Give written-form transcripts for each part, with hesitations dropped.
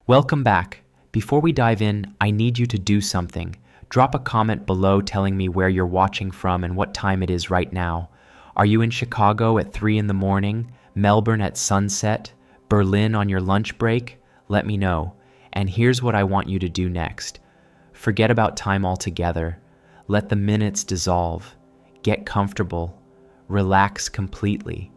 Welcome back. Before we dive in, I need you to do something. Drop a comment below telling me where you're watching from and what time it is right now. Are you in Chicago at 3 in the morning, Melbourne at sunset, Berlin on your lunch break? Let me know. And here's what I want you to do next. Forget about time altogether. Let the minutes dissolve. Get comfortable. Relax completely.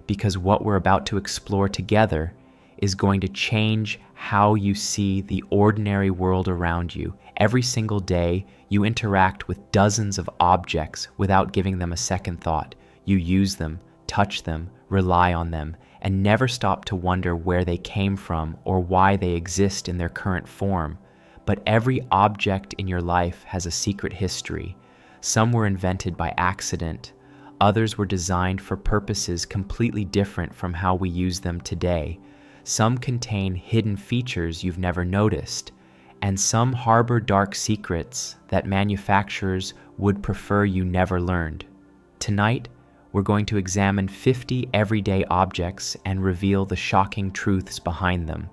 Because what we're about to explore together is going to change how you see the ordinary world around you. Every single day, you interact with dozens of objects without giving them a second thought. You use them, touch them, rely on them, and never stop to wonder where they came from or why they exist in their current form. But every object in your life has a secret history. Some were invented by accident. Others were designed for purposes completely different from how we use them today. Some contain hidden features you've never noticed, and some harbor dark secrets that manufacturers would prefer you never learned. Tonight, we're going to examine 50 everyday objects and reveal the shocking truths behind them.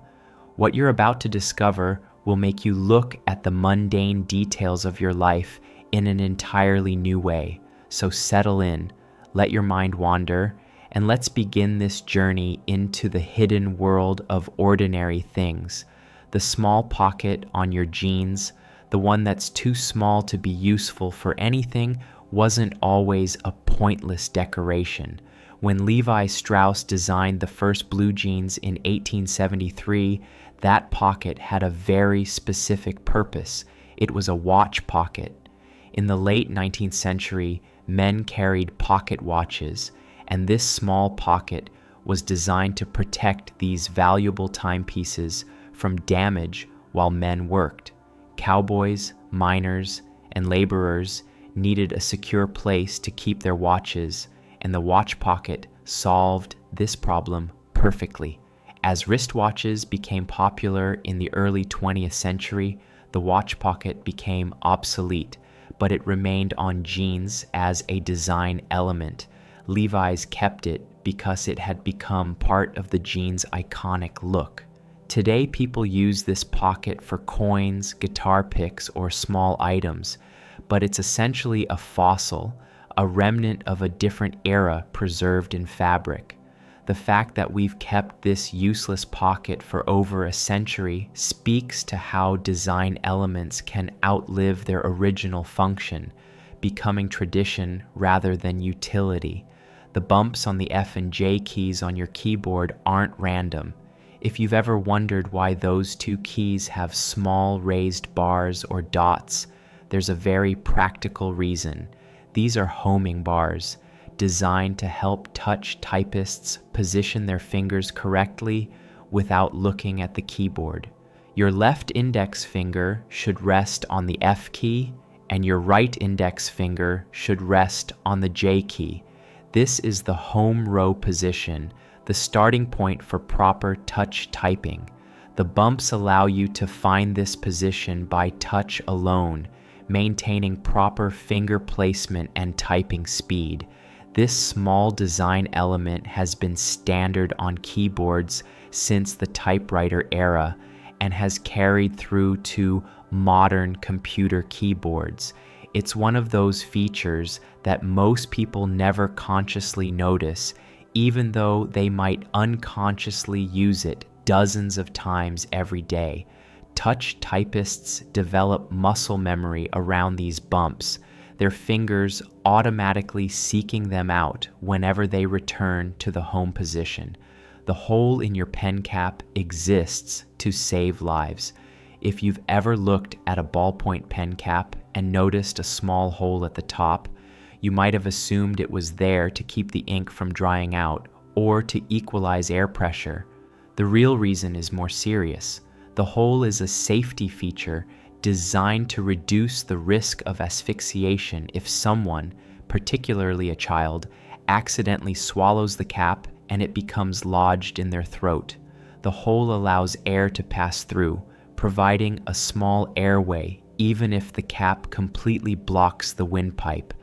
What you're about to discover will make you look at the mundane details of your life in an entirely new way. So settle in, let your mind wander, and let's begin this journey into the hidden world of ordinary things. The small pocket on your jeans, the one that's too small to be useful for anything, wasn't always a pointless decoration. When Levi Strauss designed the first blue jeans in 1873, that pocket had a very specific purpose. It was a watch pocket. In the late 19th century, men carried pocket watches, and this small pocket was designed to protect these valuable timepieces from damage while men worked. Cowboys, miners, and laborers needed a secure place to keep their watches, and the watch pocket solved this problem perfectly. As wristwatches became popular in the early 20th century, the watch pocket became obsolete, but it remained on jeans as a design element. Levi's kept it because it had become part of the jeans' iconic look. Today, people use this pocket for coins, guitar picks, or small items, but it's essentially a fossil, a remnant of a different era preserved in fabric. The fact that we've kept this useless pocket for over a century speaks to how design elements can outlive their original function, becoming tradition rather than utility. The bumps on the F and J keys on your keyboard aren't random. If you've ever wondered why those two keys have small raised bars or dots, there's a very practical reason. These are homing bars, designed to help touch typists position their fingers correctly without looking at the keyboard. Your left index finger should rest on the F key, and your right index finger should rest on the J key. This is the home row position, the starting point for proper touch typing. The bumps allow you to find this position by touch alone, maintaining proper finger placement and typing speed. This small design element has been standard on keyboards since the typewriter era and has carried through to modern computer keyboards. It's one of those features that most people never consciously notice, even though they might unconsciously use it dozens of times every day. Touch typists develop muscle memory around these bumps, their fingers automatically seeking them out whenever they return to the home position. The hole in your pen cap exists to save lives. If you've ever looked at a ballpoint pen cap and noticed a small hole at the top, you might have assumed it was there to keep the ink from drying out or to equalize air pressure. The real reason is more serious. The hole is a safety feature designed to reduce the risk of asphyxiation if someone, particularly a child, accidentally swallows the cap and it becomes lodged in their throat. The hole allows air to pass through, providing a small airway even if the cap completely blocks the windpipe.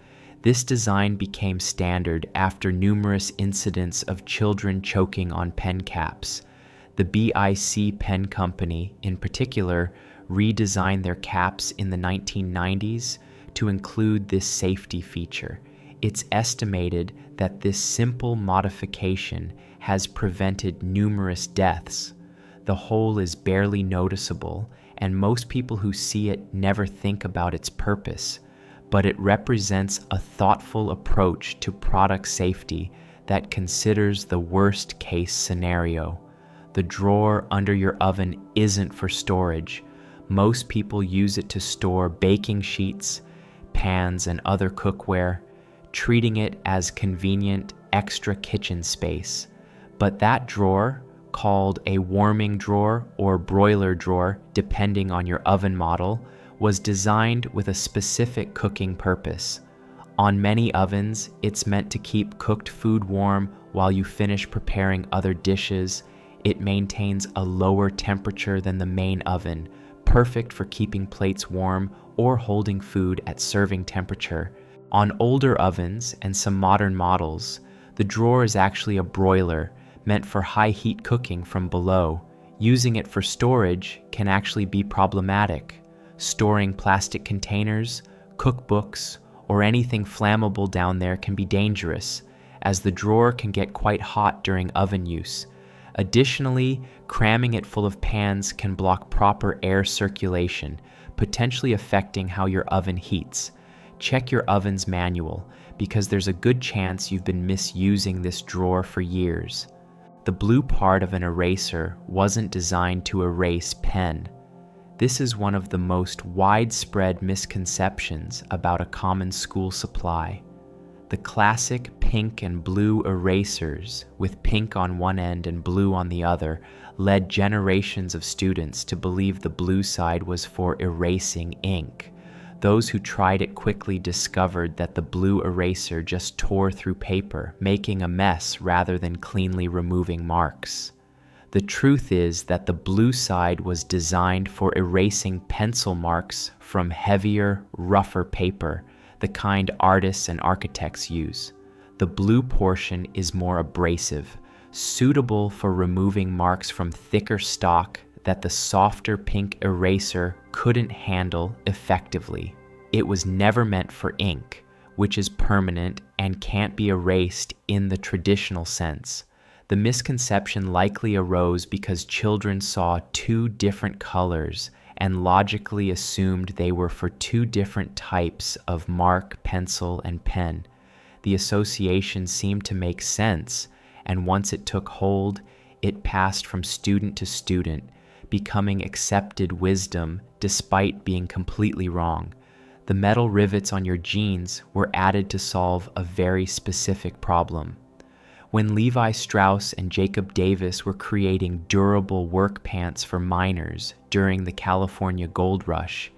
This design became standard after numerous incidents of children choking on pen caps. The BIC pen company, in particular, redesigned their caps in the 1990s to include this safety feature. It's estimated that this simple modification has prevented numerous deaths. The hole is barely noticeable, and most people who see it never think about its purpose, but it represents a thoughtful approach to product safety that considers the worst-case scenario. The drawer under your oven isn't for storage. Most people use it to store baking sheets, pans, and other cookware, treating it as convenient extra kitchen space. But that drawer, called a warming drawer or broiler drawer depending on your oven model, was designed with a specific cooking purpose. On many ovens, it's meant to keep cooked food warm while you finish preparing other dishes. It maintains a lower temperature than the main oven, perfect for keeping plates warm or holding food at serving temperature. On older ovens and some modern models, the drawer is actually a broiler, meant for high heat cooking from below. Using it for storage can actually be problematic. Storing plastic containers, cookbooks, or anything flammable down there can be dangerous, as the drawer can get quite hot during oven use. Additionally, cramming it full of pans can block proper air circulation, potentially affecting how your oven heats. Check your oven's manual, because there's a good chance you've been misusing this drawer for years. The blue part of an eraser wasn't designed to erase pen. This is one of the most widespread misconceptions about a common school supply. The classic pink and blue erasers, with pink on one end and blue on the other, led generations of students to believe the blue side was for erasing ink. Those who tried it quickly discovered that the blue eraser just tore through paper, making a mess rather than cleanly removing marks. The truth is that the blue side was designed for erasing pencil marks from heavier, rougher paper, the kind artists and architects use. The blue portion is more abrasive, suitable for removing marks from thicker stock that the softer pink eraser couldn't handle effectively. It was never meant for ink, which is permanent and can't be erased in the traditional sense. The misconception likely arose because children saw two different colors and logically assumed they were for two different types of mark, pencil, and pen. The association seemed to make sense, and once it took hold, it passed from student to student, becoming accepted wisdom despite being completely wrong. The metal rivets on your jeans were added to solve a very specific problem. When Levi Strauss and Jacob Davis were creating durable work pants for miners during the California Gold Rush,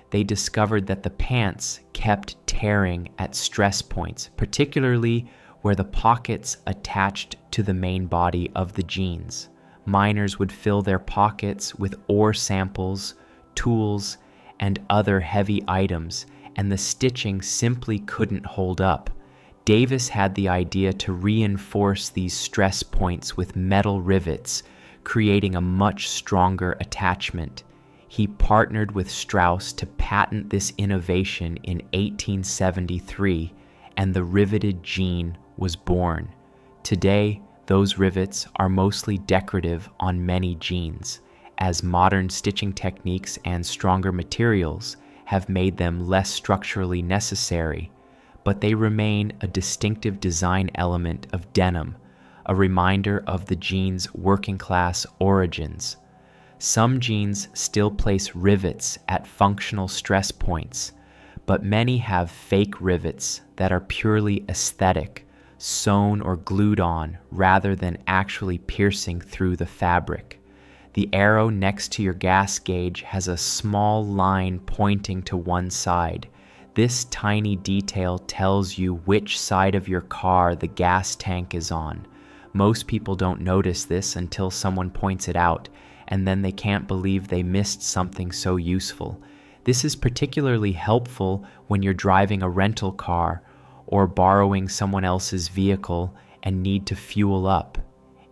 they discovered that the pants kept tearing at stress points, particularly where the pockets attached to the main body of the jeans. Miners would fill their pockets with ore samples, tools, and other heavy items, and the stitching simply couldn't hold up. Davis had the idea to reinforce these stress points with metal rivets, creating a much stronger attachment. He partnered with Strauss to patent this innovation in 1873, and the riveted jean was born. Today, those rivets are mostly decorative on many jeans, as modern stitching techniques and stronger materials have made them less structurally necessary, but they remain a distinctive design element of denim, a reminder of the jean's working-class origins. Some jeans still place rivets at functional stress points, but many have fake rivets that are purely aesthetic, sewn or glued on rather than actually piercing through the fabric. The arrow next to your gas gauge has a small line pointing to one side. This tiny detail tells you which side of your car the gas tank is on. Most people don't notice this until someone points it out, and then they can't believe they missed something so useful. This is particularly helpful when you're driving a rental car or borrowing someone else's vehicle and need to fuel up.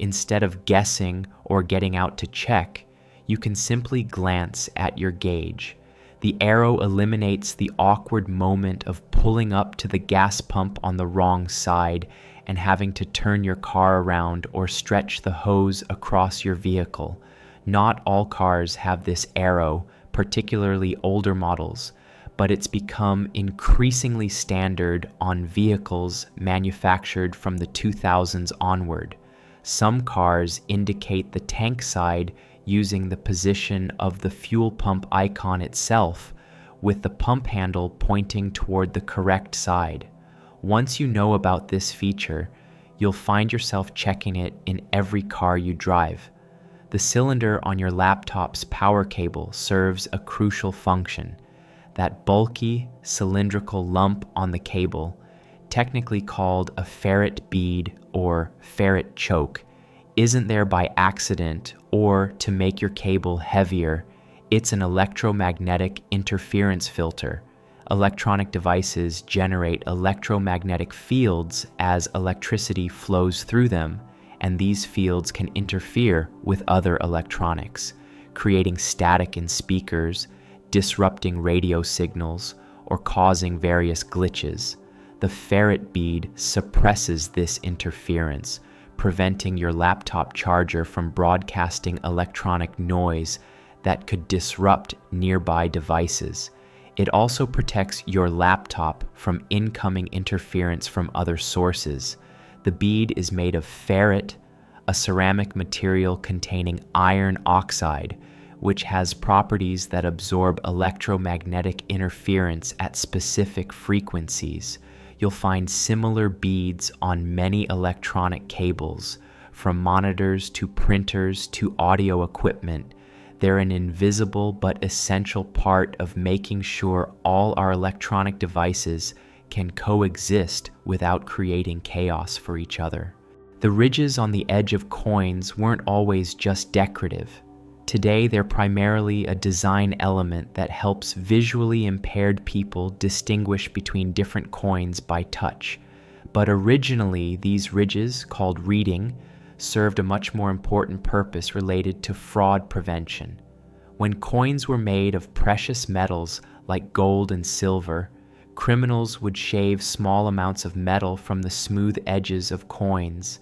Instead of guessing or getting out to check, you can simply glance at your gauge. The arrow eliminates the awkward moment of pulling up to the gas pump on the wrong side and having to turn your car around or stretch the hose across your vehicle. Not all cars have this arrow, particularly older models, but it's become increasingly standard on vehicles manufactured from the 2000s onward. Some cars indicate the tank side using the position of the fuel pump icon itself, with the pump handle pointing toward the correct side. Once you know about this feature, you'll find yourself checking it in every car you drive. The cylinder on your laptop's power cable serves a crucial function. That bulky, cylindrical lump on the cable, technically called a ferrite bead or ferrite choke, isn't there by accident or to make your cable heavier. It's an electromagnetic interference filter. Electronic devices generate electromagnetic fields as electricity flows through them, and these fields can interfere with other electronics, creating static in speakers, disrupting radio signals, or causing various glitches. The ferrite bead suppresses this interference, preventing your laptop charger from broadcasting electronic noise that could disrupt nearby devices. It also protects your laptop from incoming interference from other sources. The bead is made of ferrite, a ceramic material containing iron oxide, which has properties that absorb electromagnetic interference at specific frequencies. You'll find similar beads on many electronic cables, from monitors to printers to audio equipment. They're an invisible but essential part of making sure all our electronic devices can coexist without creating chaos for each other. The ridges on the edge of coins weren't always just decorative. Today, they're primarily a design element that helps visually impaired people distinguish between different coins by touch. But originally, these ridges, called reading, served a much more important purpose related to fraud prevention. When coins were made of precious metals like gold and silver, criminals would shave small amounts of metal from the smooth edges of coins,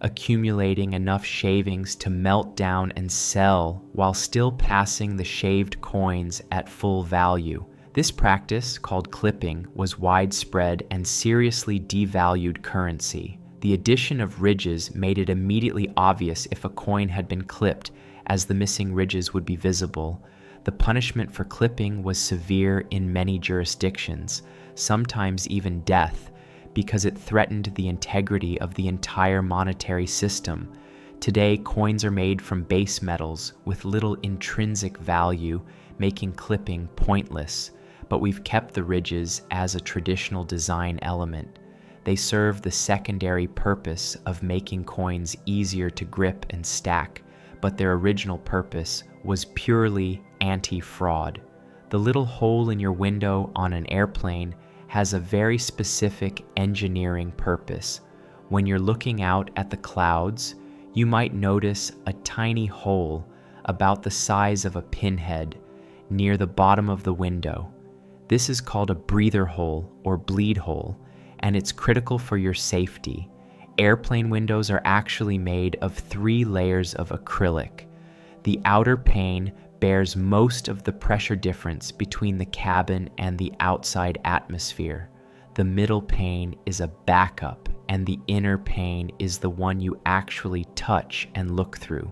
accumulating enough shavings to melt down and sell while still passing the shaved coins at full value. This practice, called clipping, was widespread and seriously devalued currency. The addition of ridges made it immediately obvious if a coin had been clipped, as the missing ridges would be visible. The punishment for clipping was severe in many jurisdictions, sometimes even death, because it threatened the integrity of the entire monetary system. Today, coins are made from base metals with little intrinsic value, making clipping pointless, but we've kept the ridges as a traditional design element. They serve the secondary purpose of making coins easier to grip and stack, but their original purpose was purely anti-fraud. The little hole in your window on an airplane has a very specific engineering purpose. When you're looking out at the clouds, you might notice a tiny hole about the size of a pinhead near the bottom of the window. This is called a breather hole or bleed hole, and it's critical for your safety. Airplane windows are actually made of 3 layers of acrylic. The outer pane bears most of the pressure difference between the cabin and the outside atmosphere. The middle pane is a backup, and the inner pane is the one you actually touch and look through.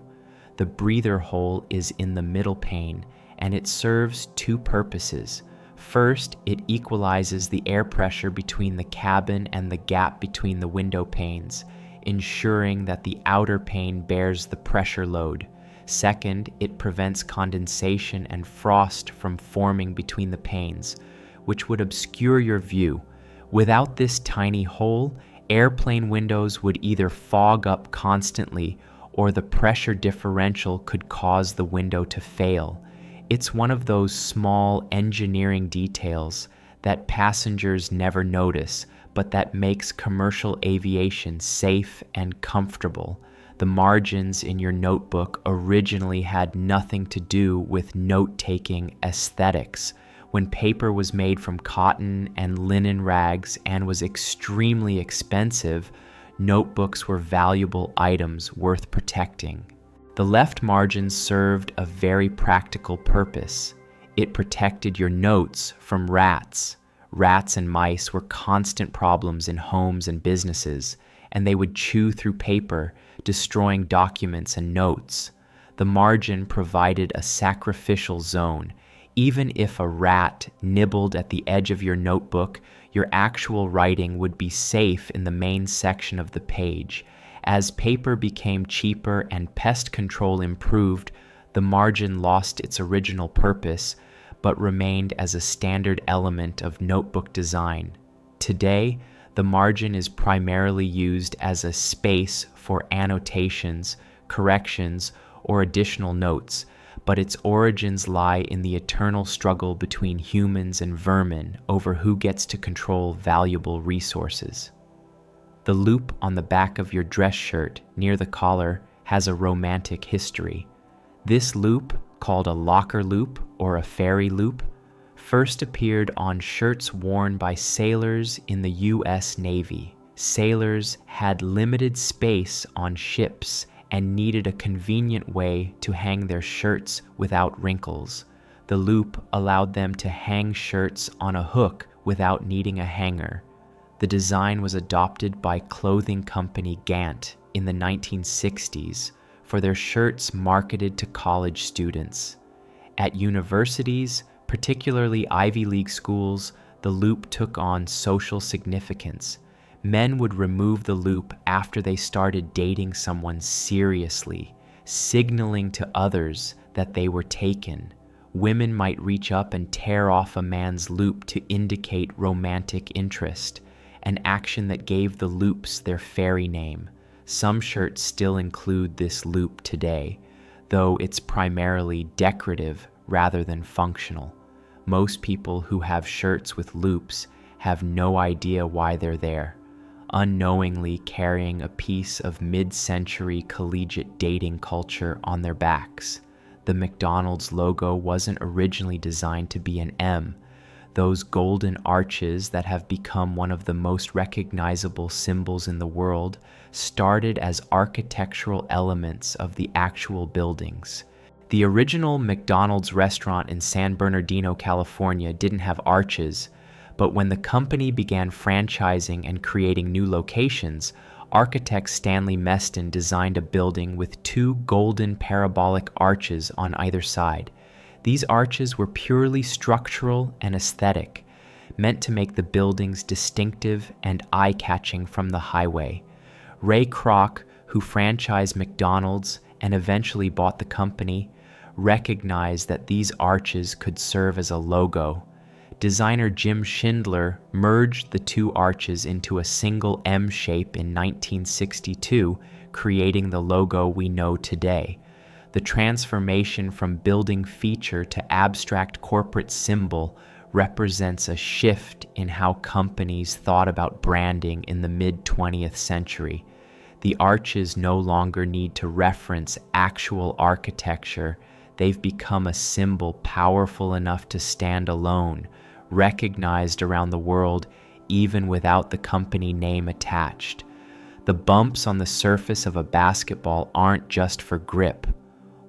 The breather hole is in the middle pane, and it serves 2 purposes. First, it equalizes the air pressure between the cabin and the gap between the window panes, ensuring that the outer pane bears the pressure load. Second, it prevents condensation and frost from forming between the panes, which would obscure your view. Without this tiny hole, airplane windows would either fog up constantly or the pressure differential could cause the window to fail. It's one of those small engineering details that passengers never notice, but that makes commercial aviation safe and comfortable. The margins in your notebook originally had nothing to do with note-taking aesthetics. When paper was made from cotton and linen rags and was extremely expensive, notebooks were valuable items worth protecting. The left margin served a very practical purpose. It protected your notes from rats. Rats and mice were constant problems in homes and businesses, and they would chew through paper, destroying documents and notes. The margin provided a sacrificial zone. Even if a rat nibbled at the edge of your notebook, your actual writing would be safe in the main section of the page. As paper became cheaper and pest control improved, the margin lost its original purpose, but remained as a standard element of notebook design. Today, the margin is primarily used as a space for annotations, corrections, or additional notes, but its origins lie in the eternal struggle between humans and vermin over who gets to control valuable resources. The loop on the back of your dress shirt near the collar has a romantic history. This loop, called a locker loop or a fairy loop, first appeared on shirts worn by sailors in the U.S. Navy. Sailors had limited space on ships and needed a convenient way to hang their shirts without wrinkles. The loop allowed them to hang shirts on a hook without needing a hanger. The design was adopted by clothing company Gant in the 1960s for their shirts marketed to college students. At universities, particularly Ivy League schools, the loop took on social significance. Men would remove the loop after they started dating someone seriously, signaling to others that they were taken. Women might reach up and tear off a man's loop to indicate romantic interest, an action that gave the loops their fairy name. Some shirts still include this loop today, though it's primarily decorative rather than functional. Most people who have shirts with loops have no idea why they're there, unknowingly carrying a piece of mid-century collegiate dating culture on their backs. The McDonald's logo wasn't originally designed to be an M. Those golden arches that have become one of the most recognizable symbols in the world started as architectural elements of the actual buildings. The original McDonald's restaurant in San Bernardino, California didn't have arches, but when the company began franchising and creating new locations, architect Stanley Meston designed a building with two golden parabolic arches on either side. These arches were purely structural and aesthetic, meant to make the buildings distinctive and eye-catching from the highway. Ray Kroc, who franchised McDonald's and eventually bought the company, recognized that these arches could serve as a logo. Designer Jim Schindler merged the two arches into a single M shape in 1962, creating the logo we know today. The transformation from building feature to abstract corporate symbol represents a shift in how companies thought about branding in the mid-20th century. The arches no longer need to reference actual architecture. They've become a symbol powerful enough to stand alone, recognized around the world even without the company name attached. The bumps on the surface of a basketball aren't just for grip.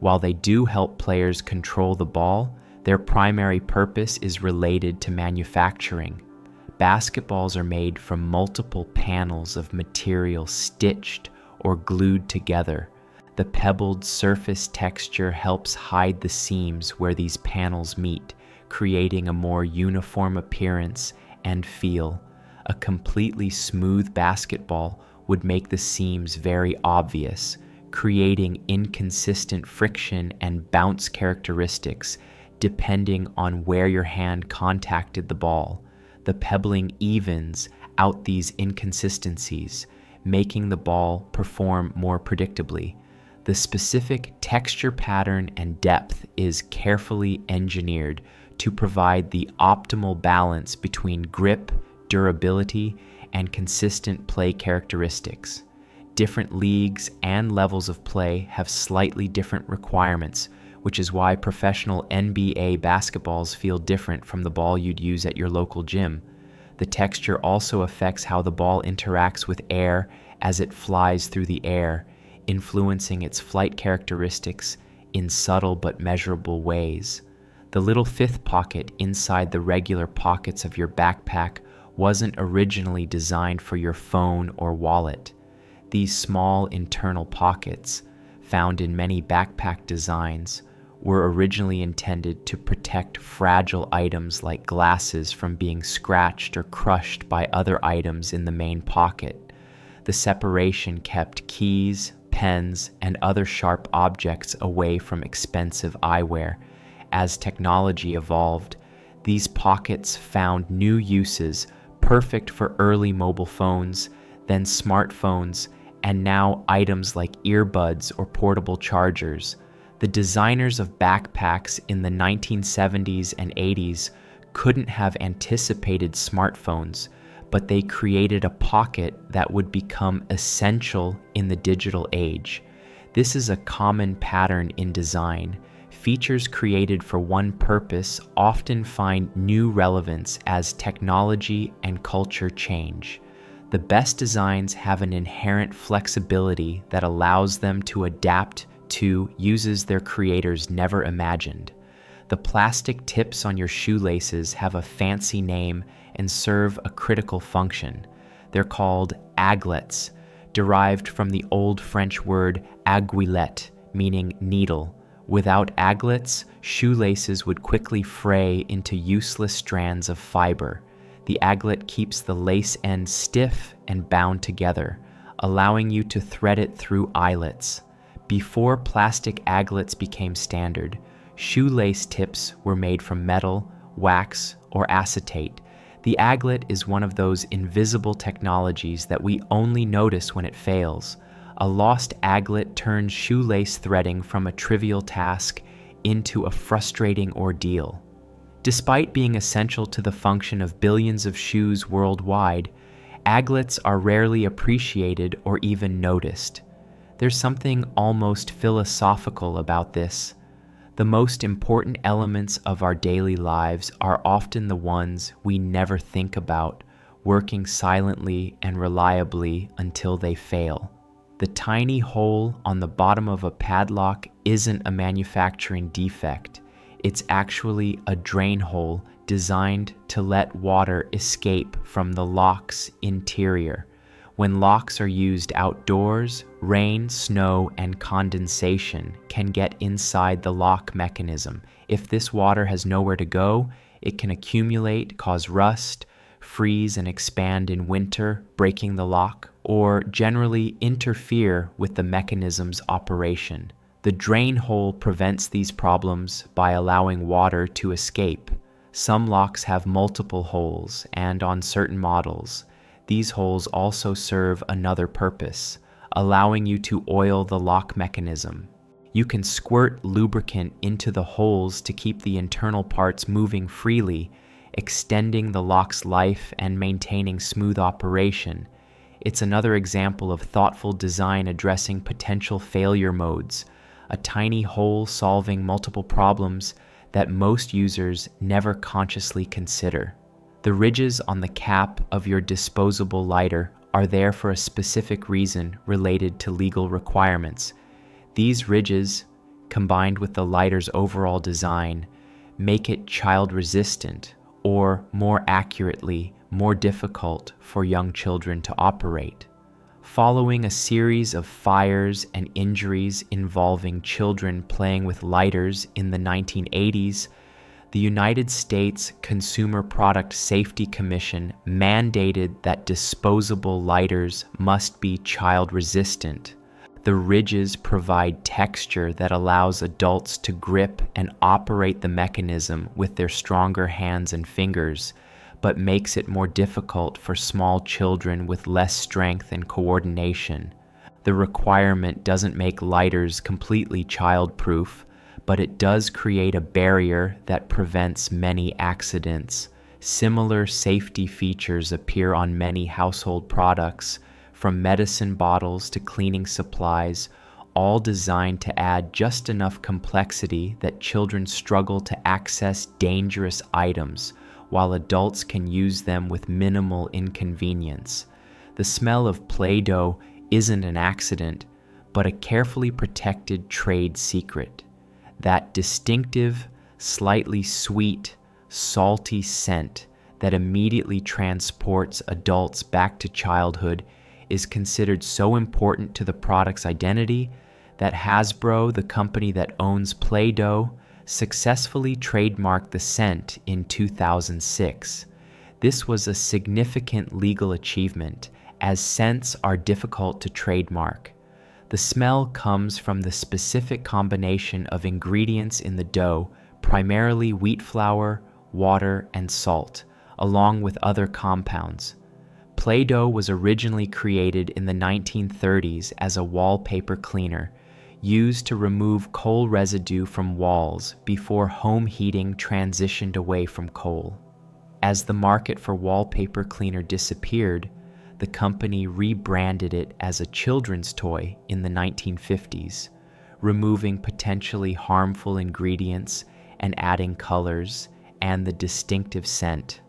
While they do help players control the ball, their primary purpose is related to manufacturing. Basketballs are made from multiple panels of material stitched or glued together. The pebbled surface texture helps hide the seams where these panels meet, creating a more uniform appearance and feel. A completely smooth basketball would make the seams very obvious, creating inconsistent friction and bounce characteristics depending on where your hand contacted the ball. The pebbling evens out these inconsistencies, making the ball perform more predictably. The specific texture pattern and depth is carefully engineered to provide the optimal balance between grip, durability, and consistent play characteristics. Different leagues and levels of play have slightly different requirements, which is why professional NBA basketballs feel different from the ball you'd use at your local gym. The texture also affects how the ball interacts with air as it flies through the air, influencing its flight characteristics in subtle but measurable ways. The little fifth pocket inside the regular pockets of your backpack wasn't originally designed for your phone or wallet. These small internal pockets, found in many backpack designs, were originally intended to protect fragile items like glasses from being scratched or crushed by other items in the main pocket. The separation kept keys, pens, and other sharp objects away from expensive eyewear. As technology evolved, these pockets found new uses, perfect for early mobile phones, then smartphones, and now items like earbuds or portable chargers. The designers of backpacks in the 1970s and 80s couldn't have anticipated smartphones, but they created a pocket that would become essential in the digital age. This is a common pattern in design. Features created for one purpose often find new relevance as technology and culture change. The best designs have an inherent flexibility that allows them to adapt to uses their creators never imagined. The plastic tips on your shoelaces have a fancy name and serve a critical function. They're called aglets, derived from the old French word aiguillette, meaning needle. Without aglets, shoelaces would quickly fray into useless strands of fiber. The aglet keeps the lace end stiff and bound together, allowing you to thread it through eyelets. Before plastic aglets became standard, shoelace tips were made from metal, wax, or acetate. The aglet is one of those invisible technologies that we only notice when it fails. A lost aglet turns shoelace threading from a trivial task into a frustrating ordeal. Despite being essential to the function of billions of shoes worldwide, aglets are rarely appreciated or even noticed. There's something almost philosophical about this. The most important elements of our daily lives are often the ones we never think about, working silently and reliably until they fail. The tiny hole on the bottom of a padlock isn't a manufacturing defect. It's actually a drain hole designed to let water escape from the lock's interior. When locks are used outdoors, rain, snow, and condensation can get inside the lock mechanism. If this water has nowhere to go, it can accumulate, cause rust, freeze and expand in winter, breaking the lock, or generally interfere with the mechanism's operation. The drain hole prevents these problems by allowing water to escape. Some locks have multiple holes, and on certain models, these holes also serve another purpose, allowing you to oil the lock mechanism. You can squirt lubricant into the holes to keep the internal parts moving freely, extending the lock's life and maintaining smooth operation. It's another example of thoughtful design addressing potential failure modes, a tiny hole solving multiple problems that most users never consciously consider. The ridges on the cap of your disposable lighter are there for a specific reason related to legal requirements. These ridges, combined with the lighter's overall design, make it child-resistant, or more accurately, more difficult for young children to operate. Following a series of fires and injuries involving children playing with lighters in the 1980s, the United States Consumer Product Safety Commission mandated that disposable lighters must be child-resistant. The ridges provide texture that allows adults to grip and operate the mechanism with their stronger hands and fingers, but makes it more difficult for small children with less strength and coordination. The requirement doesn't make lighters completely child-proof, but it does create a barrier that prevents many accidents. Similar safety features appear on many household products, from medicine bottles to cleaning supplies, all designed to add just enough complexity that children struggle to access dangerous items, while adults can use them with minimal inconvenience. The smell of Play-Doh isn't an accident, but a carefully protected trade secret. That distinctive, slightly sweet, salty scent that immediately transports adults back to childhood is considered so important to the product's identity that Hasbro, the company that owns Play-Doh, successfully trademarked the scent in 2006. This was a significant legal achievement, as scents are difficult to trademark. The smell comes from the specific combination of ingredients in the dough, primarily wheat flour, water, and salt, along with other compounds. Play-Doh was originally created in the 1930s as a wallpaper cleaner, used to remove coal residue from walls before home heating transitioned away from coal. As the market for wallpaper cleaner disappeared, the company rebranded it as a children's toy in the 1950s, removing potentially harmful ingredients and adding colors and the distinctive scent.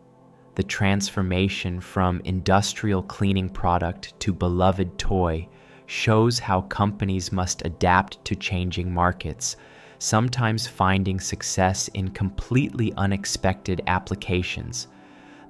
The transformation from industrial cleaning product to beloved toy shows how companies must adapt to changing markets, sometimes finding success in completely unexpected applications.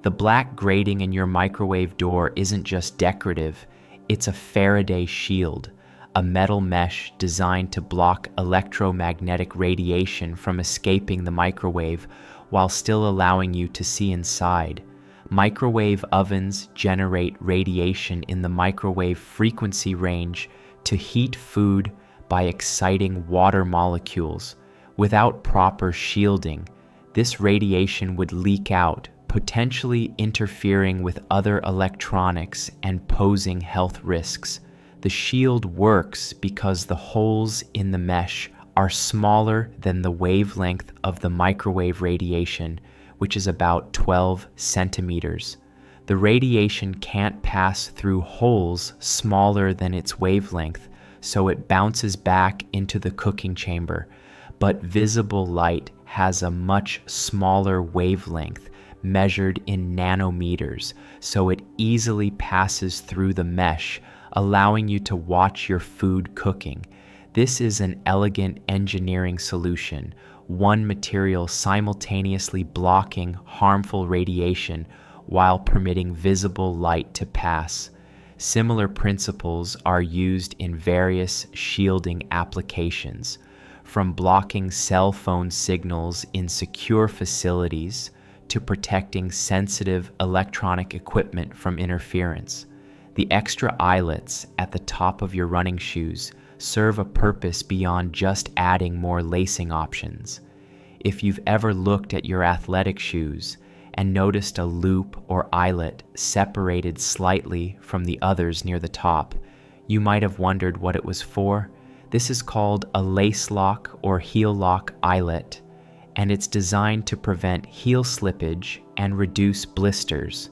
The black grating in your microwave door isn't just decorative, it's a Faraday shield, a metal mesh designed to block electromagnetic radiation from escaping the microwave while still allowing you to see inside. Microwave ovens generate radiation in the microwave frequency range to heat food by exciting water molecules. Without proper shielding, this radiation would leak out, potentially interfering with other electronics and posing health risks. The shield works because the holes in the mesh are smaller than the wavelength of the microwave radiation, which is about 12 centimeters. The radiation can't pass through holes smaller than its wavelength, so it bounces back into the cooking chamber. But visible light has a much smaller wavelength, measured in nanometers, so it easily passes through the mesh, allowing you to watch your food cooking. This is an elegant engineering solution, one material simultaneously blocking harmful radiation while permitting visible light to pass. Similar principles are used in various shielding applications, from blocking cell phone signals in secure facilities to protecting sensitive electronic equipment from interference. The extra eyelets at the top of your running shoes serve a purpose beyond just adding more lacing options. If you've ever looked at your athletic shoes and noticed a loop or eyelet separated slightly from the others near the top, you might have wondered what it was for. This is called a lace lock or heel lock eyelet, and it's designed to prevent heel slippage and reduce blisters.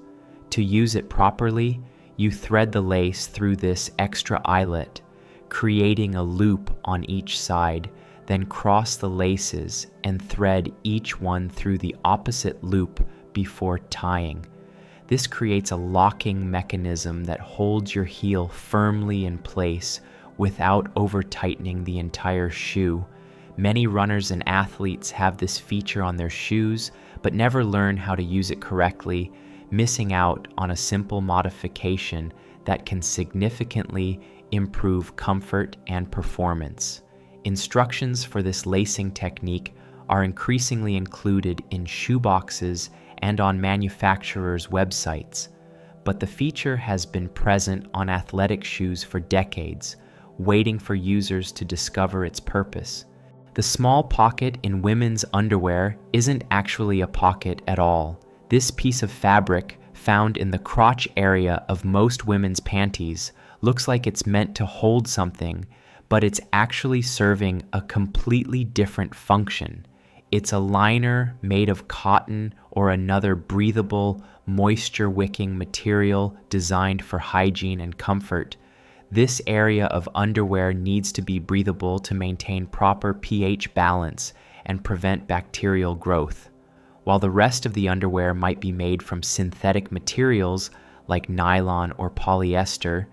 To use it properly, you thread the lace through this extra eyelet, creating a loop on each side, then cross the laces and thread each one through the opposite loop before tying. This creates a locking mechanism that holds your heel firmly in place without over-tightening the entire shoe. Many runners and athletes have this feature on their shoes, but never learn how to use it correctly, missing out on a simple modification that can significantly improve comfort and performance. Instructions for this lacing technique are increasingly included in shoeboxes and on manufacturers' websites, but the feature has been present on athletic shoes for decades, waiting for users to discover its purpose. The small pocket in women's underwear isn't actually a pocket at all. This piece of fabric, found in the crotch area of most women's panties, looks like it's meant to hold something, but it's actually serving a completely different function. It's a liner made of cotton or another breathable, moisture-wicking material designed for hygiene and comfort. This area of underwear needs to be breathable to maintain proper pH balance and prevent bacterial growth. While the rest of the underwear might be made from synthetic materials like nylon or polyester,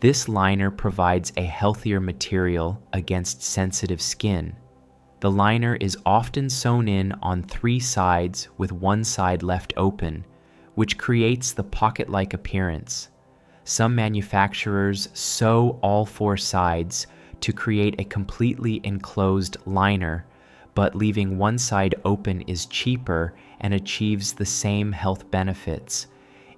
this liner provides a healthier material against sensitive skin. The liner is often sewn in on 3 sides with one side left open, which creates the pocket-like appearance. Some manufacturers sew all 4 sides to create a completely enclosed liner, but leaving one side open is cheaper and achieves the same health benefits.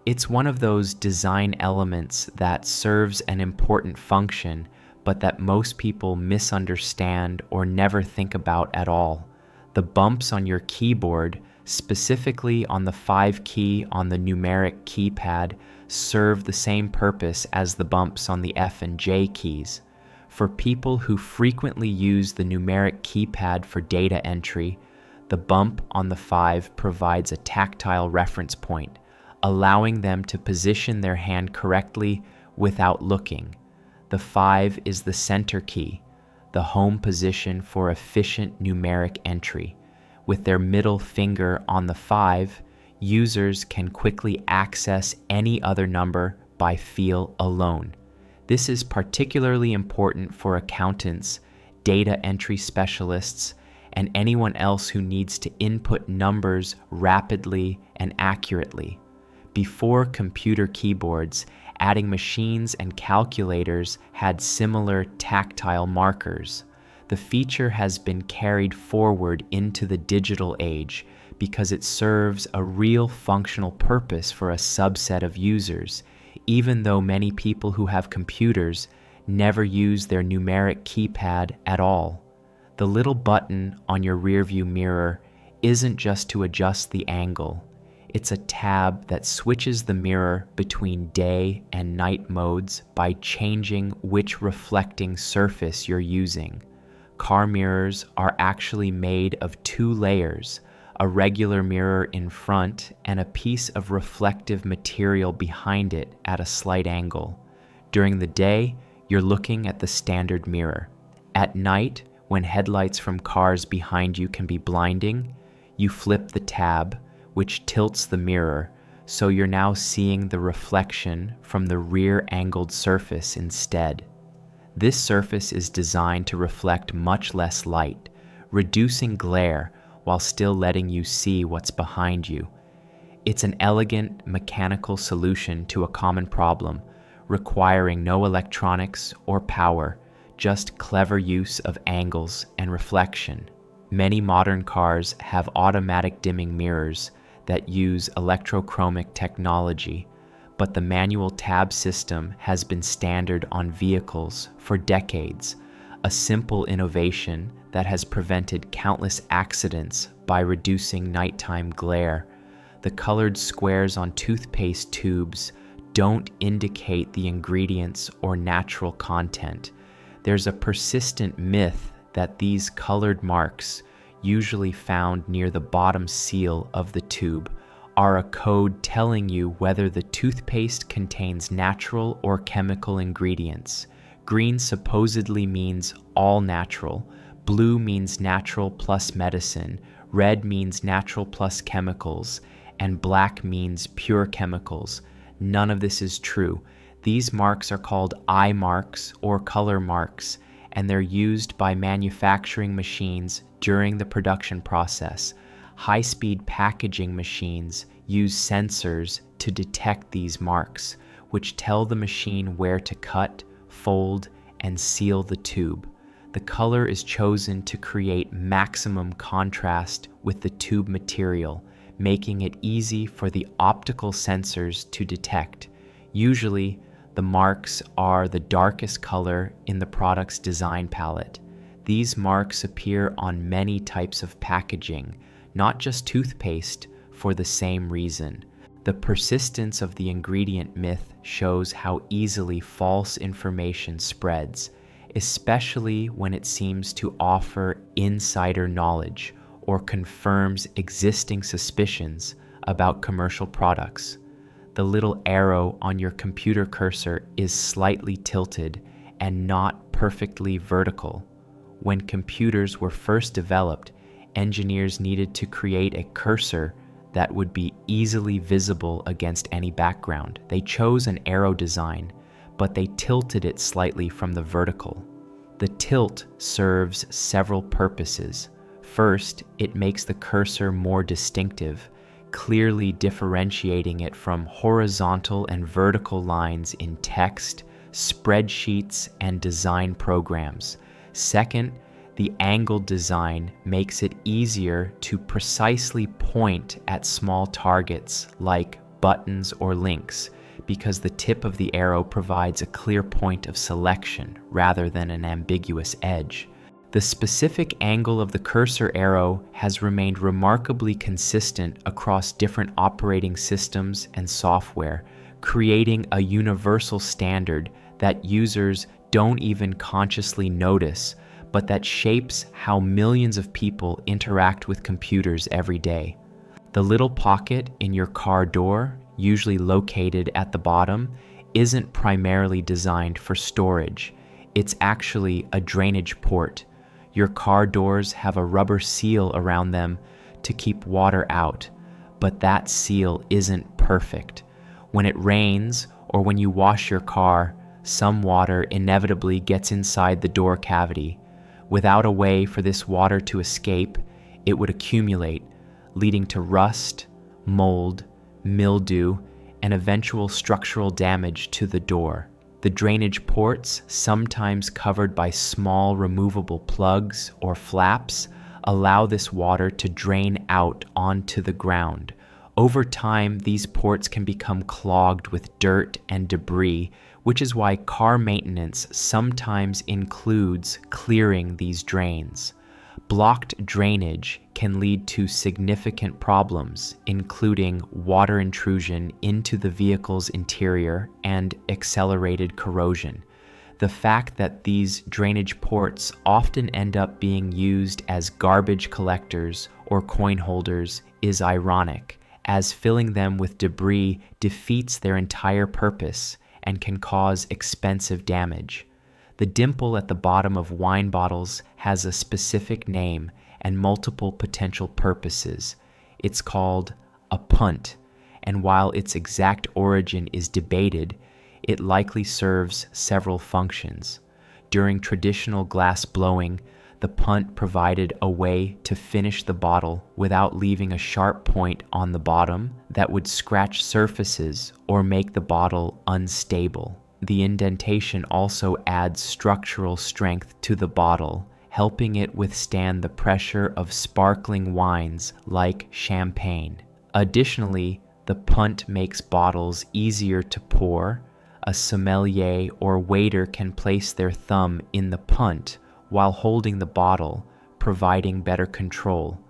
It's one of those design elements that serves an important function, but that most people misunderstand or never think about at all. The bumps on your keyboard, specifically on the 5 key on the numeric keypad, serve the same purpose as the bumps on the F and J keys. For people who frequently use the numeric keypad for data entry, the bump on the 5 provides a tactile reference point, allowing them to position their hand correctly without looking. The 5 is the center key, the home position for efficient numeric entry. With their middle finger on the 5, users can quickly access any other number by feel alone. This is particularly important for accountants, data entry specialists, and anyone else who needs to input numbers rapidly and accurately. Before computer keyboards, adding machines and calculators had similar tactile markers. The feature has been carried forward into the digital age because it serves a real functional purpose for a subset of users, even though many people who have computers never use their numeric keypad at all. The little button on your rearview mirror isn't just to adjust the angle. It's a tab that switches the mirror between day and night modes by changing which reflecting surface you're using. Car mirrors are actually made of 2 layers, a regular mirror in front and a piece of reflective material behind it at a slight angle. During the day, you're looking at the standard mirror. At night, when headlights from cars behind you can be blinding, you flip the tab, which tilts the mirror, so you're now seeing the reflection from the rear-angled surface instead. This surface is designed to reflect much less light, reducing glare while still letting you see what's behind you. It's an elegant mechanical solution to a common problem, requiring no electronics or power, just clever use of angles and reflection. Many modern cars have automatic dimming mirrors that use electrochromic technology, but the manual tab system has been standard on vehicles for decades, a simple innovation that has prevented countless accidents by reducing nighttime glare. The colored squares on toothpaste tubes don't indicate the ingredients or natural content. There's a persistent myth that these colored marks, usually found near the bottom seal of the tube, are a code telling you whether the toothpaste contains natural or chemical ingredients. Green supposedly means all natural, blue means natural plus medicine, red means natural plus chemicals, and black means pure chemicals. None of this is true. These marks are called eye marks or color marks, and they're used by manufacturing machines during the production process. High-speed packaging machines use sensors to detect these marks, which tell the machine where to cut, fold, and seal the tube. The color is chosen to create maximum contrast with the tube material, making it easy for the optical sensors to detect. Usually, the marks are the darkest color in the product's design palette. These marks appear on many types of packaging, not just toothpaste, for the same reason. The persistence of the ingredient myth shows how easily false information spreads, especially when it seems to offer insider knowledge or confirms existing suspicions about commercial products. The little arrow on your computer cursor is slightly tilted and not perfectly vertical. When computers were first developed, engineers needed to create a cursor that would be easily visible against any background. They chose an arrow design, but they tilted it slightly from the vertical. The tilt serves several purposes. First, it makes the cursor more distinctive, clearly differentiating it from horizontal and vertical lines in text, spreadsheets, and design programs. Second, the angled design makes it easier to precisely point at small targets like buttons or links, because the tip of the arrow provides a clear point of selection rather than an ambiguous edge. The specific angle of the cursor arrow has remained remarkably consistent across different operating systems and software, creating a universal standard that users don't even consciously notice, but that shapes how millions of people interact with computers every day. The little pocket in your car door, usually located at the bottom, isn't primarily designed for storage. It's actually a drainage port. Your car doors have a rubber seal around them to keep water out, but that seal isn't perfect. When it rains or when you wash your car, some water inevitably gets inside the door cavity. Without a way for this water to escape, it would accumulate, leading to rust, mold, mildew, and eventual structural damage to the door. The drainage ports, sometimes covered by small removable plugs or flaps, allow this water to drain out onto the ground. Over time, these ports can become clogged with dirt and debris, which is why car maintenance sometimes includes clearing these drains. Blocked drainage can lead to significant problems, including water intrusion into the vehicle's interior and accelerated corrosion. The fact that these drainage ports often end up being used as garbage collectors or coin holders is ironic, as filling them with debris defeats their entire purpose and can cause expensive damage. The dimple at the bottom of wine bottles has a specific name and multiple potential purposes. It's called a punt, and while its exact origin is debated, it likely serves several functions. During traditional glass blowing, the punt provided a way to finish the bottle without leaving a sharp point on the bottom that would scratch surfaces or make the bottle unstable. The indentation also adds structural strength to the bottle, helping it withstand the pressure of sparkling wines like champagne. Additionally, the punt makes bottles easier to pour. A sommelier or waiter can place their thumb in the punt while holding the bottle, providing better control.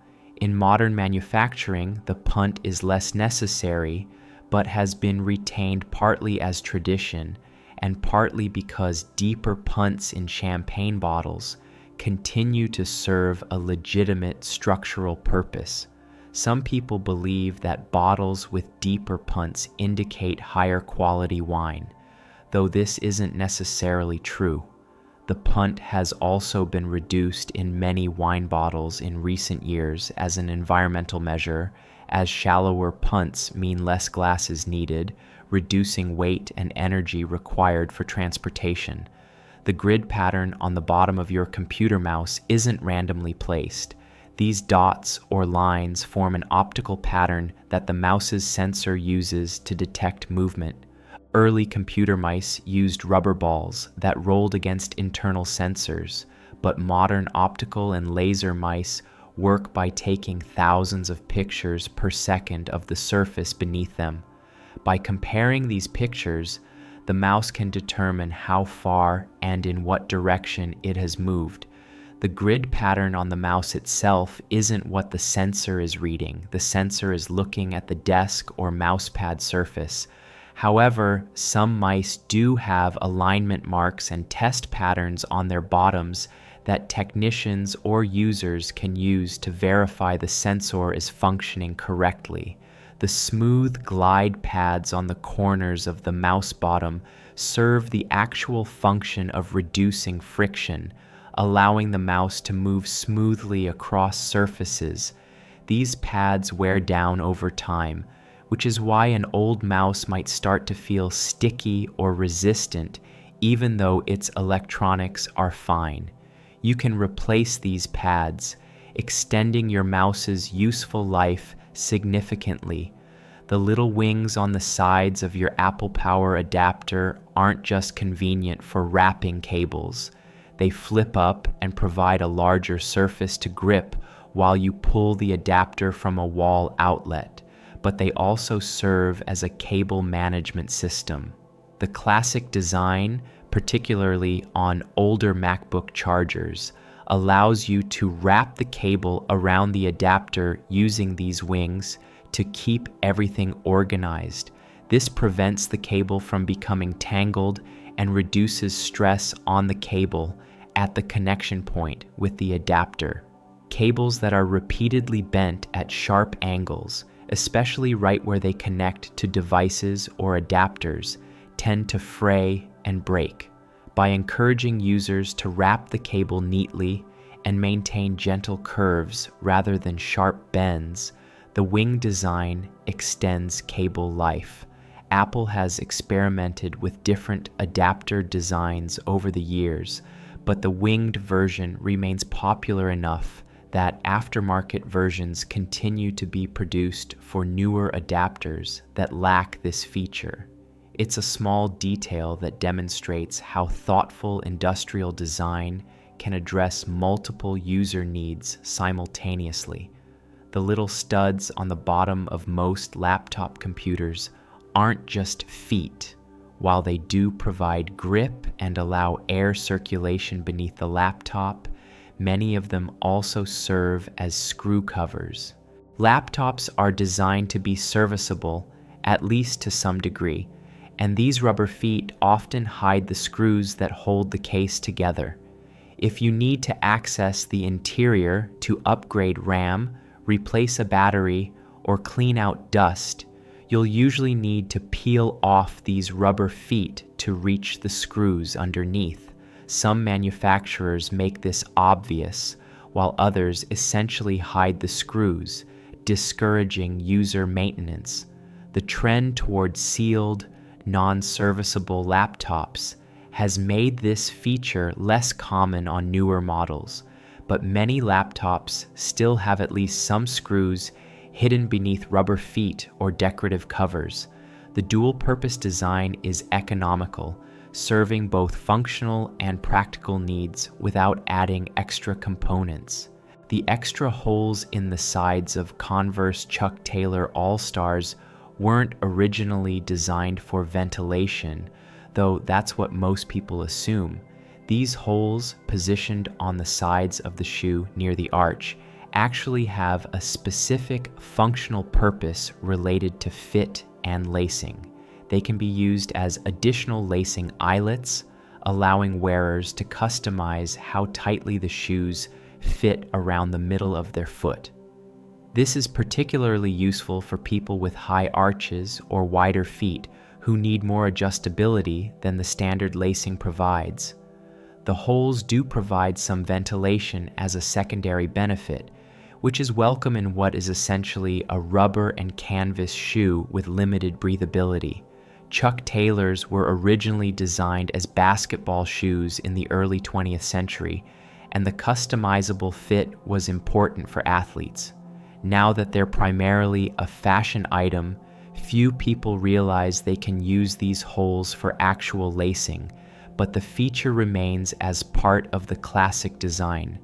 In modern manufacturing, the punt is less necessary, but has been retained partly as tradition and partly because deeper punts in champagne bottles continue to serve a legitimate structural purpose. Some people believe that bottles with deeper punts indicate higher quality wine, though this isn't necessarily true. The punt has also been reduced in many wine bottles in recent years as an environmental measure, as shallower punts mean less glass is needed, reducing weight and energy required for transportation. The grid pattern on the bottom of your computer mouse isn't randomly placed. These dots or lines form an optical pattern that the mouse's sensor uses to detect movement. Early computer mice used rubber balls that rolled against internal sensors, but modern optical and laser mice work by taking thousands of pictures per second of the surface beneath them. By comparing these pictures, the mouse can determine how far and in what direction it has moved. The grid pattern on the mouse itself isn't what the sensor is reading. The sensor is looking at the desk or mousepad surface. However, some mice do have alignment marks and test patterns on their bottoms that technicians or users can use to verify the sensor is functioning correctly. The smooth glide pads on the corners of the mouse bottom serve the actual function of reducing friction, allowing the mouse to move smoothly across surfaces. These pads wear down over time, which is why an old mouse might start to feel sticky or resistant, even though its electronics are fine. You can replace these pads, extending your mouse's useful life significantly. The little wings on the sides of your Apple Power adapter aren't just convenient for wrapping cables. They flip up and provide a larger surface to grip while you pull the adapter from a wall outlet, but they also serve as a cable management system. The classic design, particularly on older MacBook chargers, allows you to wrap the cable around the adapter using these wings to keep everything organized. This prevents the cable from becoming tangled and reduces stress on the cable at the connection point with the adapter. Cables that are repeatedly bent at sharp angles, especially right where they connect to devices or adapters, tend to fray and break. By encouraging users to wrap the cable neatly and maintain gentle curves rather than sharp bends, the wing design extends cable life. Apple has experimented with different adapter designs over the years, but the winged version remains popular enough that aftermarket versions continue to be produced for newer adapters that lack this feature. It's a small detail that demonstrates how thoughtful industrial design can address multiple user needs simultaneously. The little studs on the bottom of most laptop computers aren't just feet. While they do provide grip and allow air circulation beneath the laptop, many of them also serve as screw covers. Laptops are designed to be serviceable, at least to some degree, and these rubber feet often hide the screws that hold the case together. If you need to access the interior to upgrade RAM, replace a battery, or clean out dust, you'll usually need to peel off these rubber feet to reach the screws underneath. Some manufacturers make this obvious, while others essentially hide the screws, discouraging user maintenance. The trend toward sealed, non-serviceable laptops has made this feature less common on newer models, but many laptops still have at least some screws hidden beneath rubber feet or decorative covers. The dual-purpose design is economical, serving both functional and practical needs without adding extra components. The extra holes in the sides of Converse Chuck Taylor All-Stars weren't originally designed for ventilation, though that's what most people assume. These holes, positioned on the sides of the shoe near the arch, actually have a specific functional purpose related to fit and lacing. They can be used as additional lacing eyelets, allowing wearers to customize how tightly the shoes fit around the middle of their foot. This is particularly useful for people with high arches or wider feet who need more adjustability than the standard lacing provides. The holes do provide some ventilation as a secondary benefit, which is welcome in what is essentially a rubber and canvas shoe with limited breathability. Chuck Taylors were originally designed as basketball shoes in the early 20th century, and the customizable fit was important for athletes. Now that they're primarily a fashion item, few people realize they can use these holes for actual lacing, but the feature remains as part of the classic design.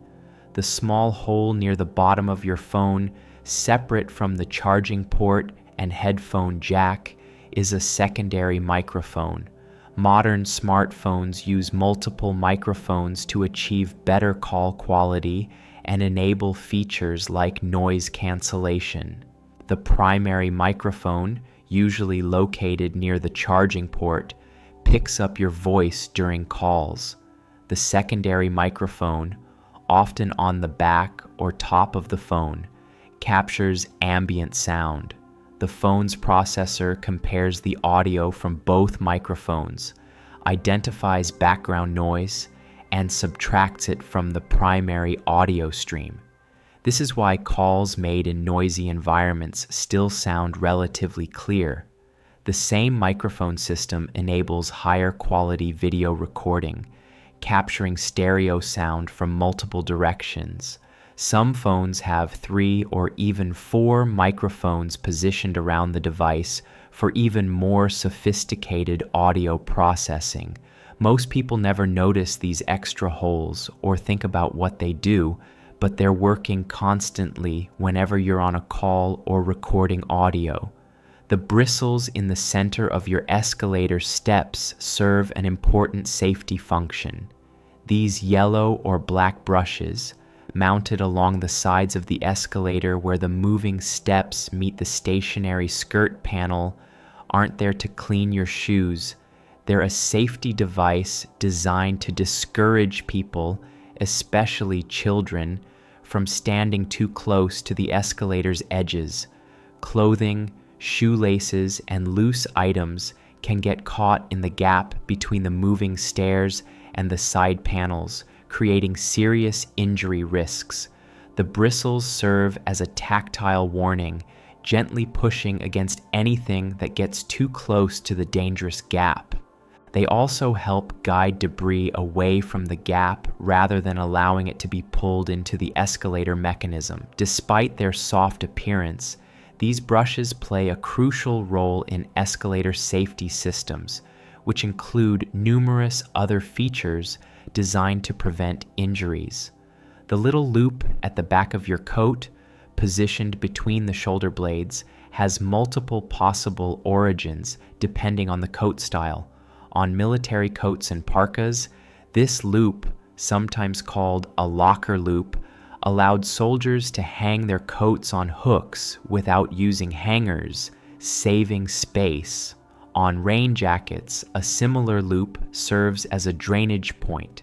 The small hole near the bottom of your phone, separate from the charging port and headphone jack, is a secondary microphone. Modern smartphones use multiple microphones to achieve better call quality and enable features like noise cancellation. The primary microphone, usually located near the charging port, picks up your voice during calls. The secondary microphone, often on the back or top of the phone, captures ambient sound. The phone's processor compares the audio from both microphones, identifies background noise, and subtracts it from the primary audio stream. This is why calls made in noisy environments still sound relatively clear. The same microphone system enables higher quality video recording, capturing stereo sound from multiple directions. Some phones have 3 or even 4 microphones positioned around the device for even more sophisticated audio processing. Most people never notice these extra holes or think about what they do, but they're working constantly whenever you're on a call or recording audio. The bristles in the center of your escalator steps serve an important safety function. These yellow or black brushes, mounted along the sides of the escalator where the moving steps meet the stationary skirt panel, aren't there to clean your shoes. They're a safety device designed to discourage people, especially children, from standing too close to the escalator's edges. Clothing, shoelaces, and loose items can get caught in the gap between the moving stairs and the side panels, creating serious injury risks. The bristles serve as a tactile warning, gently pushing against anything that gets too close to the dangerous gap. They also help guide debris away from the gap rather than allowing it to be pulled into the escalator mechanism. Despite their soft appearance, these brushes play a crucial role in escalator safety systems, which include numerous other features designed to prevent injuries. The little loop at the back of your coat, positioned between the shoulder blades, has multiple possible origins depending on the coat style. On military coats and parkas, this loop, sometimes called a locker loop, allowed soldiers to hang their coats on hooks without using hangers, saving space. On rain jackets, a similar loop serves as a drainage point,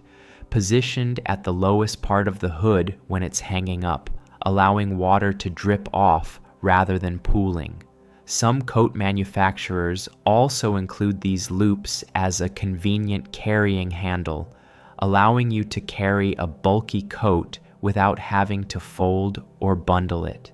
positioned at the lowest part of the hood when it's hanging up, allowing water to drip off rather than pooling. Some coat manufacturers also include these loops as a convenient carrying handle, allowing you to carry a bulky coat without having to fold or bundle it.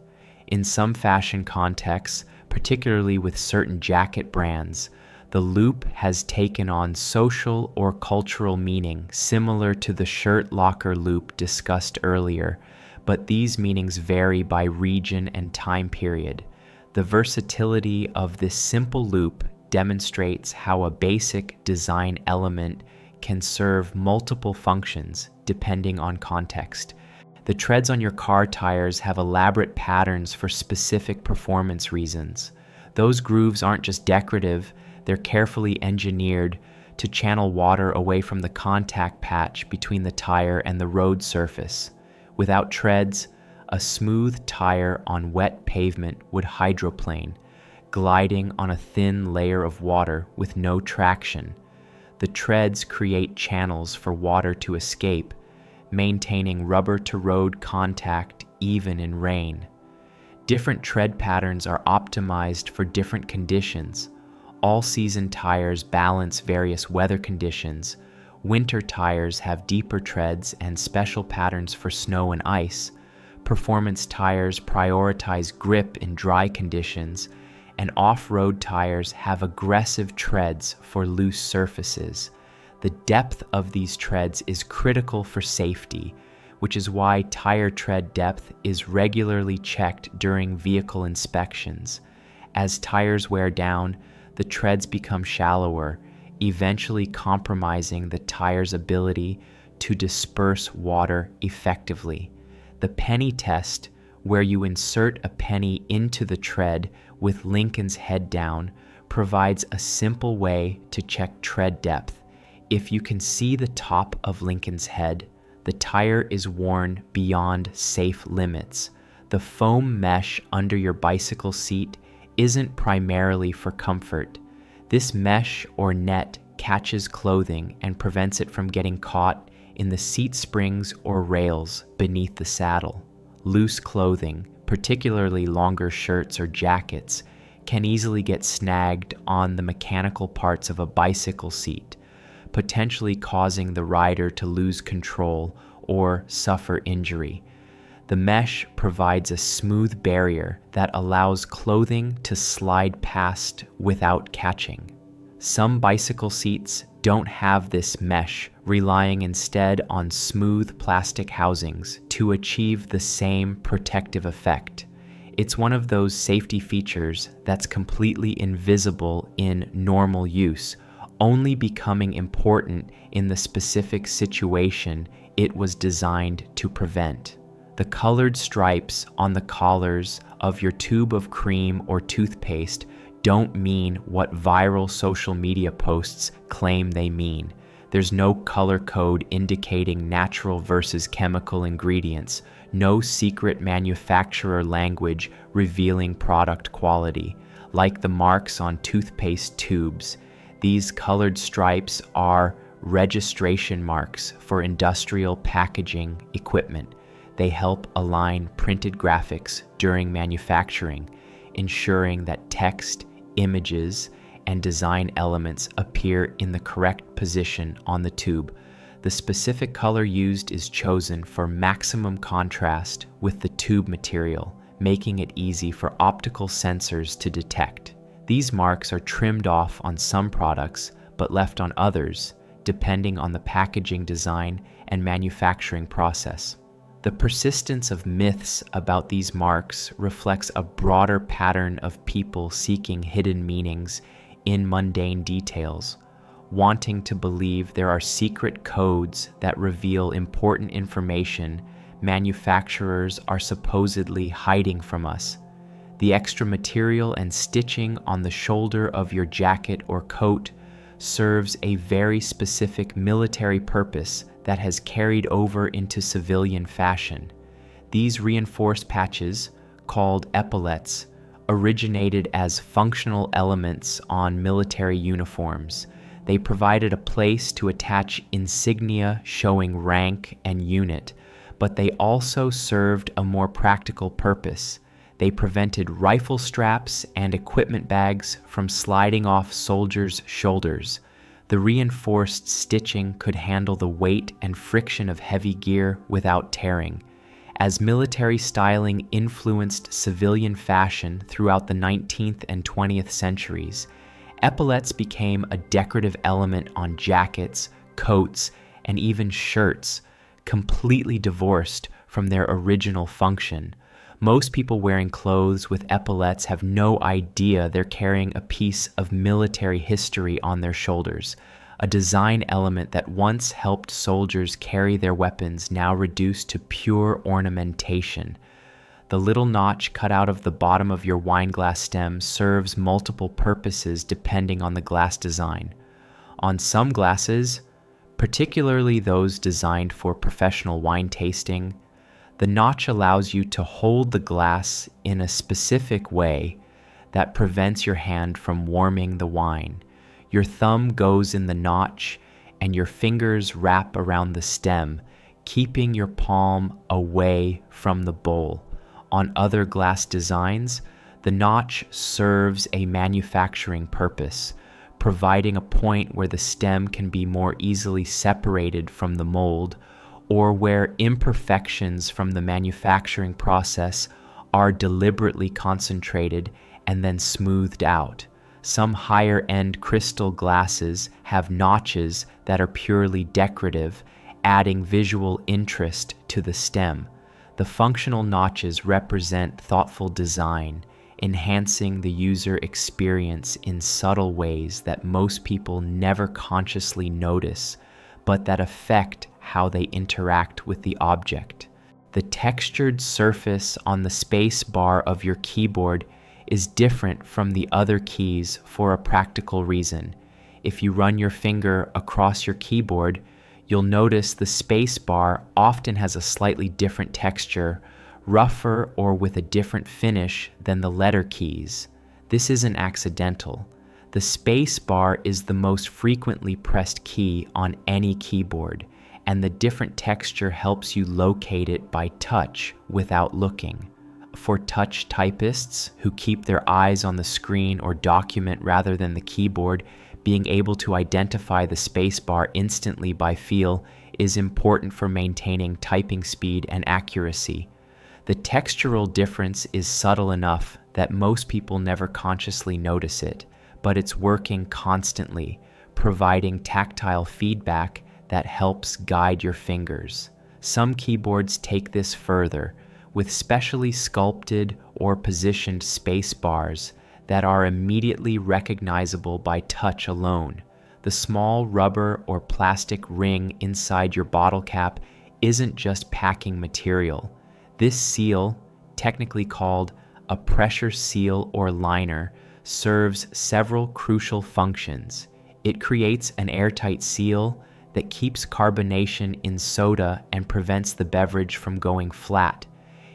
In some fashion contexts, particularly with certain jacket brands, the loop has taken on social or cultural meaning similar to the shirt locker loop discussed earlier, but these meanings vary by region and time period. The versatility of this simple loop demonstrates how a basic design element can serve multiple functions depending on context. The treads on your car tires have elaborate patterns for specific performance reasons. Those grooves aren't just decorative, they're carefully engineered to channel water away from the contact patch between the tire and the road surface. Without treads, a smooth tire on wet pavement would hydroplane, gliding on a thin layer of water with no traction. The treads create channels for water to escape, maintaining rubber-to-road contact even in rain. Different tread patterns are optimized for different conditions. All-season tires balance various weather conditions. Winter tires have deeper treads and special patterns for snow and ice. Performance tires prioritize grip in dry conditions, and off-road tires have aggressive treads for loose surfaces. The depth of these treads is critical for safety, which is why tire tread depth is regularly checked during vehicle inspections. As tires wear down, the treads become shallower, eventually compromising the tire's ability to disperse water effectively. The penny test, where you insert a penny into the tread with Lincoln's head down, provides a simple way to check tread depth. If you can see the top of Lincoln's head, the tire is worn beyond safe limits. The foam mesh under your bicycle seat isn't primarily for comfort. This mesh or net catches clothing and prevents it from getting caught in the seat springs or rails beneath the saddle. Loose clothing, particularly longer shirts or jackets, can easily get snagged on the mechanical parts of a bicycle seat, potentially causing the rider to lose control or suffer injury. The mesh provides a smooth barrier that allows clothing to slide past without catching. Some bicycle seats don't have this mesh, relying instead on smooth plastic housings to achieve the same protective effect. It's one of those safety features that's completely invisible in normal use, only becoming important in the specific situation it was designed to prevent. The colored stripes on the collars of your tube of cream or toothpaste don't mean what viral social media posts claim they mean. There's no color code indicating natural versus chemical ingredients, no secret manufacturer language revealing product quality. Like the marks on toothpaste tubes, these colored stripes are registration marks for industrial packaging equipment. They help align printed graphics during manufacturing, ensuring that text, images, and design elements appear in the correct position on the tube. The specific color used is chosen for maximum contrast with the tube material, making it easy for optical sensors to detect. These marks are trimmed off on some products, but left on others, depending on the packaging design and manufacturing process. The persistence of myths about these marks reflects a broader pattern of people seeking hidden meanings in mundane details, wanting to believe there are secret codes that reveal important information manufacturers are supposedly hiding from us. The extra material and stitching on the shoulder of your jacket or coat serves a very specific military purpose that has carried over into civilian fashion. These reinforced patches, called epaulets, originated as functional elements on military uniforms. They provided a place to attach insignia showing rank and unit, but they also served a more practical purpose. They prevented rifle straps and equipment bags from sliding off soldiers' shoulders. The reinforced stitching could handle the weight and friction of heavy gear without tearing. As military styling influenced civilian fashion throughout the 19th and 20th centuries, epaulets became a decorative element on jackets, coats, and even shirts, completely divorced from their original function. Most people wearing clothes with epaulets have no idea they're carrying a piece of military history on their shoulders, a design element that once helped soldiers carry their weapons, now reduced to pure ornamentation. The little notch cut out of the bottom of your wine glass stem serves multiple purposes depending on the glass design. On some glasses, particularly those designed for professional wine tasting, the notch allows you to hold the glass in a specific way that prevents your hand from warming the wine. Your thumb goes in the notch and your fingers wrap around the stem, keeping your palm away from the bowl. On other glass designs, the notch serves a manufacturing purpose, providing a point where the stem can be more easily separated from the mold, or where imperfections from the manufacturing process are deliberately concentrated and then smoothed out. Some higher-end crystal glasses have notches that are purely decorative, adding visual interest to the stem. The functional notches represent thoughtful design, enhancing the user experience in subtle ways that most people never consciously notice, but that affect how they interact with the object. The textured surface on the space bar of your keyboard is different from the other keys for a practical reason. If you run your finger across your keyboard, you'll notice the space bar often has a slightly different texture, rougher or with a different finish than the letter keys. This isn't accidental. The space bar is the most frequently pressed key on any keyboard, and the different texture helps you locate it by touch without looking. For touch typists who keep their eyes on the screen or document rather than the keyboard, being able to identify the spacebar instantly by feel is important for maintaining typing speed and accuracy. The textural difference is subtle enough that most people never consciously notice it, but it's working constantly, providing tactile feedback that helps guide your fingers. Some keyboards take this further, with specially sculpted or positioned space bars that are immediately recognizable by touch alone. The small rubber or plastic ring inside your bottle cap isn't just packing material. This seal, technically called a pressure seal or liner, serves several crucial functions. It creates an airtight seal that keeps carbonation in soda and prevents the beverage from going flat.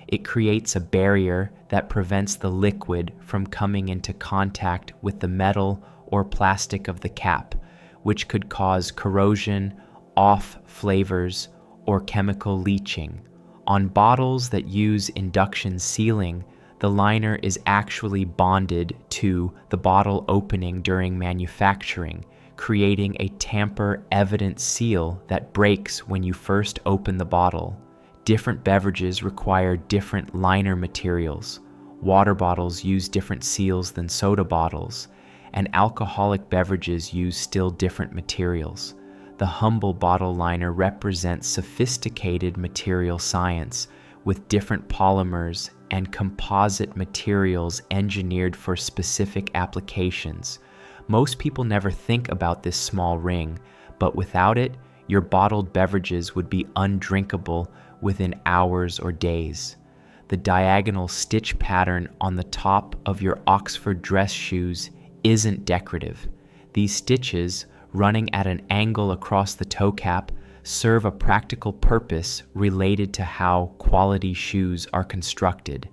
It creates a barrier that prevents the liquid from coming into contact with the metal or plastic of the cap, which could cause corrosion, off flavors, or chemical leaching. On bottles that use induction sealing, the liner is actually bonded to the bottle opening during manufacturing, creating a tamper-evident seal that breaks when you first open the bottle. Different beverages require different liner materials. Water bottles use different seals than soda bottles, and alcoholic beverages use still different materials. The humble bottle liner represents sophisticated material science with different polymers and composite materials engineered for specific applications. Most people never think about this small ring, but without it, your bottled beverages would be undrinkable within hours or days. The diagonal stitch pattern on the top of your Oxford dress shoes isn't decorative. These stitches, running at an angle across the toe cap, serve a practical purpose related to how quality shoes are constructed.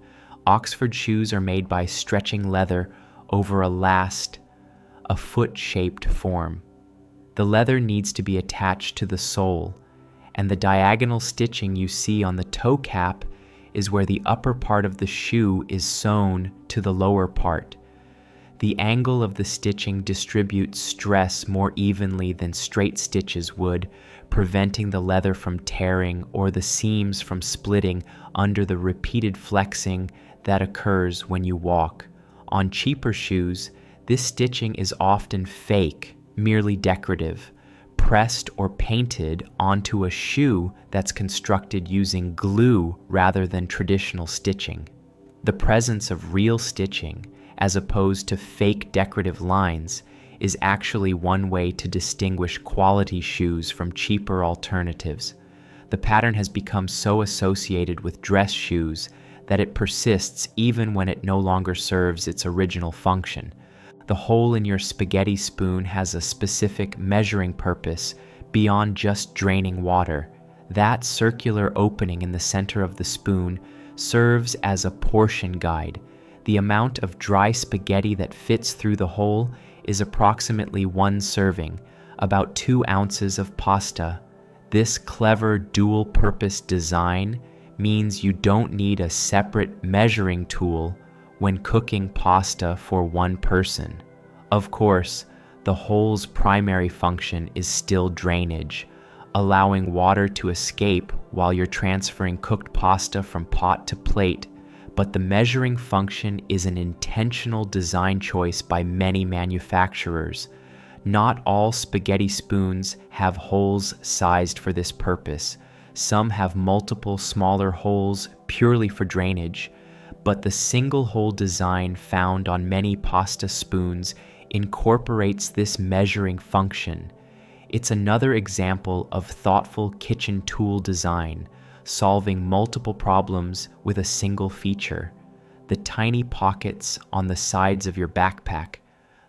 Oxford shoes are made by stretching leather over a foot-shaped form. The leather needs to be attached to the sole, and the diagonal stitching you see on the toe cap is where the upper part of the shoe is sewn to the lower part. The angle of the stitching distributes stress more evenly than straight stitches would, preventing the leather from tearing or the seams from splitting under the repeated flexing that occurs when you walk. On cheaper shoes, this stitching is often fake, merely decorative, pressed or painted onto a shoe that's constructed using glue rather than traditional stitching. The presence of real stitching, as opposed to fake decorative lines, is actually one way to distinguish quality shoes from cheaper alternatives. The pattern has become so associated with dress shoes that it persists even when it no longer serves its original function. The hole in your spaghetti spoon has a specific measuring purpose beyond just draining water. That circular opening in the center of the spoon serves as a portion guide. The amount of dry spaghetti that fits through the hole is approximately 1 serving, about 2 ounces of pasta. This clever dual-purpose design means you don't need a separate measuring tool when cooking pasta for one person. Of course, the hole's primary function is still drainage, allowing water to escape while you're transferring cooked pasta from pot to plate, but the measuring function is an intentional design choice by many manufacturers. Not all spaghetti spoons have holes sized for this purpose. Some have multiple smaller holes purely for drainage, but the single hole design found on many pasta spoons incorporates this measuring function. It's another example of thoughtful kitchen tool design, solving multiple problems with a single feature. The tiny pockets on the sides of your backpack,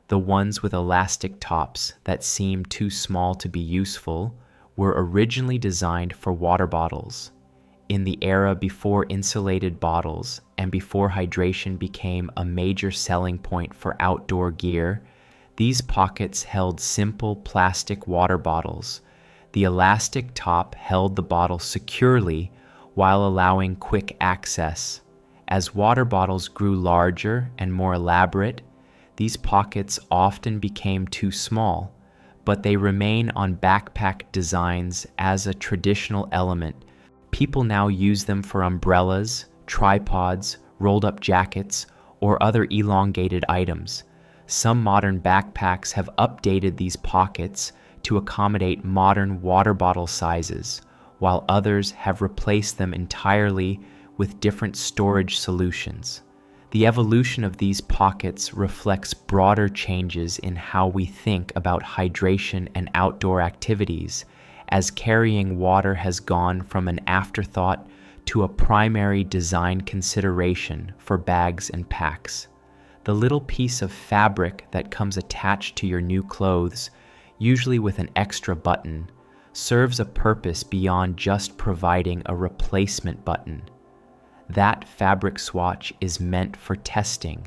the ones with elastic tops that seem too small to be useful, were originally designed for water bottles. In the era before insulated bottles and before hydration became a major selling point for outdoor gear, these pockets held simple plastic water bottles. The elastic top held the bottle securely while allowing quick access. As water bottles grew larger and more elaborate, these pockets often became too small, but they remain on backpack designs as a traditional element. People now use them for umbrellas, tripods, rolled-up jackets, or other elongated items. Some modern backpacks have updated these pockets to accommodate modern water bottle sizes, while others have replaced them entirely with different storage solutions. The evolution of these pockets reflects broader changes in how we think about hydration and outdoor activities, as carrying water has gone from an afterthought to a primary design consideration for bags and packs. The little piece of fabric that comes attached to your new clothes, usually with an extra button, serves a purpose beyond just providing a replacement button. That fabric swatch is meant for testing.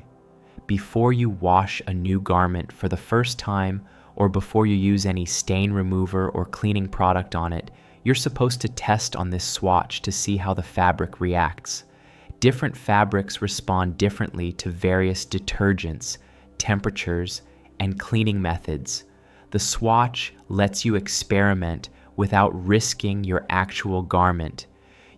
Before you wash a new garment for the first time, or before you use any stain remover or cleaning product on it, you're supposed to test on this swatch to see how the fabric reacts. Different fabrics respond differently to various detergents, temperatures, and cleaning methods. The swatch lets you experiment without risking your actual garment.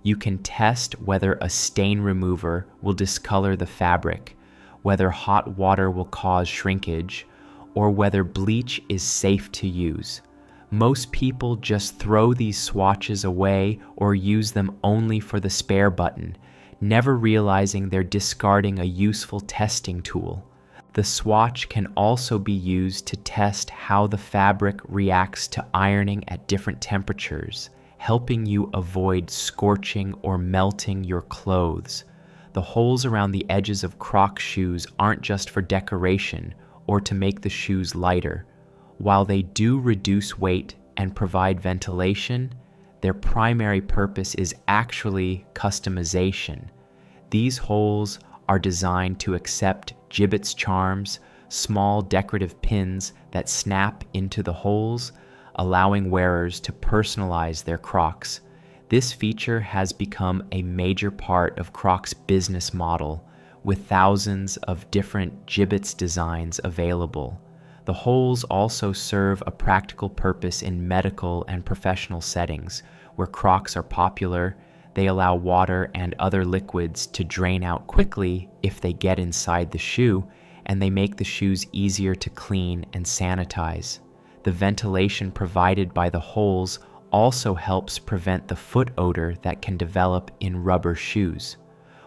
You can test whether a stain remover will discolor the fabric, whether hot water will cause shrinkage, or whether bleach is safe to use. Most people just throw these swatches away or use them only for the spare button, never realizing they're discarding a useful testing tool. The swatch can also be used to test how the fabric reacts to ironing at different temperatures, helping you avoid scorching or melting your clothes. The holes around the edges of Crocs shoes aren't just for decoration or to make the shoes lighter. While they do reduce weight and provide ventilation, their primary purpose is actually customization. These holes are designed to accept gibbets charms, small decorative pins that snap into the holes, allowing wearers to personalize their Crocs. This feature has become a major part of Crocs' business model, with thousands of different gibbets designs available. The holes also serve a practical purpose in medical and professional settings. Where Crocs are popular, they allow water and other liquids to drain out quickly if they get inside the shoe, and they make the shoes easier to clean and sanitize. The ventilation provided by the holes also helps prevent the foot odor that can develop in rubber shoes.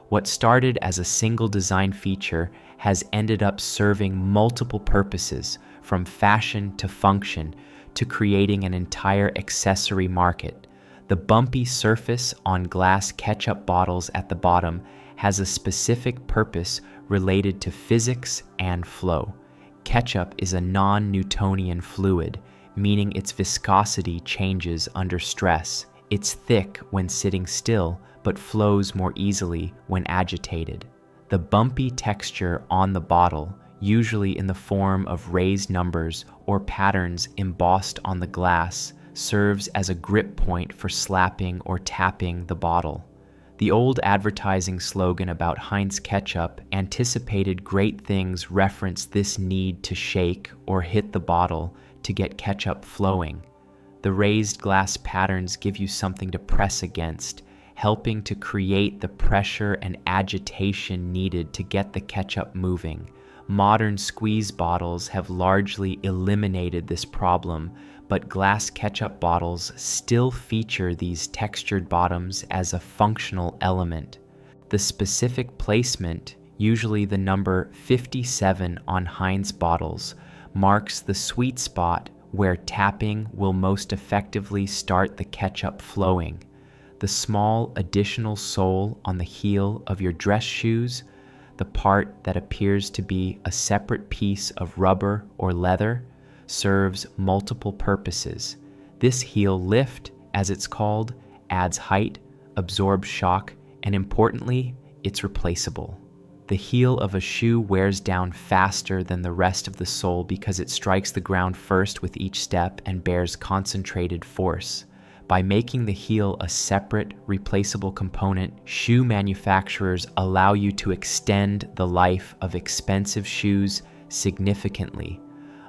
What started as a single design feature has ended up serving multiple purposes, from fashion to function, to creating an entire accessory market. The bumpy surface on glass ketchup bottles at the bottom has a specific purpose related to physics and flow. Ketchup is a non-Newtonian fluid, meaning its viscosity changes under stress. It's thick when sitting still, but flows more easily when agitated. The bumpy texture on the bottle, usually in the form of raised numbers or patterns embossed on the glass, serves as a grip point for slapping or tapping the bottle. The old advertising slogan about Heinz ketchup anticipated great things referenced this need to shake or hit the bottle to get ketchup flowing. The raised glass patterns give you something to press against, helping to create the pressure and agitation needed to get the ketchup moving. Modern squeeze bottles have largely eliminated this problem, but glass ketchup bottles still feature these textured bottoms as a functional element. The specific placement, usually the number 57 on Heinz bottles, marks the sweet spot where tapping will most effectively start the ketchup flowing. The small additional sole on the heel of your dress shoes, the part that appears to be a separate piece of rubber or leather, serves multiple purposes. This heel lift, as it's called, adds height, absorbs shock, and importantly, it's replaceable. The heel of a shoe wears down faster than the rest of the sole because it strikes the ground first with each step and bears concentrated force. By making the heel a separate, replaceable component, shoe manufacturers allow you to extend the life of expensive shoes significantly.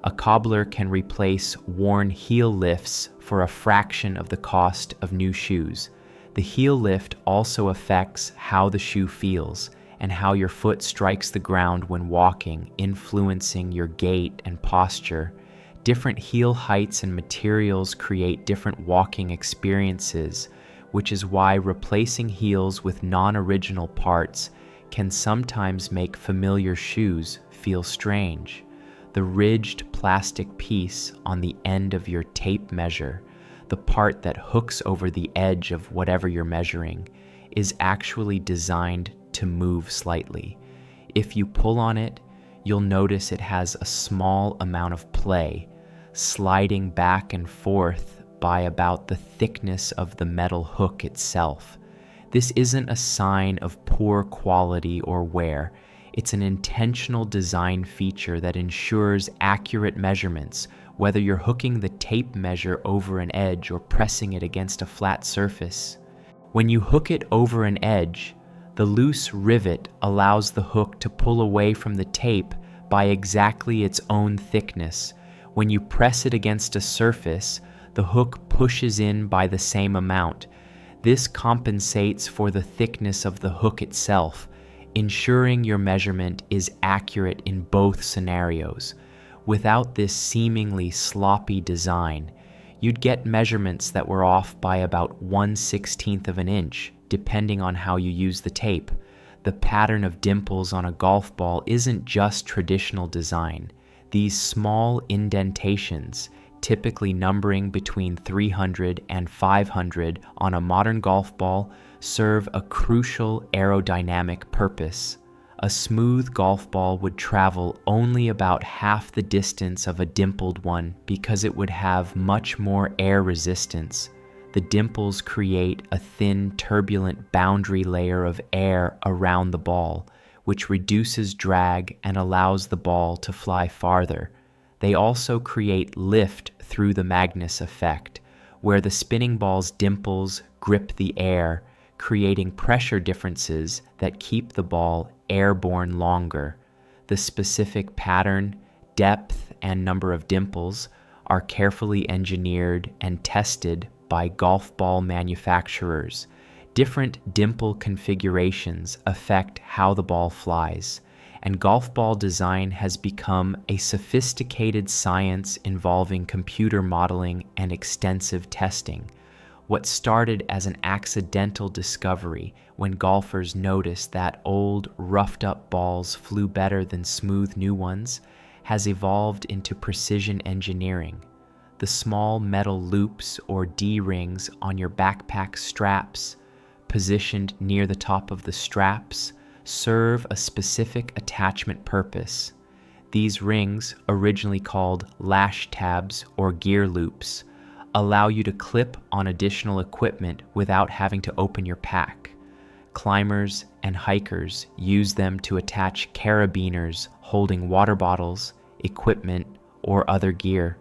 A cobbler can replace worn heel lifts for a fraction of the cost of new shoes. The heel lift also affects how the shoe feels and how your foot strikes the ground when walking, influencing your gait and posture. Different heel heights and materials create different walking experiences, which is why replacing heels with non-original parts can sometimes make familiar shoes feel strange. The ridged plastic piece on the end of your tape measure, the part that hooks over the edge of whatever you're measuring, is actually designed to move slightly. If you pull on it, you'll notice it has a small amount of play, sliding back and forth by about the thickness of the metal hook itself. This isn't a sign of poor quality or wear. It's an intentional design feature that ensures accurate measurements, whether you're hooking the tape measure over an edge or pressing it against a flat surface. When you hook it over an edge, the loose rivet allows the hook to pull away from the tape by exactly its own thickness. When you press it against a surface, the hook pushes in by the same amount. This compensates for the thickness of the hook itself, ensuring your measurement is accurate in both scenarios. Without this seemingly sloppy design, you'd get measurements that were off by about 1/16 of an inch, depending on how you use the tape. The pattern of dimples on a golf ball isn't just traditional design. These small indentations, typically numbering between 300 and 500 on a modern golf ball, serve a crucial aerodynamic purpose. A smooth golf ball would travel only about half the distance of a dimpled one because it would have much more air resistance. The dimples create a thin, turbulent boundary layer of air around the ball, which reduces drag and allows the ball to fly farther. They also create lift through the Magnus effect, where the spinning ball's dimples grip the air, creating pressure differences that keep the ball airborne longer. The specific pattern, depth, and number of dimples are carefully engineered and tested by golf ball manufacturers. Different dimple configurations affect how the ball flies, and golf ball design has become a sophisticated science involving computer modeling and extensive testing. What started as an accidental discovery when golfers noticed that old, roughed-up balls flew better than smooth new ones has evolved into precision engineering. The small metal loops or D-rings on your backpack straps, positioned near the top of the straps, serve a specific attachment purpose. These rings, originally called lash tabs or gear loops, allow you to clip on additional equipment without having to open your pack. Climbers and hikers use them to attach carabiners holding water bottles, equipment, or other gear.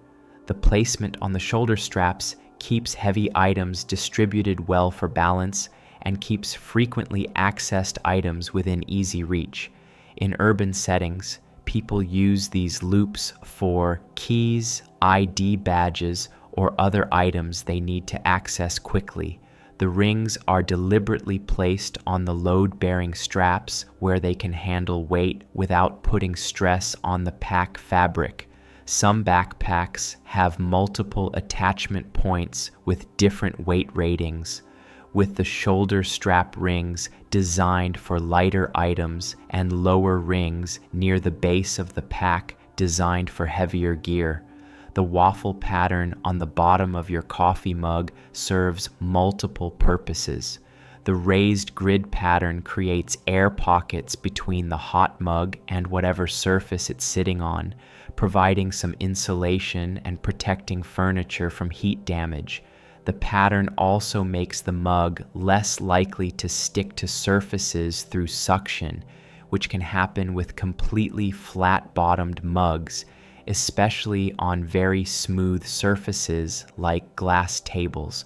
The placement on the shoulder straps keeps heavy items distributed well for balance and keeps frequently accessed items within easy reach. In urban settings, people use these loops for keys, ID badges, or other items they need to access quickly. The rings are deliberately placed on the load-bearing straps where they can handle weight without putting stress on the pack fabric. Some backpacks have multiple attachment points with different weight ratings, with the shoulder strap rings designed for lighter items and lower rings near the base of the pack designed for heavier gear. The waffle pattern on the bottom of your coffee mug serves multiple purposes. The raised grid pattern creates air pockets between the hot mug and whatever surface it's sitting on, providing some insulation and protecting furniture from heat damage. The pattern also makes the mug less likely to stick to surfaces through suction, which can happen with completely flat-bottomed mugs, especially on very smooth surfaces like glass tables.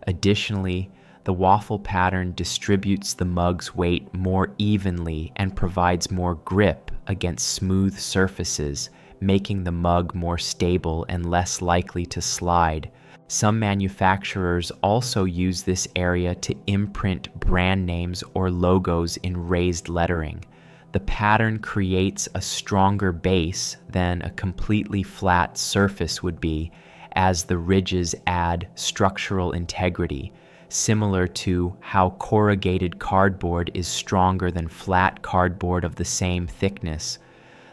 Additionally, the waffle pattern distributes the mug's weight more evenly and provides more grip against smooth surfaces, making the mug more stable and less likely to slide. Some manufacturers also use this area to imprint brand names or logos in raised lettering. The pattern creates a stronger base than a completely flat surface would be, as the ridges add structural integrity, similar to how corrugated cardboard is stronger than flat cardboard of the same thickness.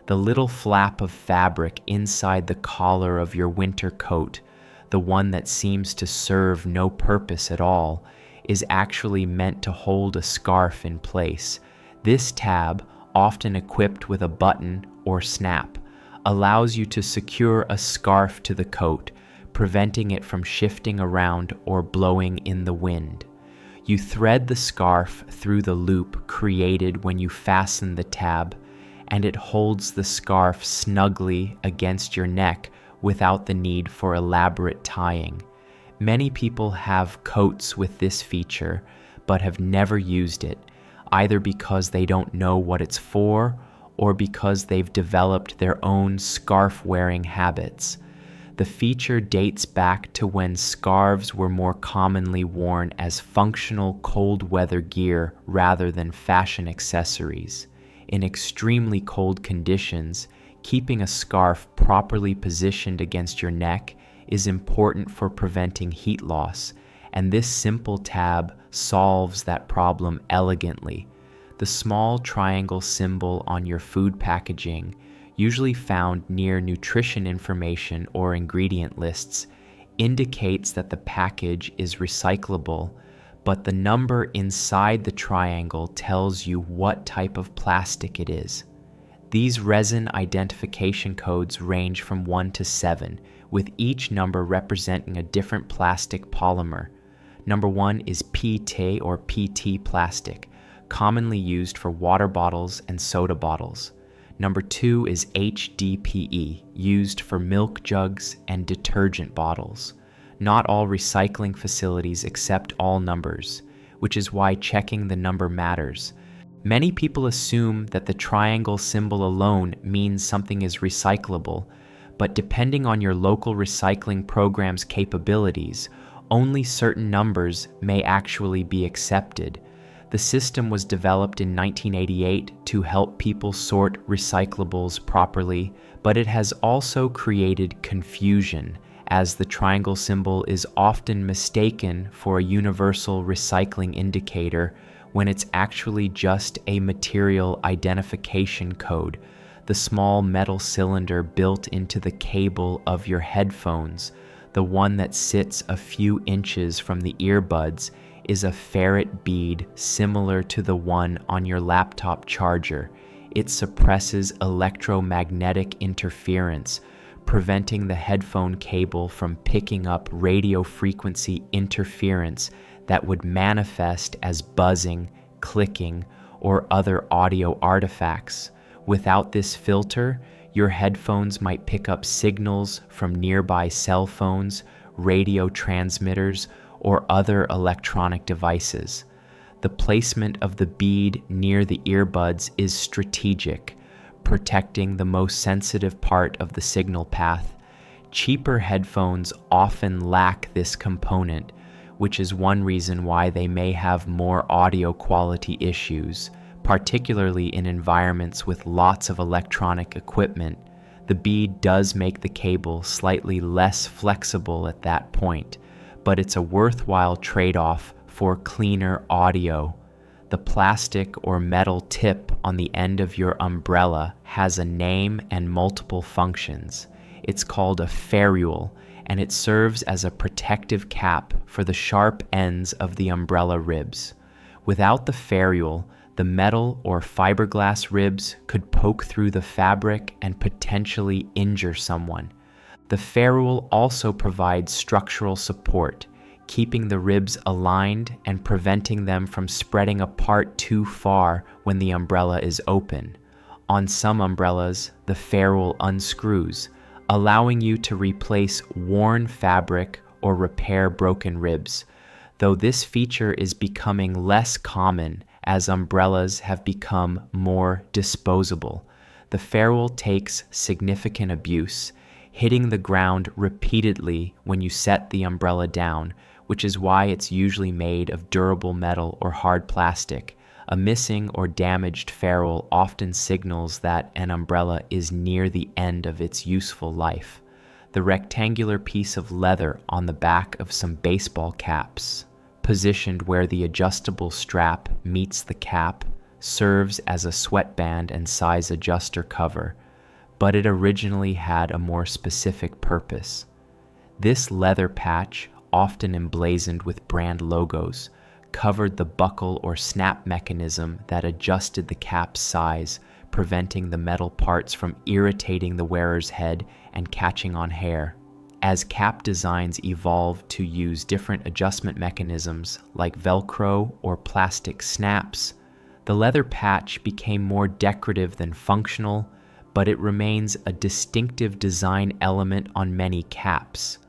The little flap of fabric inside the collar of your winter coat, the one that seems to serve no purpose at all, is actually meant to hold a scarf in place. This tab, often equipped with a button or snap, allows you to secure a scarf to the coat, preventing it from shifting around or blowing in the wind. You thread the scarf through the loop created when you fasten the tab, and it holds the scarf snugly against your neck without the need for elaborate tying. Many people have coats with this feature, but have never used it, either because they don't know what it's for or because they've developed their own scarf-wearing habits. The feature dates back to when scarves were more commonly worn as functional cold weather gear rather than fashion accessories. In extremely cold conditions, keeping a scarf properly positioned against your neck is important for preventing heat loss, and this simple tab solves that problem elegantly. The small triangle symbol on your food packaging, usually found near nutrition information or ingredient lists, indicates that the package is recyclable, but the number inside the triangle tells you what type of plastic it is. These resin identification codes range from 1 to 7, with each number representing a different plastic polymer. Number 1 is PT or PT plastic, commonly used for water bottles and soda bottles. Number 2 is HDPE, used for milk jugs and detergent bottles. Not all recycling facilities accept all numbers, which is why checking the number matters. Many people assume that the triangle symbol alone means something is recyclable, but depending on your local recycling program's capabilities, only certain numbers may actually be accepted. The system was developed in 1988 to help people sort recyclables properly, but it has also created confusion, as the triangle symbol is often mistaken for a universal recycling indicator when it's actually just a material identification code, the small metal cylinder built into the cable of your headphones, the one that sits a few inches from the earbuds, is a ferrite bead similar to the one on your laptop charger. It suppresses electromagnetic interference, preventing the headphone cable from picking up radio frequency interference that would manifest as buzzing, clicking, or other audio artifacts. Without this filter, your headphones might pick up signals from nearby cell phones, radio transmitters, or other electronic devices. The placement of the bead near the earbuds is strategic, protecting the most sensitive part of the signal path. Cheaper headphones often lack this component, which is one reason why they may have more audio quality issues, particularly in environments with lots of electronic equipment. The bead does make the cable slightly less flexible at that point, but it's a worthwhile trade-off for cleaner audio. The plastic or metal tip on the end of your umbrella has a name and multiple functions. It's called a ferrule, and it serves as a protective cap for the sharp ends of the umbrella ribs. Without the ferrule, the metal or fiberglass ribs could poke through the fabric and potentially injure someone. The ferrule also provides structural support, keeping the ribs aligned and preventing them from spreading apart too far when the umbrella is open. On some umbrellas, the ferrule unscrews, allowing you to replace worn fabric or repair broken ribs, though this feature is becoming less common as umbrellas have become more disposable. The ferrule takes significant abuse, hitting the ground repeatedly when you set the umbrella down, which is why it's usually made of durable metal or hard plastic. A missing or damaged ferrule often signals that an umbrella is near the end of its useful life. The rectangular piece of leather on the back of some baseball caps, positioned where the adjustable strap meets the cap, serves as a sweatband and size adjuster cover, but it originally had a more specific purpose. This leather patch, often emblazoned with brand logos, covered the buckle or snap mechanism that adjusted the cap's size, preventing the metal parts from irritating the wearer's head and catching on hair. As cap designs evolved to use different adjustment mechanisms like Velcro or plastic snaps, the leather patch became more decorative than functional, but it remains a distinctive design element on many caps.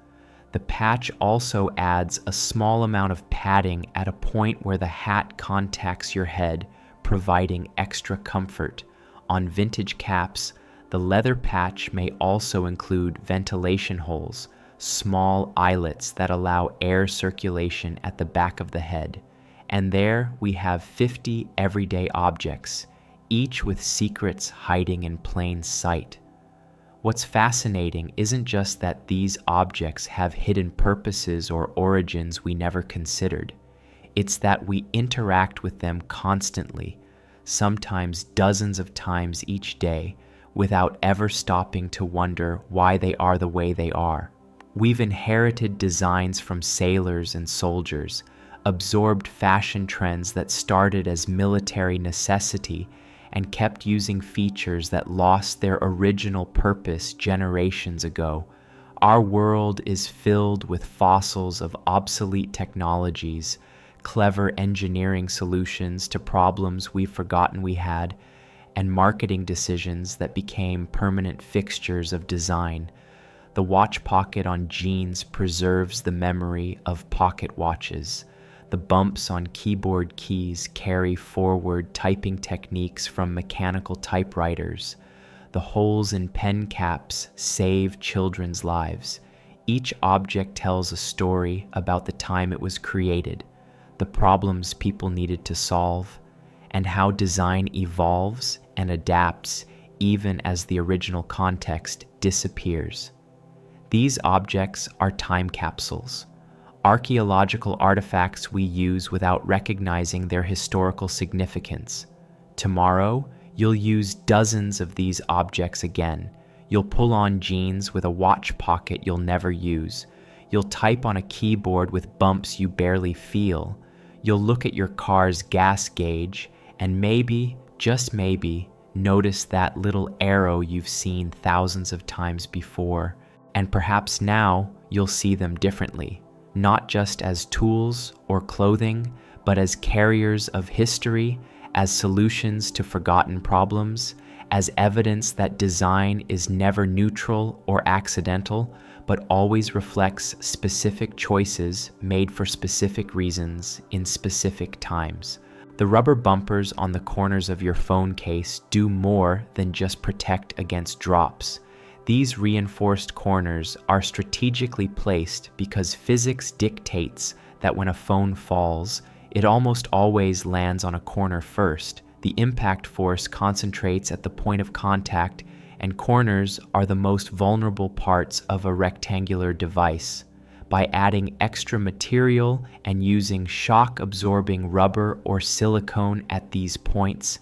The patch also adds a small amount of padding at a point where the hat contacts your head, providing extra comfort. On vintage caps, the leather patch may also include ventilation holes, small eyelets that allow air circulation at the back of the head. And there we have 50 everyday objects, each with secrets hiding in plain sight. What's fascinating isn't just that these objects have hidden purposes or origins we never considered. It's that we interact with them constantly, sometimes dozens of times each day, without ever stopping to wonder why they are the way they are. We've inherited designs from sailors and soldiers, absorbed fashion trends that started as military necessity, and kept using features that lost their original purpose generations ago. Our world is filled with fossils of obsolete technologies, clever engineering solutions to problems we've forgotten we had, and marketing decisions that became permanent fixtures of design. The watch pocket on jeans preserves the memory of pocket watches. The bumps on keyboard keys carry forward typing techniques from mechanical typewriters. The holes in pen caps save children's lives. Each object tells a story about the time it was created, the problems people needed to solve, and how design evolves and adapts even as the original context disappears. These objects are time capsules, archaeological artifacts we use without recognizing their historical significance. Tomorrow, you'll use dozens of these objects again. You'll pull on jeans with a watch pocket you'll never use. You'll type on a keyboard with bumps you barely feel. You'll look at your car's gas gauge and maybe, just maybe, notice that little arrow you've seen thousands of times before. And perhaps now you'll see them differently. Not just as tools or clothing, but as carriers of history, as solutions to forgotten problems, as evidence that design is never neutral or accidental, but always reflects specific choices made for specific reasons in specific times. The rubber bumpers on the corners of your phone case do more than just protect against drops. These reinforced corners are strategically placed because physics dictates that when a phone falls, it almost always lands on a corner first. The impact force concentrates at the point of contact, and corners are the most vulnerable parts of a rectangular device. By adding extra material and using shock-absorbing rubber or silicone at these points,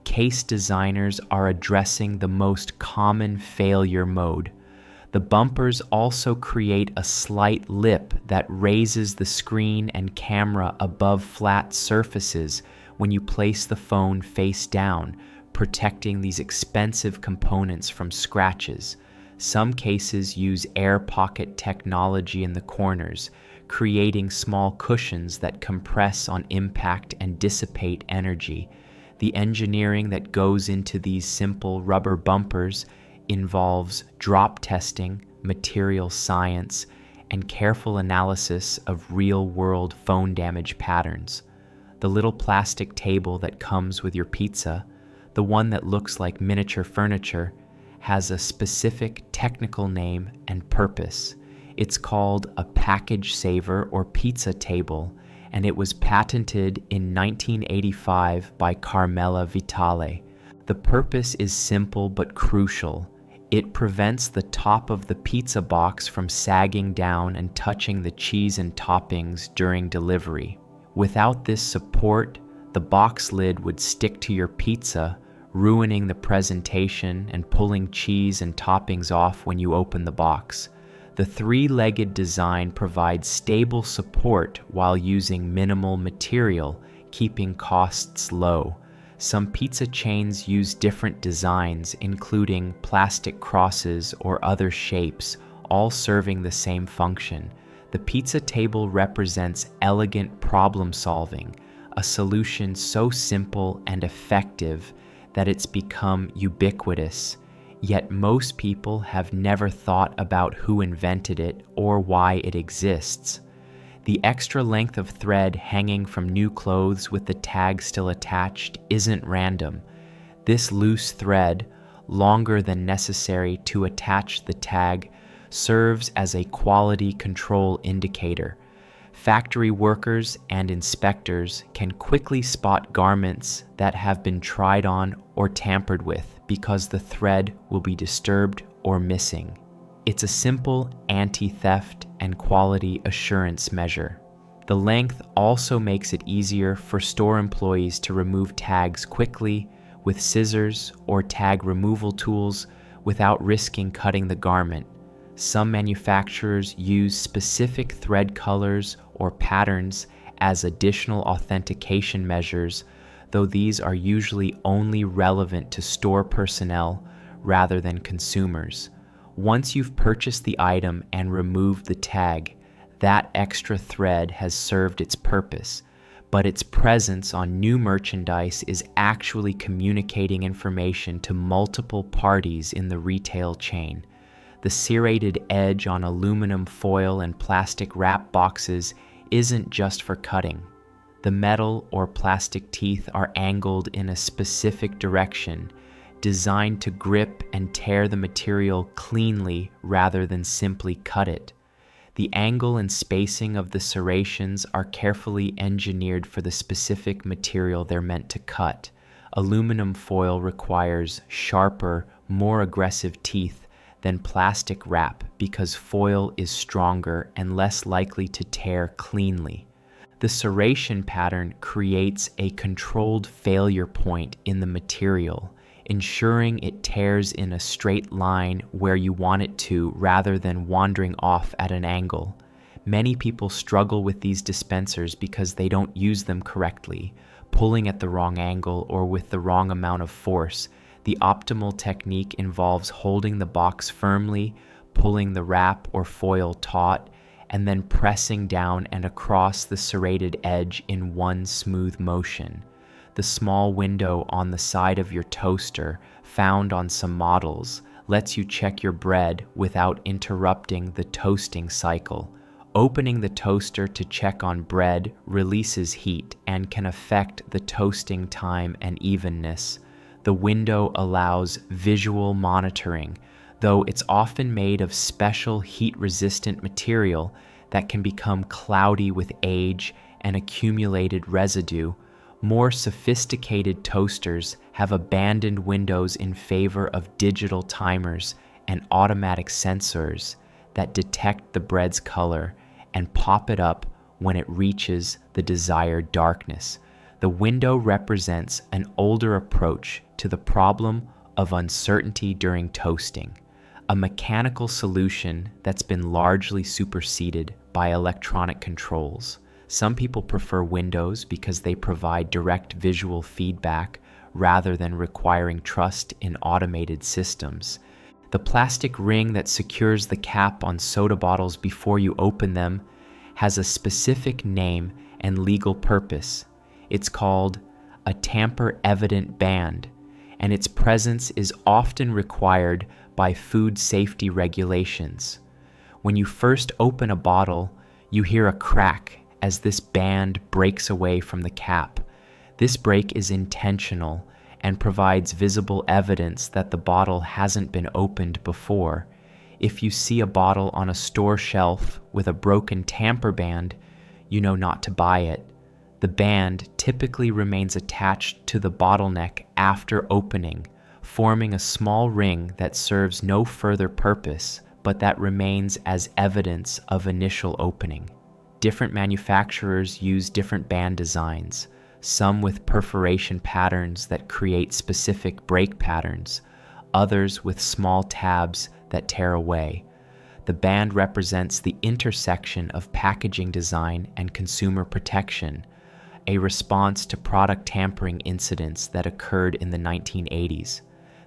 case designers are addressing the most common failure mode. The bumpers also create a slight lip that raises the screen and camera above flat surfaces when you place the phone face down, protecting these expensive components from scratches. Some cases use air pocket technology in the corners, creating small cushions that compress on impact and dissipate energy. The engineering that goes into these simple rubber bumpers involves drop testing, material science, and careful analysis of real-world phone damage patterns. The little plastic table that comes with your pizza, the one that looks like miniature furniture, has a specific technical name and purpose. It's called a package saver or pizza table, and it was patented in 1985 by Carmela Vitale. The purpose is simple but crucial. It prevents the top of the pizza box from sagging down and touching the cheese and toppings during delivery. Without this support, the box lid would stick to your pizza, ruining the presentation and pulling cheese and toppings off when you open the box. The three-legged design provides stable support while using minimal material, keeping costs low. Some pizza chains use different designs, including plastic crosses or other shapes, all serving the same function. The pizza table represents elegant problem solving, a solution so simple and effective that it's become ubiquitous. Yet most people have never thought about who invented it or why it exists. The extra length of thread hanging from new clothes with the tag still attached isn't random. This loose thread, longer than necessary to attach the tag, serves as a quality control indicator. Factory workers and inspectors can quickly spot garments that have been tried on or tampered with because the thread will be disturbed or missing. It's a simple anti-theft and quality assurance measure. The length also makes it easier for store employees to remove tags quickly with scissors or tag removal tools without risking cutting the garment. Some manufacturers use specific thread colors or patterns as additional authentication measures, though these are usually only relevant to store personnel rather than consumers. Once you've purchased the item and removed the tag, that extra thread has served its purpose, but its presence on new merchandise is actually communicating information to multiple parties in the retail chain. The serrated edge on aluminum foil and plastic wrap boxes isn't just for cutting. The metal or plastic teeth are angled in a specific direction, designed to grip and tear the material cleanly rather than simply cut it. The angle and spacing of the serrations are carefully engineered for the specific material they're meant to cut. Aluminum foil requires sharper, more aggressive teeth than plastic wrap because foil is stronger and less likely to tear cleanly. The serration pattern creates a controlled failure point in the material, ensuring it tears in a straight line where you want it to rather than wandering off at an angle. Many people struggle with these dispensers because they don't use them correctly, pulling at the wrong angle or with the wrong amount of force. The optimal technique involves holding the box firmly, pulling the wrap or foil taut, and then pressing down and across the serrated edge in one smooth motion. The small window on the side of your toaster, found on some models, lets you check your bread without interrupting the toasting cycle. Opening the toaster to check on bread releases heat and can affect the toasting time and evenness. The window allows visual monitoring, though it's often made of special heat-resistant material that can become cloudy with age and accumulated residue. More sophisticated toasters have abandoned windows in favor of digital timers and automatic sensors that detect the bread's color and pop it up when it reaches the desired darkness. The window represents an older approach to the problem of uncertainty during toasting, a mechanical solution that's been largely superseded by electronic controls. Some people prefer windows because they provide direct visual feedback rather than requiring trust in automated systems. The plastic ring that secures the cap on soda bottles before you open them has a specific name and legal purpose. It's called a tamper-evident band, and its presence is often required by food safety regulations. When you first open a bottle, you hear a crack as this band breaks away from the cap. This break is intentional and provides visible evidence that the bottle hasn't been opened before. If you see a bottle on a store shelf with a broken tamper band, you know not to buy it. The band typically remains attached to the bottleneck after opening, forming a small ring that serves no further purpose, but that remains as evidence of initial opening. Different manufacturers use different band designs, some with perforation patterns that create specific break patterns, others with small tabs that tear away. The band represents the intersection of packaging design and consumer protection, a response to product tampering incidents that occurred in the 1980s.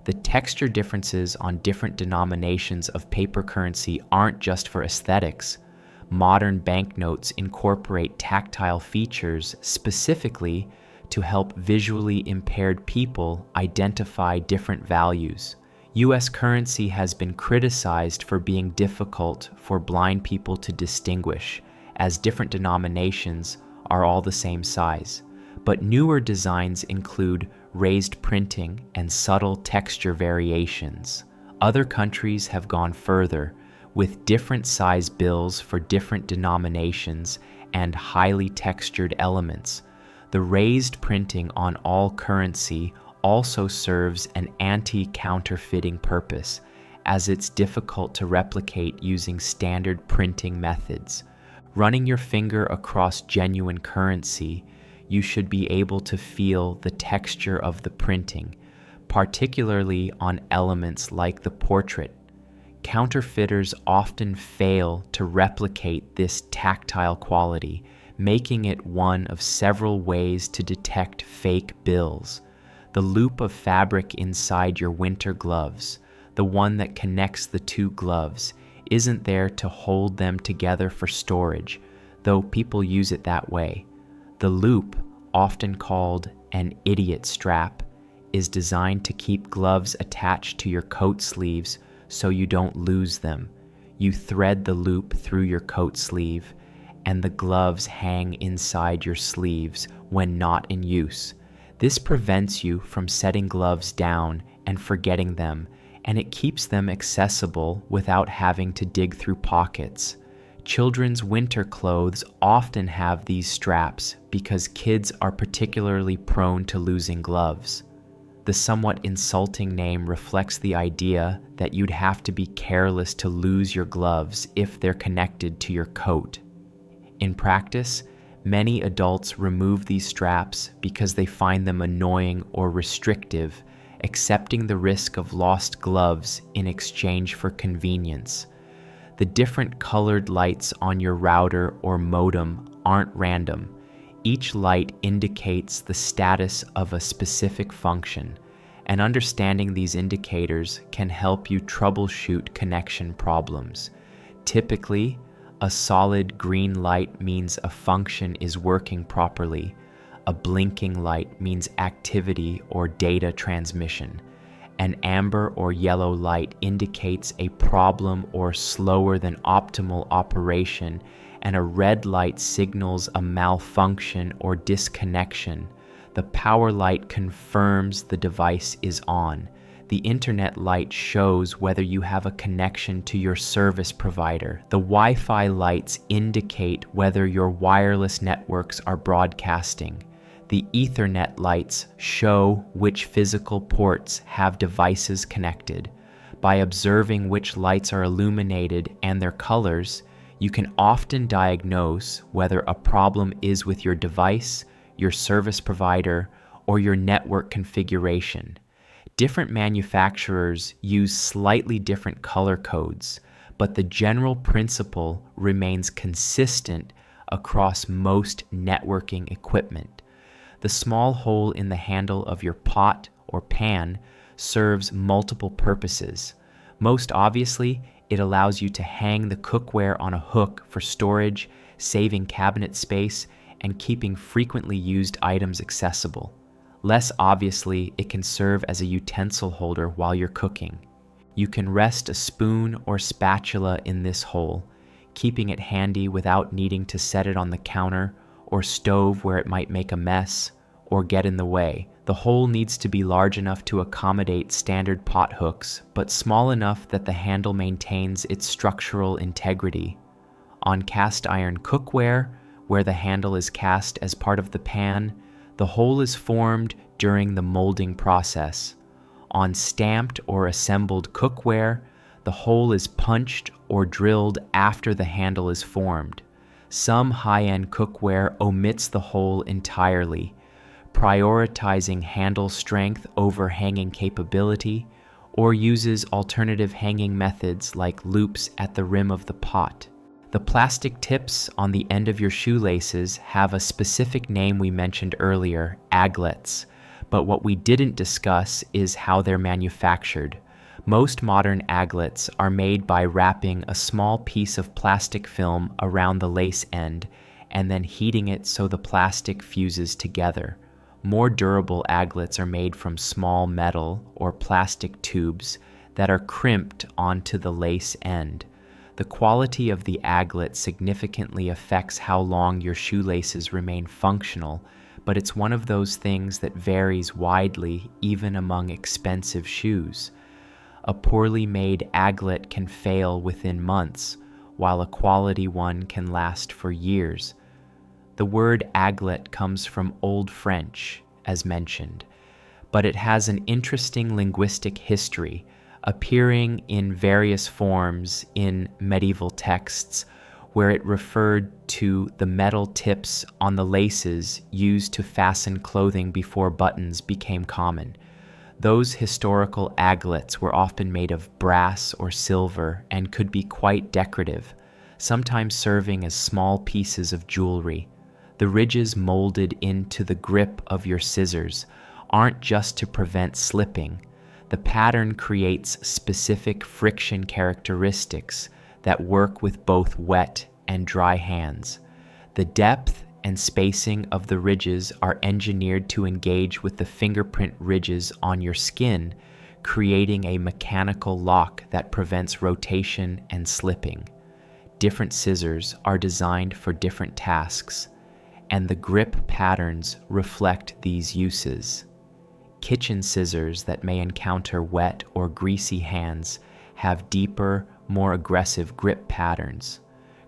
The texture differences on different denominations of paper currency aren't just for aesthetics. Modern banknotes incorporate tactile features specifically to help visually impaired people identify different values. U.S. currency has been criticized for being difficult for blind people to distinguish, as different denominations are all the same size. But newer designs include raised printing and subtle texture variations. Other countries have gone further, with different size bills for different denominations and highly textured elements. The raised printing on all currency also serves an anti-counterfeiting purpose, as it's difficult to replicate using standard printing methods. Running your finger across genuine currency, you should be able to feel the texture of the printing, particularly on elements like the portrait. Counterfeiters often fail to replicate this tactile quality, making it one of several ways to detect fake bills. The loop of fabric inside your winter gloves, the one that connects the two gloves, isn't there to hold them together for storage, though people use it that way. The loop, often called an idiot strap, is designed to keep gloves attached to your coat sleeves so you don't lose them. You thread the loop through your coat sleeve, and the gloves hang inside your sleeves when not in use. This prevents you from setting gloves down and forgetting them, and it keeps them accessible without having to dig through pockets. Children's winter clothes often have these straps because kids are particularly prone to losing gloves. The somewhat insulting name reflects the idea that you'd have to be careless to lose your gloves if they're connected to your coat. In practice, many adults remove these straps because they find them annoying or restrictive, accepting the risk of lost gloves in exchange for convenience. The different colored lights on your router or modem aren't random. Each light indicates the status of a specific function, and understanding these indicators can help you troubleshoot connection problems. Typically, a solid green light means a function is working properly. A blinking light means activity or data transmission. An amber or yellow light indicates a problem or slower than optimal operation, and a red light signals a malfunction or disconnection. The power light confirms the device is on. The internet light shows whether you have a connection to your service provider. The Wi-Fi lights indicate whether your wireless networks are broadcasting. The Ethernet lights show which physical ports have devices connected. By observing which lights are illuminated and their colors, you can often diagnose whether a problem is with your device, your service provider, or your network configuration. Different manufacturers use slightly different color codes, but the general principle remains consistent across most networking equipment. The small hole in the handle of your pot or pan serves multiple purposes. Most obviously, it allows you to hang the cookware on a hook for storage, saving cabinet space and keeping frequently used items accessible. Less obviously, it can serve as a utensil holder while you're cooking. You can rest a spoon or spatula in this hole, keeping it handy without needing to set it on the counter or stove where it might make a mess or get in the way. The hole needs to be large enough to accommodate standard pot hooks, but small enough that the handle maintains its structural integrity. On cast iron cookware, where the handle is cast as part of the pan, the hole is formed during the molding process. On stamped or assembled cookware, the hole is punched or drilled after the handle is formed. Some high-end cookware omits the hole entirely, prioritizing handle strength over hanging capability, or uses alternative hanging methods like loops at the rim of the pot. The plastic tips on the end of your shoelaces have a specific name we mentioned earlier, aglets, but what we didn't discuss is how they're manufactured. Most modern aglets are made by wrapping a small piece of plastic film around the lace end and then heating it so the plastic fuses together. More durable aglets are made from small metal or plastic tubes that are crimped onto the lace end. The quality of the aglet significantly affects how long your shoelaces remain functional, but it's one of those things that varies widely even among expensive shoes. A poorly made aglet can fail within months, while a quality one can last for years. The word aglet comes from Old French, as mentioned, but it has an interesting linguistic history, appearing in various forms in medieval texts, where it referred to the metal tips on the laces used to fasten clothing before buttons became common. Those historical aglets were often made of brass or silver and could be quite decorative, sometimes serving as small pieces of jewelry. The ridges molded into the grip of your scissors aren't just to prevent slipping. The pattern creates specific friction characteristics that work with both wet and dry hands. The depth and spacing of the ridges are engineered to engage with the fingerprint ridges on your skin, creating a mechanical lock that prevents rotation and slipping. Different scissors are designed for different tasks, and the grip patterns reflect these uses. Kitchen scissors that may encounter wet or greasy hands have deeper, more aggressive grip patterns.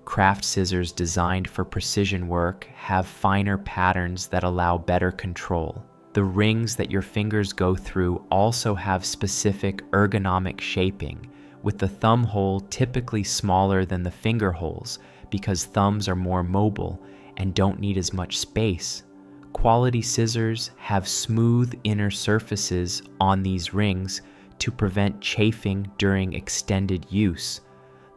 Craft scissors designed for precision work have finer patterns that allow better control. The rings that your fingers go through also have specific ergonomic shaping, with the thumb hole typically smaller than the finger holes because thumbs are more mobile and don't need as much space. Quality scissors have smooth inner surfaces on these rings to prevent chafing during extended use.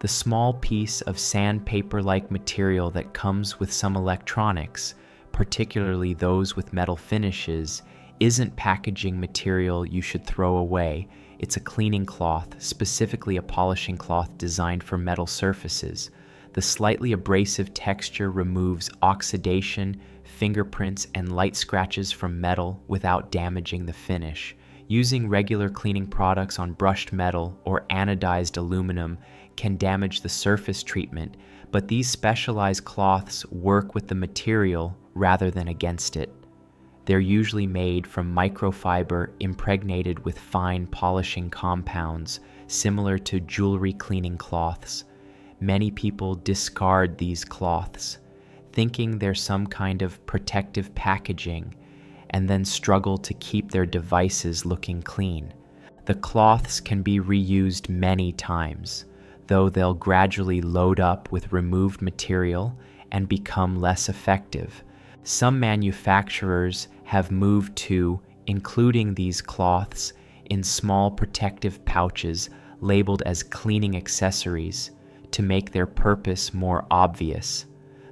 The small piece of sandpaper-like material that comes with some electronics, particularly those with metal finishes, isn't packaging material you should throw away. It's a cleaning cloth, specifically a polishing cloth designed for metal surfaces. The slightly abrasive texture removes oxidation, fingerprints, and light scratches from metal without damaging the finish. Using regular cleaning products on brushed metal or anodized aluminum can damage the surface treatment, but these specialized cloths work with the material rather than against it. They're usually made from microfiber impregnated with fine polishing compounds, similar to jewelry cleaning cloths. Many people discard these cloths, thinking they're some kind of protective packaging, and then struggle to keep their devices looking clean. The cloths can be reused many times, though they'll gradually load up with removed material and become less effective. Some manufacturers have moved to including these cloths in small protective pouches labeled as cleaning accessories to make their purpose more obvious.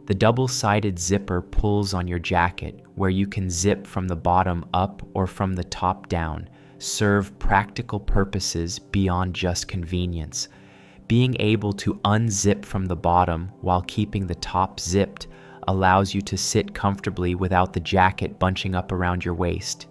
The double-sided zipper pulls on your jacket, where you can zip from the bottom up or from the top down, serve practical purposes beyond just convenience. Being able to unzip from the bottom while keeping the top zipped allows you to sit comfortably without the jacket bunching up around your waist.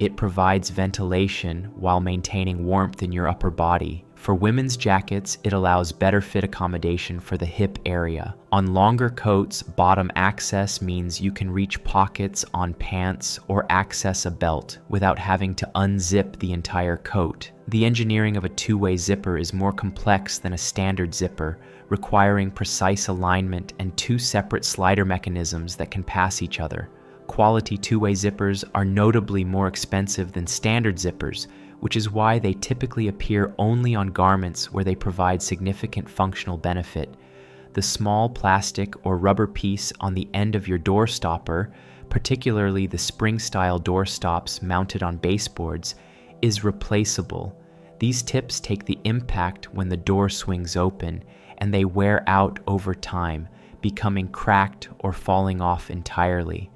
It provides ventilation while maintaining warmth in your upper body. For women's jackets, it allows better fit accommodation for the hip area. On longer coats, bottom access means you can reach pockets on pants or access a belt without having to unzip the entire coat. The engineering of a two-way zipper is more complex than a standard zipper, requiring precise alignment and two separate slider mechanisms that can pass each other. Quality two-way zippers are notably more expensive than standard zippers, which is why they typically appear only on garments where they provide significant functional benefit. The small plastic or rubber piece on the end of your door stopper, particularly the spring-style door stops mounted on baseboards, is replaceable. These tips take the impact when the door swings open, and they wear out over time, becoming cracked or falling off entirely.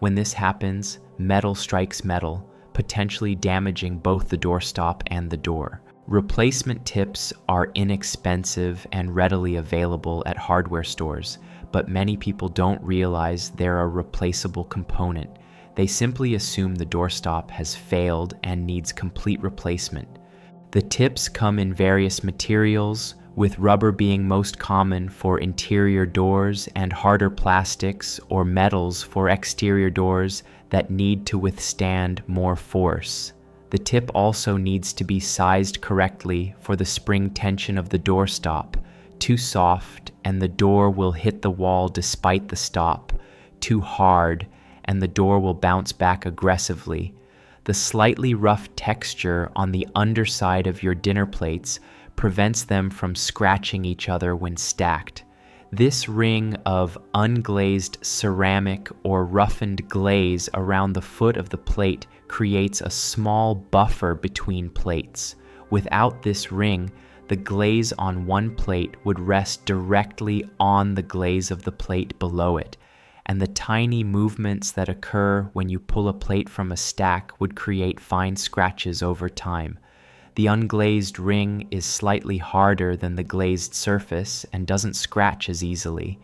When this happens, metal strikes metal, potentially damaging both the doorstop and the door. Replacement tips are inexpensive and readily available at hardware stores, but many people don't realize they're a replaceable component. They simply assume the doorstop has failed and needs complete replacement. The tips come in various materials, with rubber being most common for interior doors and harder plastics or metals for exterior doors that need to withstand more force. The tip also needs to be sized correctly for the spring tension of the doorstop. Too soft, and the door will hit the wall despite the stop. Too hard, and the door will bounce back aggressively. The slightly rough texture on the underside of your dinner plates prevents them from scratching each other when stacked. This ring of unglazed ceramic or roughened glaze around the foot of the plate creates a small buffer between plates. Without this ring, the glaze on one plate would rest directly on the glaze of the plate below it, and the tiny movements that occur when you pull a plate from a stack would create fine scratches over time. The unglazed ring is slightly harder than the glazed surface and doesn't scratch as easily.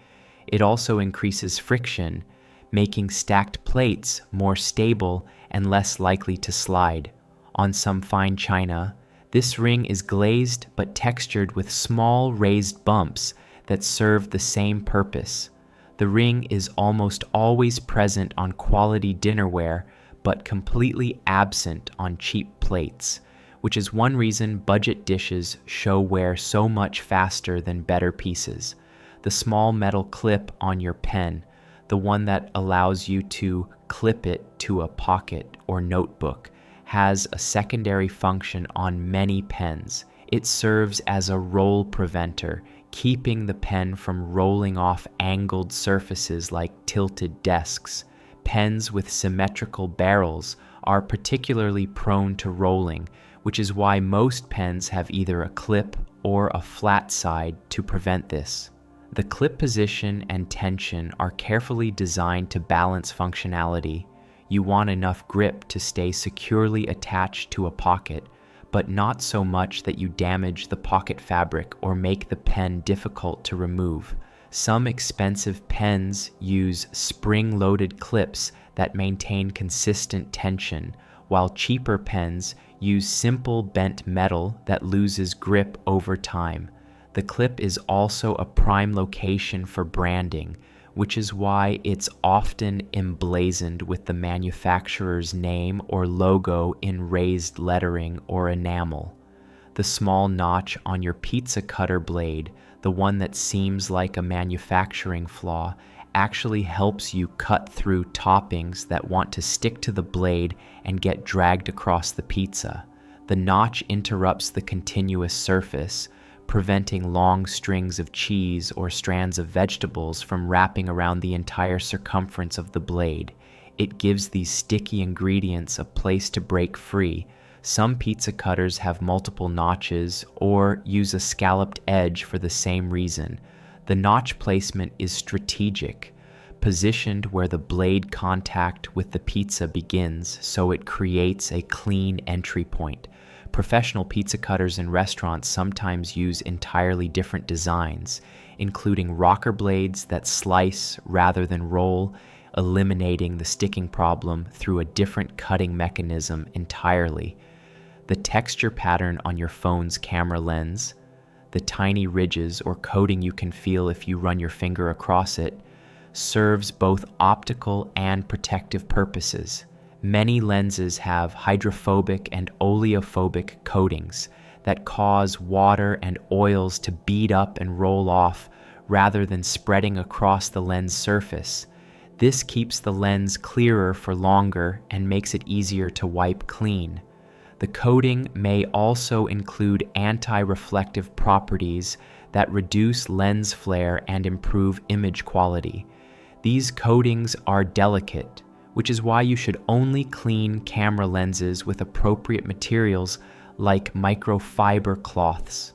It also increases friction, making stacked plates more stable and less likely to slide. On some fine china, this ring is glazed but textured with small raised bumps that serve the same purpose. The ring is almost always present on quality dinnerware, but completely absent on cheap plates, which is one reason budget dishes show wear so much faster than better pieces. The small metal clip on your pen, the one that allows you to clip it to a pocket or notebook, has a secondary function on many pens. It serves as a roll preventer, keeping the pen from rolling off angled surfaces like tilted desks. Pens with symmetrical barrels are particularly prone to rolling, which is why most pens have either a clip or a flat side to prevent this. The clip position and tension are carefully designed to balance functionality. You want enough grip to stay securely attached to a pocket, but not so much that you damage the pocket fabric or make the pen difficult to remove. Some expensive pens use spring-loaded clips that maintain consistent tension, while cheaper pens use simple bent metal that loses grip over time. The clip is also a prime location for branding, which is why it's often emblazoned with the manufacturer's name or logo in raised lettering or enamel. The small notch on your pizza cutter blade, the one that seems like a manufacturing flaw, actually helps you cut through toppings that want to stick to the blade and get dragged across the pizza. The notch interrupts the continuous surface, preventing long strings of cheese or strands of vegetables from wrapping around the entire circumference of the blade. It gives these sticky ingredients a place to break free. Some pizza cutters have multiple notches or use a scalloped edge for the same reason. The notch placement is strategic, positioned where the blade contact with the pizza begins, so it creates a clean entry point. Professional pizza cutters in restaurants sometimes use entirely different designs, including rocker blades that slice rather than roll, eliminating the sticking problem through a different cutting mechanism entirely. The texture pattern on your phone's camera lens, the tiny ridges or coating you can feel if you run your finger across it, serves both optical and protective purposes. Many lenses have hydrophobic and oleophobic coatings that cause water and oils to bead up and roll off rather than spreading across the lens surface. This keeps the lens clearer for longer and makes it easier to wipe clean. The coating may also include anti-reflective properties that reduce lens flare and improve image quality. These coatings are delicate, which is why you should only clean camera lenses with appropriate materials like microfiber cloths.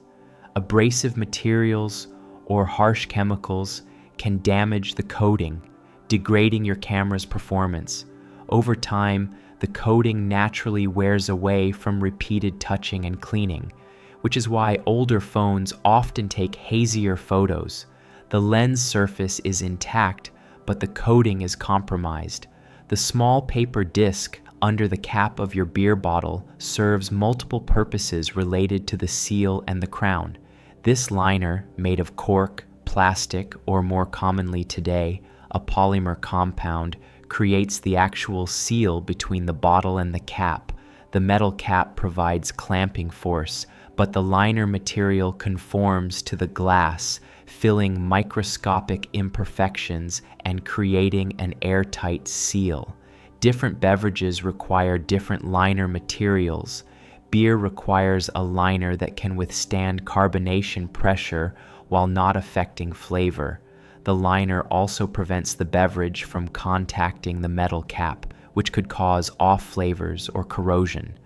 Abrasive materials or harsh chemicals can damage the coating, degrading your camera's performance. Over time, the coating naturally wears away from repeated touching and cleaning, which is why older phones often take hazier photos. The lens surface is intact, but the coating is compromised. The small paper disc under the cap of your beer bottle serves multiple purposes related to the seal and the crown. This liner, made of cork, plastic, or more commonly today, a polymer compound, creates the actual seal between the bottle and the cap. The metal cap provides clamping force, but the liner material conforms to the glass, filling microscopic imperfections and creating an airtight seal. Different beverages require different liner materials. Beer requires a liner that can withstand carbonation pressure while not affecting flavor. The liner also prevents the beverage from contacting the metal cap, which could cause off flavors or corrosion.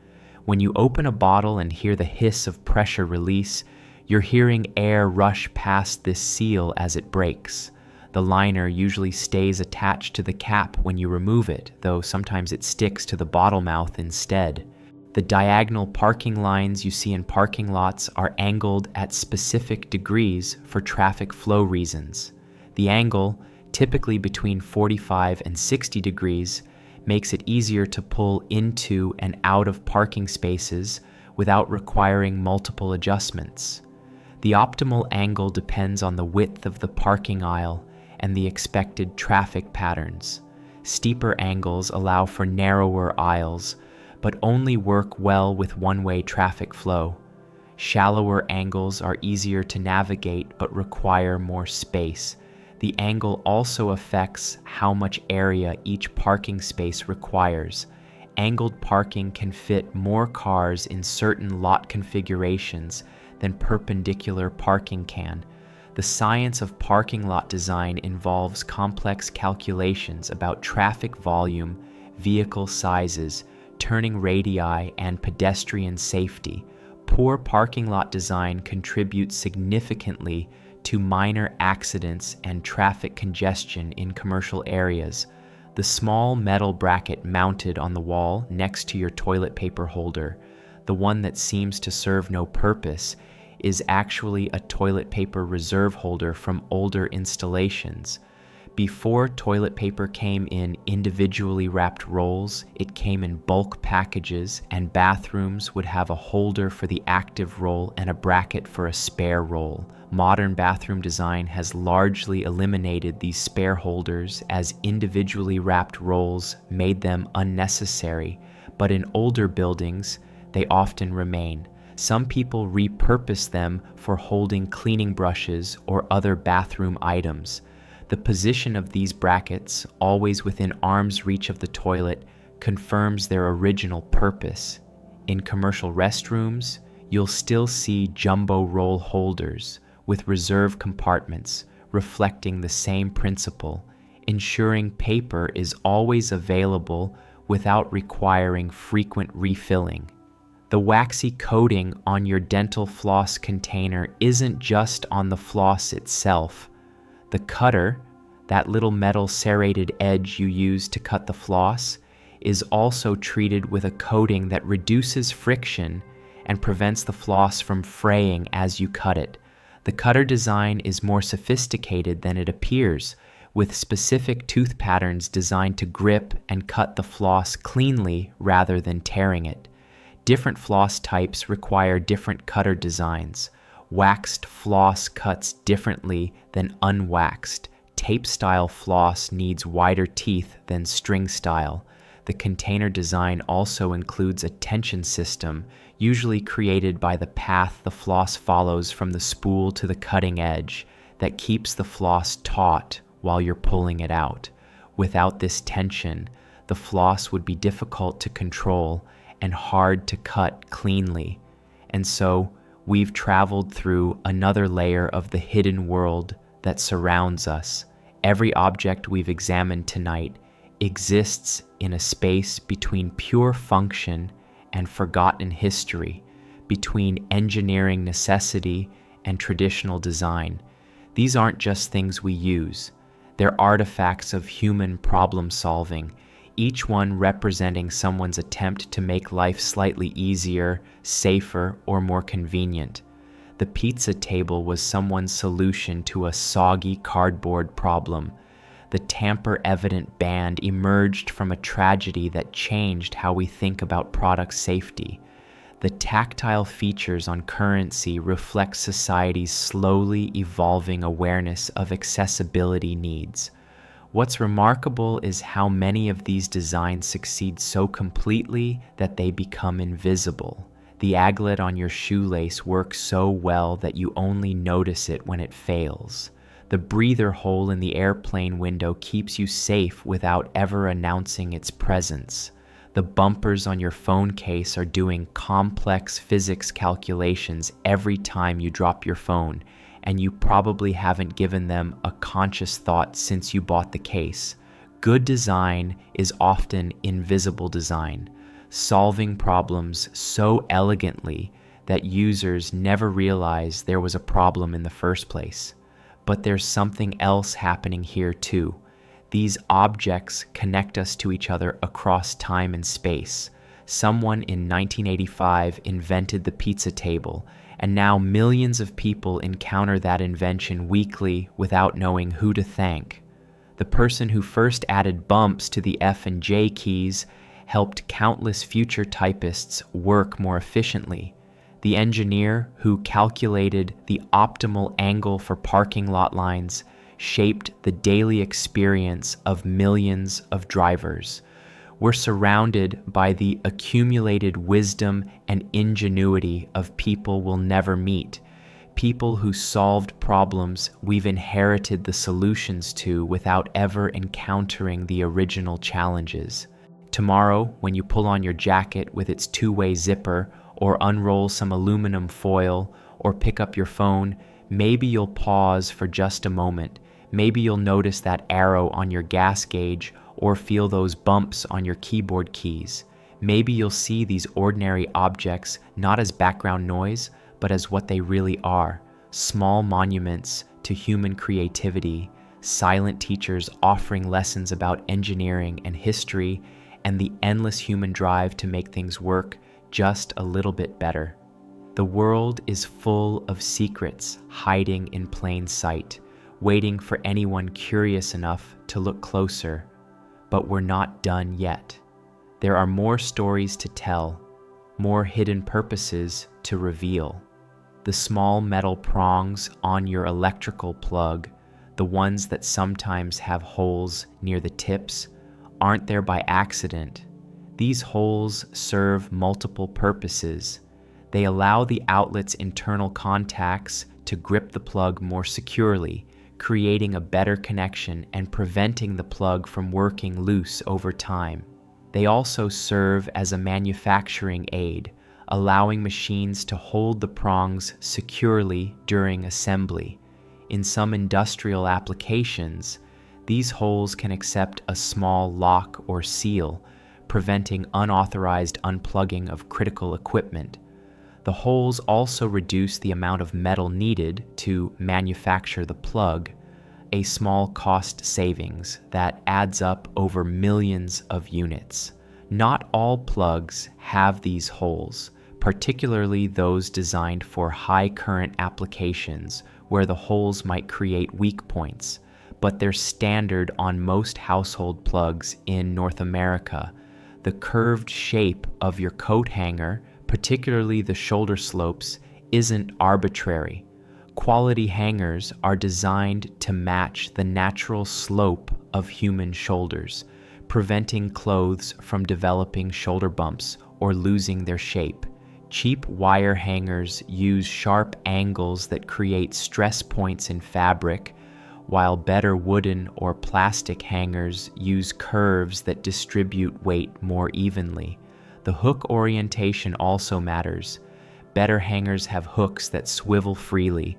When you open a bottle and hear the hiss of pressure release, you're hearing air rush past this seal as it breaks. The liner usually stays attached to the cap when you remove it, though sometimes it sticks to the bottle mouth instead. The diagonal parking lines you see in parking lots are angled at specific degrees for traffic flow reasons. The angle, typically between 45 and 60 degrees, makes it easier to pull into and out of parking spaces without requiring multiple adjustments. The optimal angle depends on the width of the parking aisle and the expected traffic patterns. Steeper angles allow for narrower aisles, but only work well with one-way traffic flow. Shallower angles are easier to navigate but require more space. The angle also affects how much area each parking space requires. Angled parking can fit more cars in certain lot configurations than perpendicular parking can. The science of parking lot design involves complex calculations about traffic volume, vehicle sizes, turning radii, and pedestrian safety. Poor parking lot design contributes significantly to minor accidents and traffic congestion in commercial areas. The small metal bracket mounted on the wall next to your toilet paper holder, the one that seems to serve no purpose, is actually a toilet paper reserve holder from older installations. Before toilet paper came in individually wrapped rolls, it came in bulk packages, and bathrooms would have a holder for the active roll and a bracket for a spare roll. Modern bathroom design has largely eliminated these spare holders as individually wrapped rolls made them unnecessary, but in older buildings, they often remain. Some people repurpose them for holding cleaning brushes or other bathroom items. The position of these brackets, always within arm's reach of the toilet, confirms their original purpose. In commercial restrooms, you'll still see jumbo roll holders with reserve compartments, reflecting the same principle, ensuring paper is always available without requiring frequent refilling. The waxy coating on your dental floss container isn't just on the floss itself. The cutter, that little metal serrated edge you use to cut the floss, is also treated with a coating that reduces friction and prevents the floss from fraying as you cut it. The cutter design is more sophisticated than it appears, with specific tooth patterns designed to grip and cut the floss cleanly rather than tearing it. Different floss types require different cutter designs. Waxed floss cuts differently than unwaxed. Tape-style floss needs wider teeth than string-style. The container design also includes a tension system, usually created by the path the floss follows from the spool to the cutting edge, that keeps the floss taut while you're pulling it out. Without this tension, the floss would be difficult to control and hard to cut cleanly. And so, we've traveled through another layer of the hidden world that surrounds us. Every object we've examined tonight exists in a space between pure function and forgotten history, between engineering necessity and traditional design. These aren't just things we use. They're artifacts of human problem solving, each one representing someone's attempt to make life slightly easier, safer, or more convenient. The pizza table was someone's solution to a soggy cardboard problem. The tamper-evident band emerged from a tragedy that changed how we think about product safety. The tactile features on currency reflect society's slowly evolving awareness of accessibility needs. What's remarkable is how many of these designs succeed so completely that they become invisible. The aglet on your shoelace works so well that you only notice it when it fails. The breather hole in the airplane window keeps you safe without ever announcing its presence. The bumpers on your phone case are doing complex physics calculations every time you drop your phone, and you probably haven't given them a conscious thought since you bought the case. Good design is often invisible design, solving problems so elegantly that users never realize there was a problem in the first place. But there's something else happening here too. These objects connect us to each other across time and space. Someone in 1985 invented the pizza table, and now millions of people encounter that invention weekly without knowing who to thank. The person who first added bumps to the F and J keys helped countless future typists work more efficiently. The engineer who calculated the optimal angle for parking lot lines shaped the daily experience of millions of drivers. We're surrounded by the accumulated wisdom and ingenuity of people we'll never meet, people who solved problems we've inherited the solutions to without ever encountering the original challenges. Tomorrow, when you pull on your jacket with its two-way zipper, or unroll some aluminum foil, or pick up your phone, maybe you'll pause for just a moment. Maybe you'll notice that arrow on your gas gauge, or feel those bumps on your keyboard keys. Maybe you'll see these ordinary objects not as background noise, but as what they really are: small monuments to human creativity, silent teachers offering lessons about engineering and history, and the endless human drive to make things work just a little bit better. The world is full of secrets hiding in plain sight, waiting for anyone curious enough to look closer. But we're not done yet. There are more stories to tell, more hidden purposes to reveal. The small metal prongs on your electrical plug, the ones that sometimes have holes near the tips, aren't there by accident. These holes serve multiple purposes. They allow the outlet's internal contacts to grip the plug more securely, creating a better connection and preventing the plug from working loose over time. They also serve as a manufacturing aid, allowing machines to hold the prongs securely during assembly. In some industrial applications, these holes can accept a small lock or seal, preventing unauthorized unplugging of critical equipment. The holes also reduce the amount of metal needed to manufacture the plug, a small cost savings that adds up over millions of units. Not all plugs have these holes. particularly those designed for high current applications where the holes might create weak points, but they're standard on most household plugs in North America. The curved shape of your coat hanger, particularly the shoulder slopes, isn't arbitrary. Quality hangers are designed to match the natural slope of human shoulders, preventing clothes from developing shoulder bumps or losing their shape. Cheap wire hangers use sharp angles that create stress points in fabric, while better wooden or plastic hangers use curves that distribute weight more evenly. The hook orientation also matters. Better hangers have hooks that swivel freely,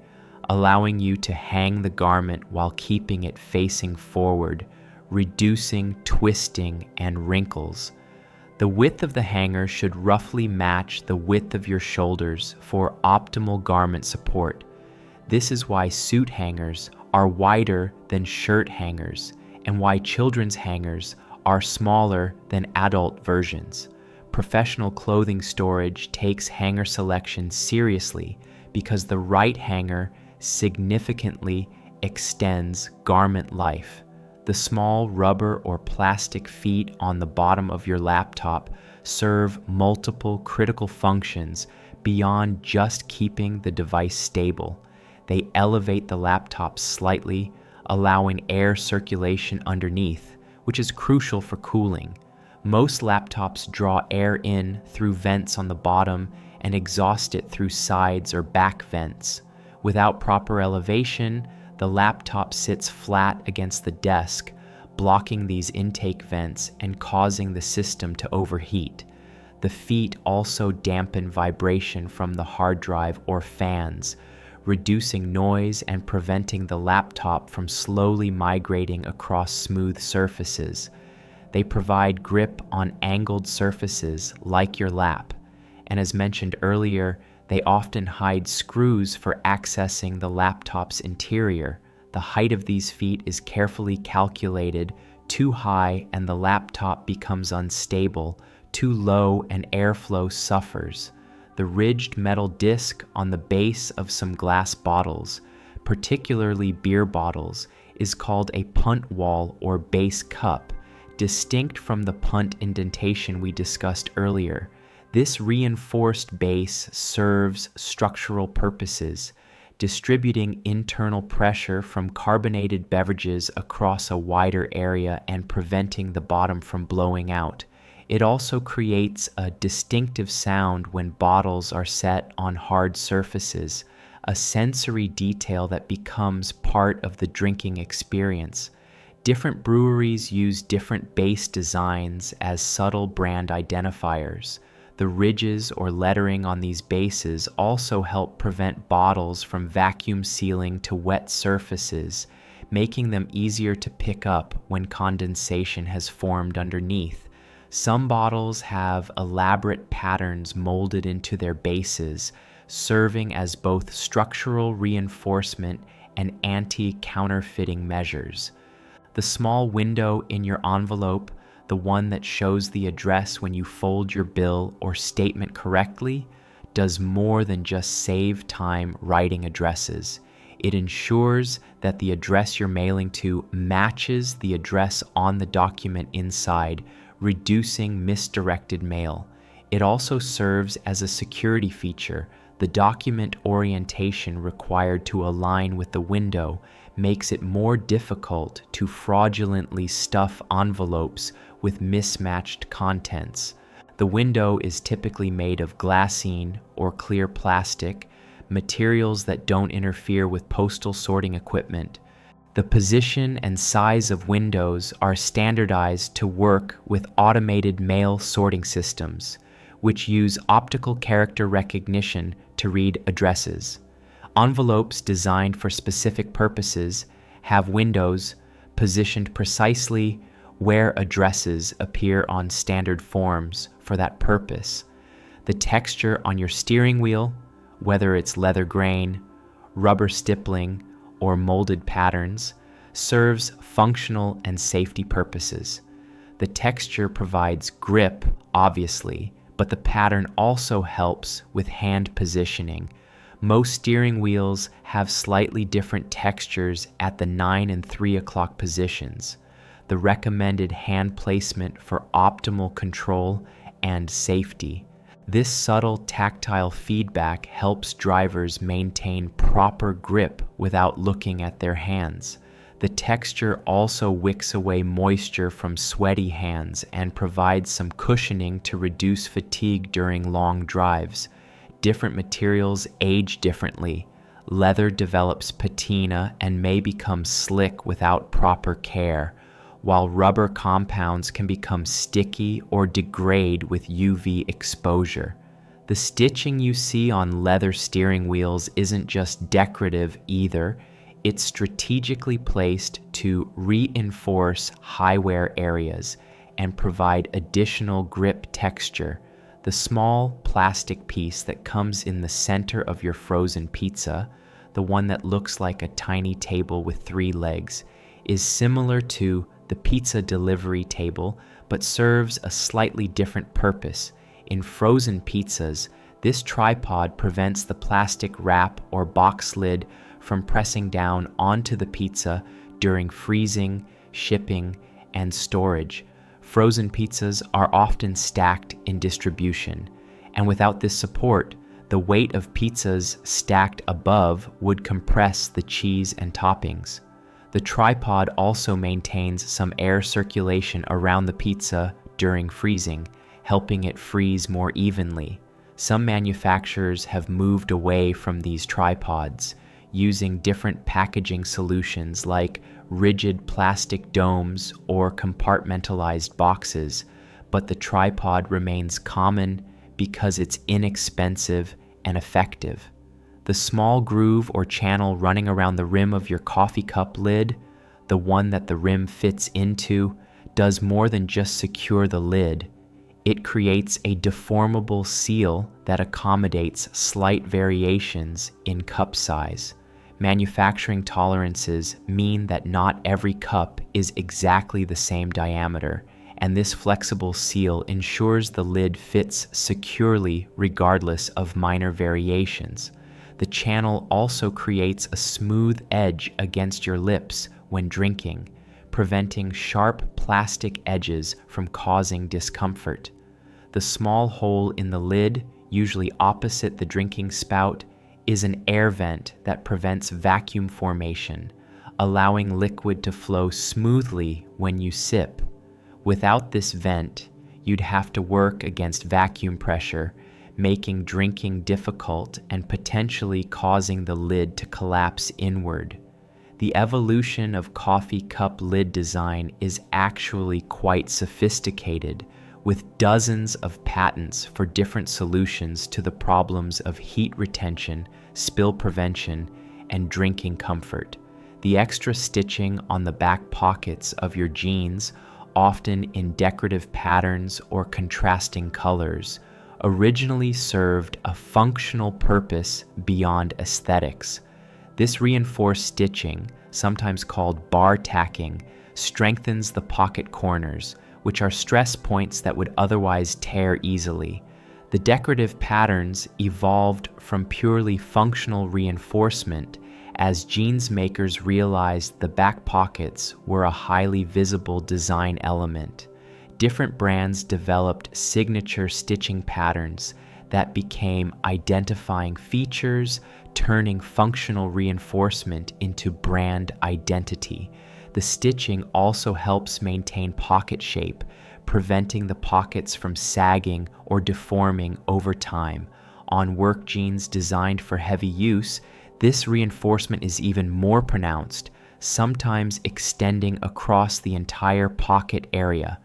allowing you to hang the garment while keeping it facing forward, reducing twisting and wrinkles. The width of the hanger should roughly match the width of your shoulders for optimal garment support. This is why suit hangers are wider than shirt hangers, and why children's hangers are smaller than adult versions. Professional clothing storage takes hanger selection seriously because the right hanger significantly extends garment life. The small rubber or plastic feet on the bottom of your laptop serve multiple critical functions beyond just keeping the device stable. They elevate the laptop slightly, allowing air circulation underneath, which is crucial for cooling. Most laptops draw air in through vents on the bottom and exhaust it through sides or back vents. Without proper elevation, the laptop sits flat against the desk, blocking these intake vents and causing the system to overheat. The feet also dampen vibration from the hard drive or fans, reducing noise and preventing the laptop from slowly migrating across smooth surfaces. They provide grip on angled surfaces like your lap, and as mentioned earlier, they often hide screws for accessing the laptop's interior. The height of these feet is carefully calculated. Too high and the laptop becomes unstable. Too low and airflow suffers. The ridged metal disc on the base of some glass bottles, particularly beer bottles, is called a punt wall or base cup, distinct from the punt indentation we discussed earlier. This reinforced base serves structural purposes, distributing internal pressure from carbonated beverages across a wider area and preventing the bottom from blowing out. It also creates a distinctive sound when bottles are set on hard surfaces, a sensory detail that becomes part of the drinking experience. Different breweries use different base designs as subtle brand identifiers. The ridges or lettering on these bases also help prevent bottles from vacuum sealing to wet surfaces, making them easier to pick up when condensation has formed underneath. Some bottles have elaborate patterns molded into their bases, serving as both structural reinforcement and anti-counterfeiting measures. The small window in your envelope, the one that shows the address when you fold your bill or statement correctly, does more than just save time writing addresses. It ensures that the address you're mailing to matches the address on the document inside, reducing misdirected mail. It also serves as a security feature. The document orientation required to align with the window makes it more difficult to fraudulently stuff envelopes with mismatched contents. The window is typically made of glassine or clear plastic, materials that don't interfere with postal sorting equipment. The position and size of windows are standardized to work with automated mail sorting systems, which use optical character recognition to read addresses. Envelopes designed for specific purposes have windows positioned precisely where addresses appear on standard forms for that purpose. The texture on your steering wheel, whether it's leather grain, rubber stippling, or molded patterns, serves functional and safety purposes. The texture provides grip, obviously, but the pattern also helps with hand positioning. Most steering wheels have slightly different textures at the 9 and 3 o'clock positions. The recommended hand placement for optimal control and safety. This subtle tactile feedback helps drivers maintain proper grip without looking at their hands. The texture also wicks away moisture from sweaty hands and provides some cushioning to reduce fatigue during long drives. Different materials age differently. Leather develops patina and may become slick without proper care, while rubber compounds can become sticky or degrade with UV exposure. The stitching you see on leather steering wheels isn't just decorative either. It's strategically placed to reinforce high wear areas and provide additional grip texture. The small plastic piece that comes in the center of your frozen pizza, the one that looks like a tiny table with 3 legs, is similar to the pizza delivery table, but serves a slightly different purpose. In frozen pizzas, this tripod prevents the plastic wrap or box lid from pressing down onto the pizza during freezing, shipping, and storage. Frozen pizzas are often stacked in distribution, and without this support, the weight of pizzas stacked above would compress the cheese and toppings. The tripod also maintains some air circulation around the pizza during freezing, helping it freeze more evenly. Some manufacturers have moved away from these tripods, using different packaging solutions like rigid plastic domes or compartmentalized boxes, but the tripod remains common because it's inexpensive and effective. The small groove or channel running around the rim of your coffee cup lid, the one that the rim fits into, does more than just secure the lid. It creates a deformable seal that accommodates slight variations in cup size. Manufacturing tolerances mean that not every cup is exactly the same diameter, and this flexible seal ensures the lid fits securely regardless of minor variations. The channel also creates a smooth edge against your lips when drinking, preventing sharp plastic edges from causing discomfort. The small hole in the lid, usually opposite the drinking spout, is an air vent that prevents vacuum formation, allowing liquid to flow smoothly when you sip. Without this vent, you'd have to work against vacuum pressure, making drinking difficult and potentially causing the lid to collapse inward. The evolution of coffee cup lid design is actually quite sophisticated, with dozens of patents for different solutions to the problems of heat retention, spill prevention, and drinking comfort. The extra stitching on the back pockets of your jeans, often in decorative patterns or contrasting colors, originally served a functional purpose beyond aesthetics. This reinforced stitching, sometimes called bar tacking, strengthens the pocket corners, which are stress points that would otherwise tear easily. The decorative patterns evolved from purely functional reinforcement as jeans makers realized the back pockets were a highly visible design element. Different brands developed signature stitching patterns that became identifying features, turning functional reinforcement into brand identity. The stitching also helps maintain pocket shape, preventing the pockets from sagging or deforming over time. On work jeans designed for heavy use, this reinforcement is even more pronounced, sometimes extending across the entire pocket area.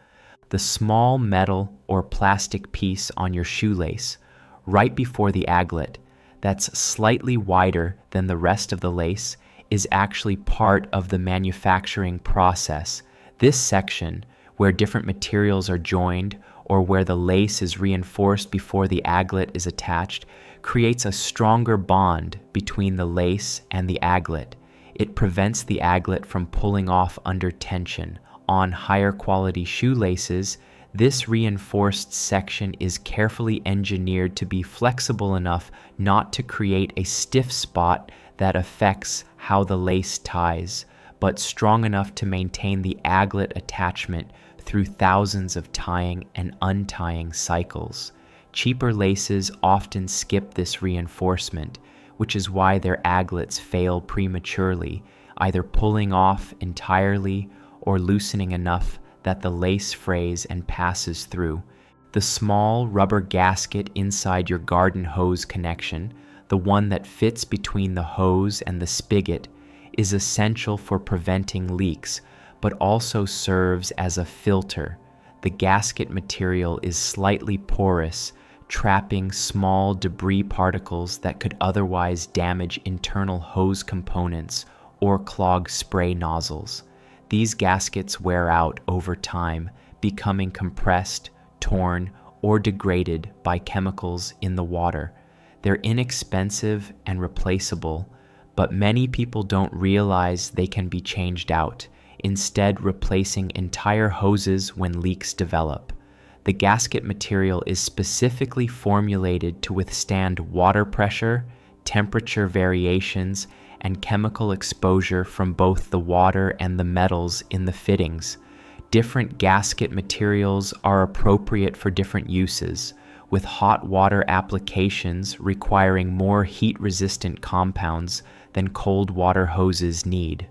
The small metal or plastic piece on your shoelace, right before the aglet, that's slightly wider than the rest of the lace, is actually part of the manufacturing process. This section, where different materials are joined or where the lace is reinforced before the aglet is attached, creates a stronger bond between the lace and the aglet. It prevents the aglet from pulling off under tension. On higher quality shoelaces, This reinforced section is carefully engineered to be flexible enough not to create a stiff spot that affects how the lace ties, but strong enough to maintain the aglet attachment through thousands of tying and untying cycles. Cheaper laces often skip this reinforcement, which is why their aglets fail prematurely, either pulling off entirely or loosening enough that the lace frays and passes through. The small rubber gasket inside your garden hose connection, the one that fits between the hose and the spigot, is essential for preventing leaks, but also serves as a filter. The gasket material is slightly porous, trapping small debris particles that could otherwise damage internal hose components or clog spray nozzles. These gaskets wear out over time, becoming compressed, torn, or degraded by chemicals in the water. They're inexpensive and replaceable, but many people don't realize they can be changed out, instead replacing entire hoses when leaks develop. The gasket material is specifically formulated to withstand water pressure, temperature variations, and chemical exposure from both the water and the metals in the fittings. Different gasket materials are appropriate for different uses, with hot water applications requiring more heat-resistant compounds than cold water hoses need.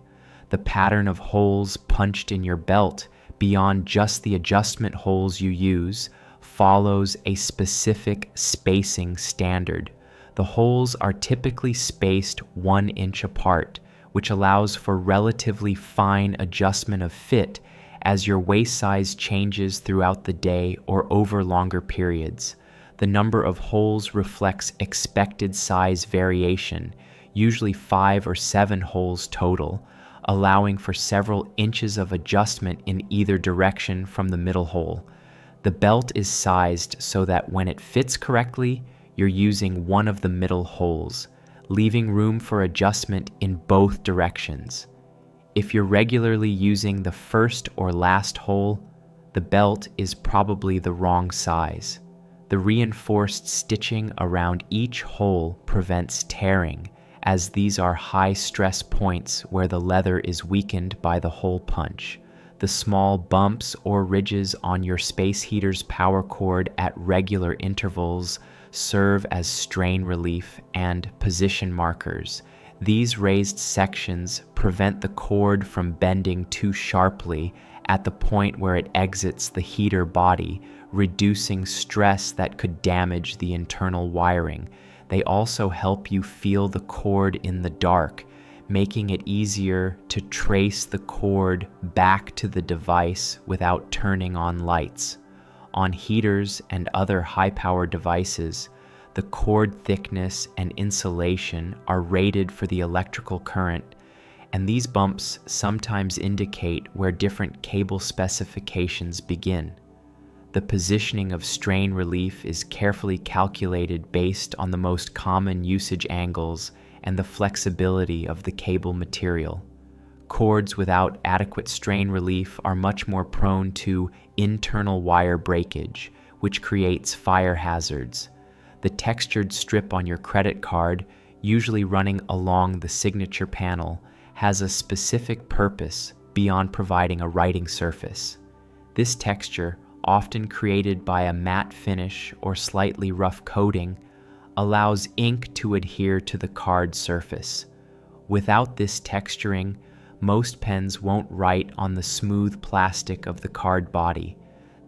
The pattern of holes punched in your belt, beyond just the adjustment holes you use, follows a specific spacing standard. The holes are typically spaced 1 inch apart, which allows for relatively fine adjustment of fit as your waist size changes throughout the day or over longer periods. The number of holes reflects expected size variation, usually 5 or 7 holes total, allowing for several inches of adjustment in either direction from the middle hole. The belt is sized so that when it fits correctly, you're using one of the middle holes, leaving room for adjustment in both directions. If you're regularly using the first or last hole, the belt is probably the wrong size. The reinforced stitching around each hole prevents tearing, as these are high stress points where the leather is weakened by the hole punch. The small bumps or ridges on your space heater's power cord at regular intervals serve as strain relief and position markers. These raised sections prevent the cord from bending too sharply at the point where it exits the heater body, reducing stress that could damage the internal wiring. They also help you feel the cord in the dark, making it easier to trace the cord back to the device without turning on lights. On heaters and other high-power devices, the cord thickness and insulation are rated for the electrical current, and these bumps sometimes indicate where different cable specifications begin. The positioning of strain relief is carefully calculated based on the most common usage angles and the flexibility of the cable material. Cords without adequate strain relief are much more prone to internal wire breakage, which creates fire hazards. The textured strip on your credit card, usually running along the signature panel, has a specific purpose beyond providing a writing surface. This texture, often created by a matte finish or slightly rough coating, allows ink to adhere to the card surface. Without this texturing, most pens won't write on the smooth plastic of the card body.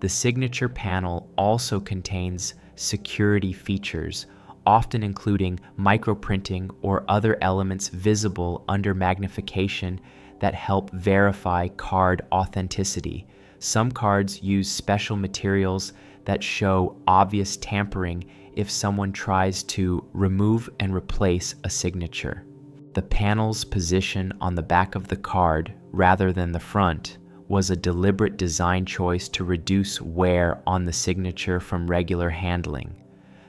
The signature panel also contains security features, often including microprinting or other elements visible under magnification that help verify card authenticity. Some cards use special materials that show obvious tampering if someone tries to remove and replace a signature. The panel's position on the back of the card, rather than the front, was a deliberate design choice to reduce wear on the signature from regular handling.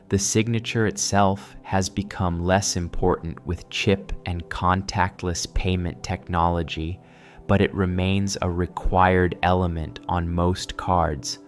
The signature itself has become less important with chip and contactless payment technology, but it remains a required element on most cards.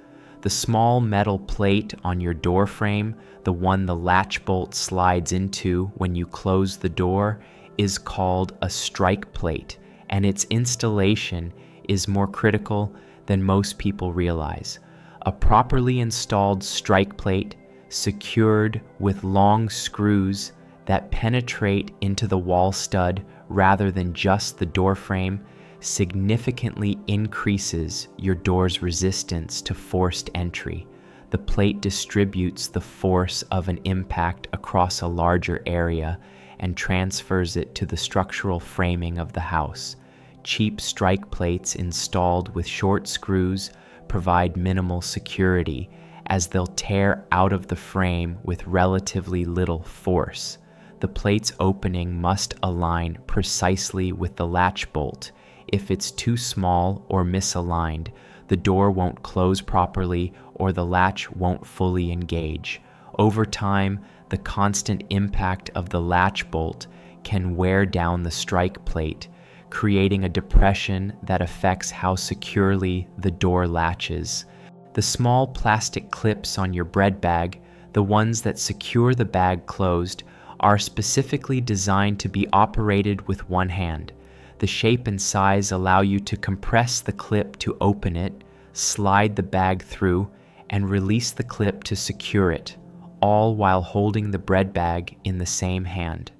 The small metal plate on your door frame, the one the latch bolt slides into when you close the door, is called a strike plate, and its installation is more critical than most people realize. A properly installed strike plate, secured with long screws that penetrate into the wall stud rather than just the door frame, significantly increases your door's resistance to forced entry. The plate distributes the force of an impact across a larger area and transfers it to the structural framing of the house. Cheap strike plates installed with short screws provide minimal security, as they'll tear out of the frame with relatively little force. The plate's opening must align precisely with the latch bolt. If it's too small or misaligned, the door won't close properly or the latch won't fully engage. Over time, the constant impact of the latch bolt can wear down the strike plate, creating a depression that affects how securely the door latches. The small plastic clips on your bread bag, the ones that secure the bag closed, are specifically designed to be operated with one hand. The shape and size allow you to compress the clip to open it, slide the bag through, and release the clip to secure it, all while holding the bread bag in the same hand.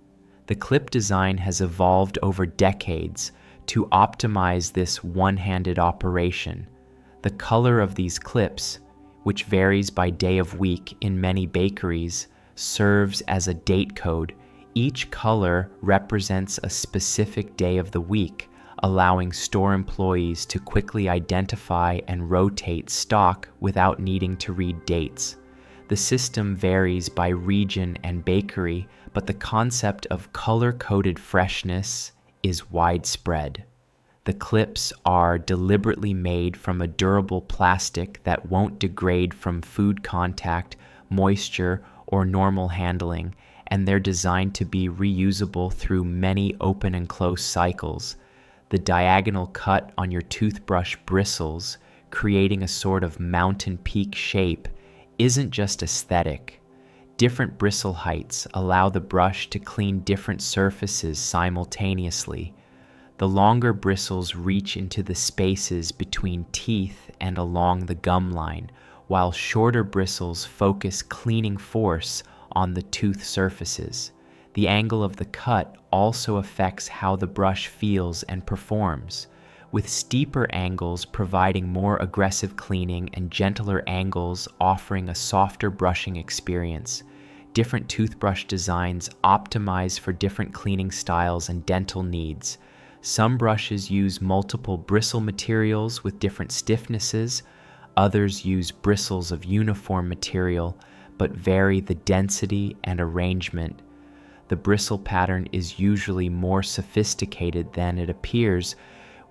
The clip design has evolved over decades to optimize this one-handed operation. The color of these clips, which varies by day of week in many bakeries, serves as a date code. Each color represents a specific day of the week, allowing store employees to quickly identify and rotate stock without needing to read dates. The system varies by region and bakery, but the concept of color-coded freshness is widespread. The clips are deliberately made from a durable plastic that won't degrade from food contact, moisture, or normal handling, and they're designed to be reusable through many open and close cycles. The diagonal cut on your toothbrush bristles, creating a sort of mountain peak shape, isn't just aesthetic. Different bristle heights allow the brush to clean different surfaces simultaneously. The longer bristles reach into the spaces between teeth and along the gum line, while shorter bristles focus cleaning force on the tooth surfaces. The angle of the cut also affects how the brush feels and performs, with steeper angles providing more aggressive cleaning and gentler angles offering a softer brushing experience. Different toothbrush designs optimize for different cleaning styles and dental needs. Some brushes use multiple bristle materials with different stiffnesses. Others use bristles of uniform material, but vary the density and arrangement. The bristle pattern is usually more sophisticated than it appears,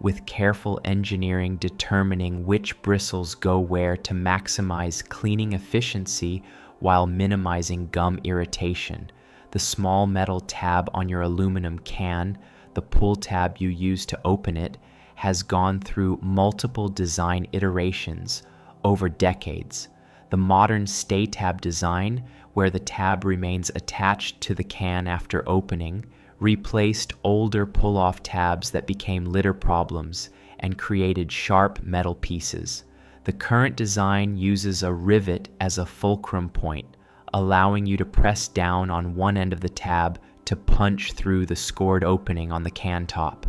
with careful engineering determining which bristles go where to maximize cleaning efficiency while minimizing gum irritation. The small metal tab on your aluminum can, the pull tab you use to open it, has gone through multiple design iterations over decades. The modern stay tab design, where the tab remains attached to the can after opening, replaced older pull-off tabs that became litter problems and created sharp metal pieces. The current design uses a rivet as a fulcrum point, allowing you to press down on one end of the tab to punch through the scored opening on the can top.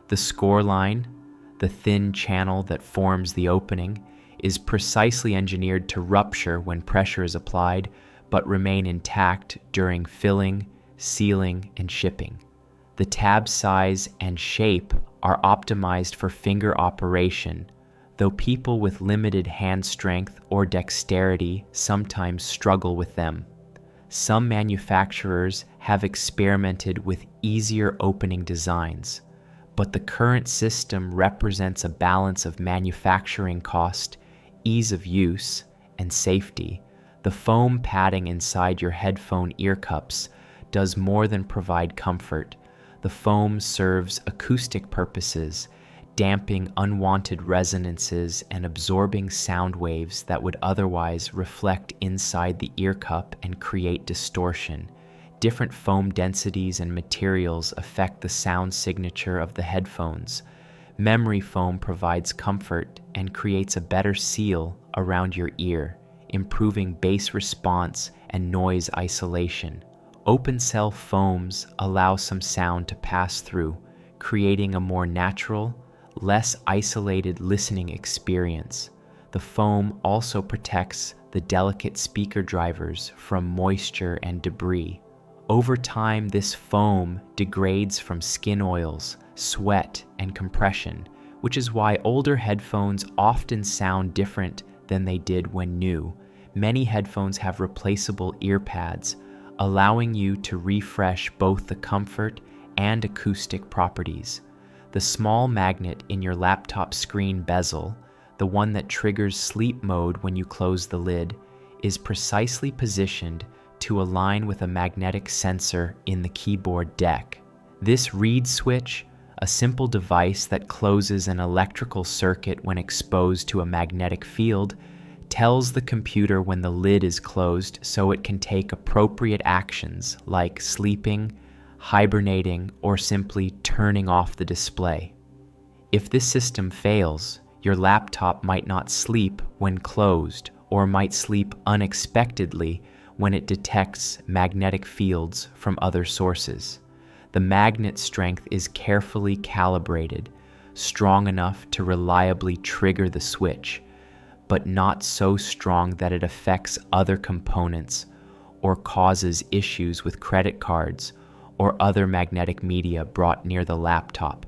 The score line, the thin channel that forms the opening, is precisely engineered to rupture when pressure is applied, but remain intact during filling, sealing, and shipping. The tab size and shape are optimized for finger operation, though people with limited hand strength or dexterity sometimes struggle with them. Some manufacturers have experimented with easier opening designs, but the current system represents a balance of manufacturing cost, ease of use, and safety. The foam padding inside your headphone ear cups does more than provide comfort. The foam serves acoustic purposes, damping unwanted resonances and absorbing sound waves that would otherwise reflect inside the ear cup and create distortion. Different foam densities and materials affect the sound signature of the headphones. Memory foam provides comfort and creates a better seal around your ear, improving bass response and noise isolation. Open cell foams allow some sound to pass through, creating a more natural, less isolated listening experience. The foam also protects the delicate speaker drivers from moisture and debris. Over time, this foam degrades from skin oils, sweat, and compression, which is why older headphones often sound different than they did when new. Many headphones have replaceable ear pads, allowing you to refresh both the comfort and acoustic properties. The small magnet in your laptop screen bezel, the one that triggers sleep mode when you close the lid, is precisely positioned to align with a magnetic sensor in the keyboard deck. This reed switch, a simple device that closes an electrical circuit when exposed to a magnetic field, tells the computer when the lid is closed so it can take appropriate actions like sleeping, hibernating, or simply turning off the display. If this system fails, your laptop might not sleep when closed or might sleep unexpectedly when it detects magnetic fields from other sources. The magnet strength is carefully calibrated, strong enough to reliably trigger the switch, but not so strong that it affects other components or causes issues with credit cards or other magnetic media brought near the laptop.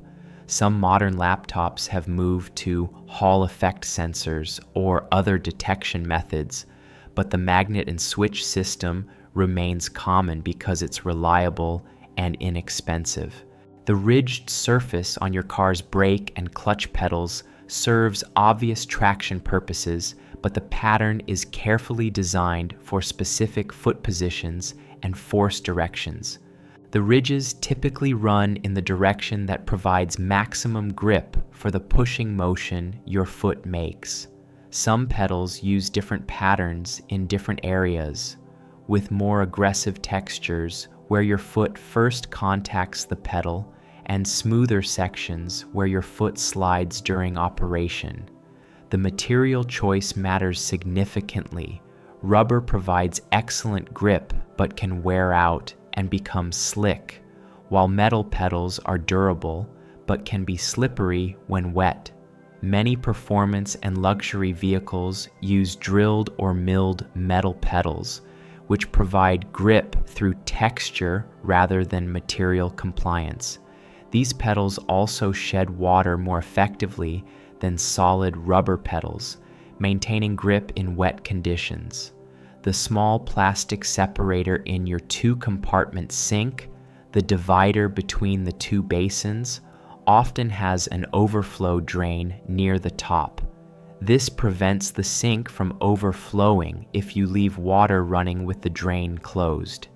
Some modern laptops have moved to Hall effect sensors or other detection methods, but the magnet and switch system remains common because it's reliable and inexpensive. The ridged surface on your car's brake and clutch pedals serves obvious traction purposes, but the pattern is carefully designed for specific foot positions and force directions. The ridges typically run in the direction that provides maximum grip for the pushing motion your foot makes. Some pedals use different patterns in different areas, with more aggressive textures where your foot first contacts the pedal and smoother sections where your foot slides during operation. The material choice matters significantly. Rubber provides excellent grip but can wear out and become slick, while metal pedals are durable but can be slippery when wet. Many performance and luxury vehicles use drilled or milled metal pedals, which provide grip through texture rather than material compliance. These pedals also shed water more effectively than solid rubber pedals, maintaining grip in wet conditions. The small plastic separator in your two-compartment sink, the divider between the two basins, often has an overflow drain near the top. This prevents the sink from overflowing if you leave water running with the drain closed.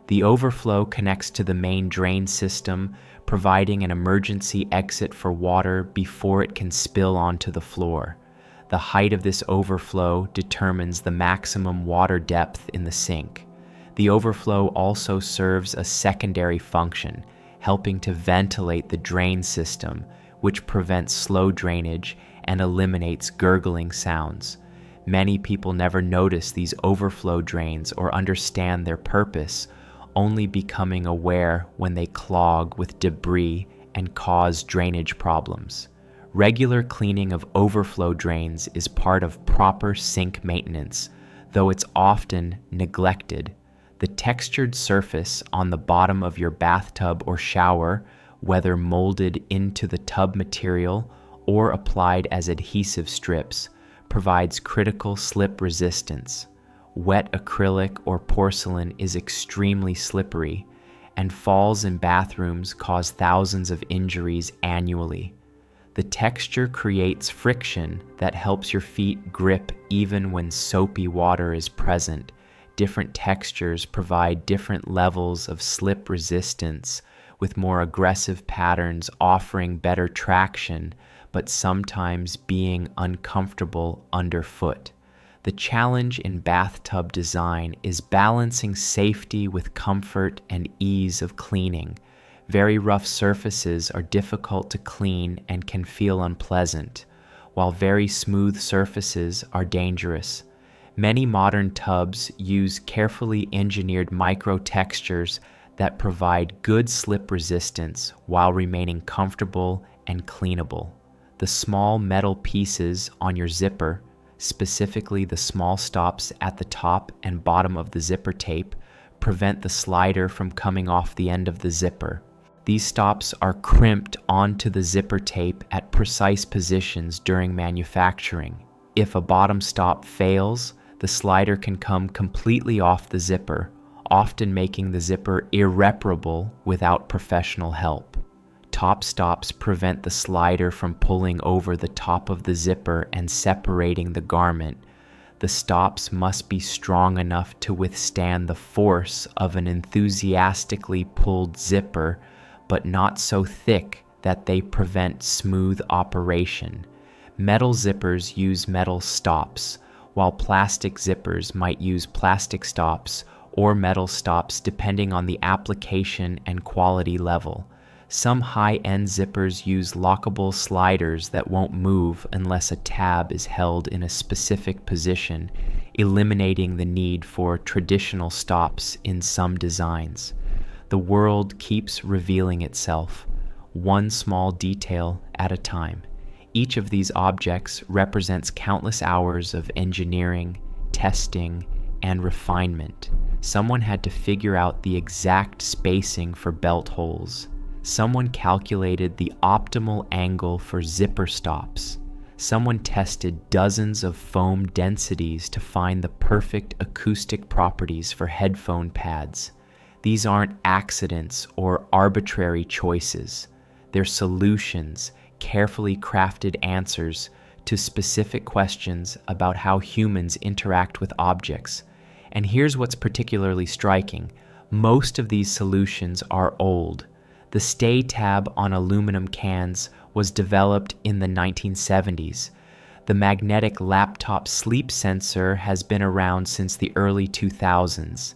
The overflow connects to the main drain system, providing an emergency exit for water before it can spill onto the floor. The height of this overflow determines the maximum water depth in the sink. The overflow also serves a secondary function, helping to ventilate the drain system, which prevents slow drainage and eliminates gurgling sounds. Many people never notice these overflow drains or understand their purpose, only becoming aware when they clog with debris and cause drainage problems. Regular cleaning of overflow drains is part of proper sink maintenance, though it's often neglected. The textured surface on the bottom of your bathtub or shower, whether molded into the tub material or applied as adhesive strips, provides critical slip resistance. Wet acrylic or porcelain is extremely slippery, and falls in bathrooms cause thousands of injuries annually. The texture creates friction that helps your feet grip even when soapy water is present. Different textures provide different levels of slip resistance, with more aggressive patterns offering better traction, but sometimes being uncomfortable underfoot. The challenge in bathtub design is balancing safety with comfort and ease of cleaning. Very rough surfaces are difficult to clean and can feel unpleasant, while very smooth surfaces are dangerous. Many modern tubs use carefully engineered micro-textures that provide good slip resistance while remaining comfortable and cleanable. The small metal pieces on your zipper, specifically the small stops at the top and bottom of the zipper tape, prevent the slider from coming off the end of the zipper. These stops are crimped onto the zipper tape at precise positions during manufacturing. If a bottom stop fails, the slider can come completely off the zipper, often making the zipper irreparable without professional help. Top stops prevent the slider from pulling over the top of the zipper and separating the garment. The stops must be strong enough to withstand the force of an enthusiastically pulled zipper, but not so thick that they prevent smooth operation. Metal zippers use metal stops, while plastic zippers might use plastic stops or metal stops depending on the application and quality level. Some high-end zippers use lockable sliders that won't move unless a tab is held in a specific position, eliminating the need for traditional stops in some designs. The world keeps revealing itself, one small detail at a time. Each of these objects represents countless hours of engineering, testing, and refinement. Someone had to figure out the exact spacing for belt holes. Someone calculated the optimal angle for zipper stops. Someone tested dozens of foam densities to find the perfect acoustic properties for headphone pads. These aren't accidents or arbitrary choices. They're solutions, carefully crafted answers to specific questions about how humans interact with objects. And here's what's particularly striking. Most of these solutions are old. The stay tab on aluminum cans was developed in the 1970s. The magnetic laptop sleep sensor has been around since the early 2000s.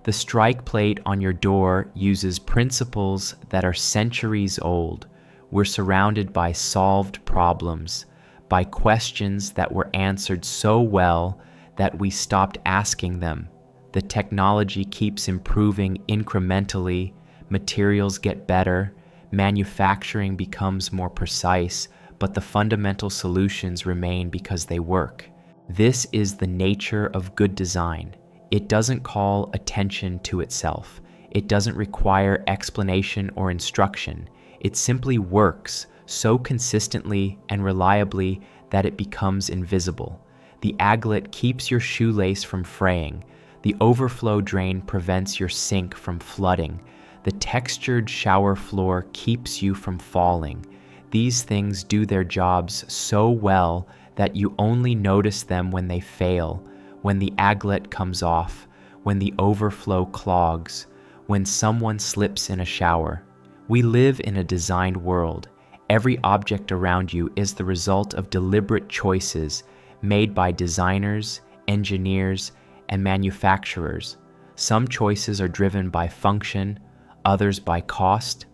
The strike plate on your door uses principles that are centuries old. We're surrounded by solved problems, by questions that were answered so well that we stopped asking them. The technology keeps improving incrementally, materials get better, manufacturing becomes more precise, but the fundamental solutions remain because they work. This is the nature of good design. It doesn't call attention to itself. It doesn't require explanation or instruction. It simply works so consistently and reliably that it becomes invisible. The aglet keeps your shoelace from fraying. The overflow drain prevents your sink from flooding. The textured shower floor keeps you from falling. These things do their jobs so well that you only notice them when they fail, when the aglet comes off, when the overflow clogs, when someone slips in a shower. We live in a designed world. Every object around you is the result of deliberate choices made by designers, engineers, and manufacturers. Some choices are driven by function, others by cost,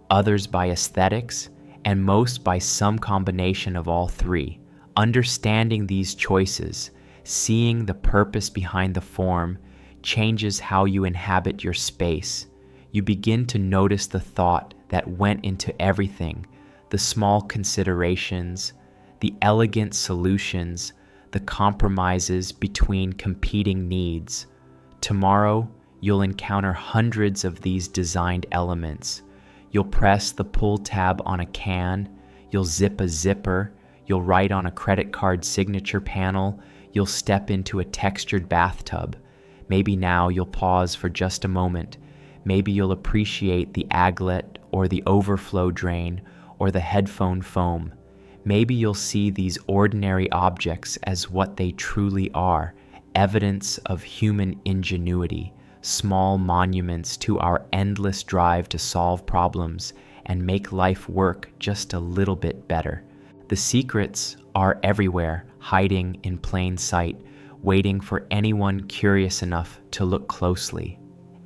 others by aesthetics, and most by some combination of all three. Understanding these choices, seeing the purpose behind the form, changes how you inhabit your space. You begin to notice the thought that went into everything, the small considerations, the elegant solutions, the compromises between competing needs. Tomorrow, you'll encounter hundreds of these designed elements. You'll press the pull tab on a can, you'll zip a zipper, you'll write on a credit card signature panel, you'll step into a textured bathtub. Maybe now you'll pause for just a moment. Maybe you'll appreciate the aglet or the overflow drain or the headphone foam. Maybe you'll see these ordinary objects as what they truly are, evidence of human ingenuity, small monuments to our endless drive to solve problems and make life work just a little bit better. The secrets are everywhere, hiding in plain sight, waiting for anyone curious enough to look closely.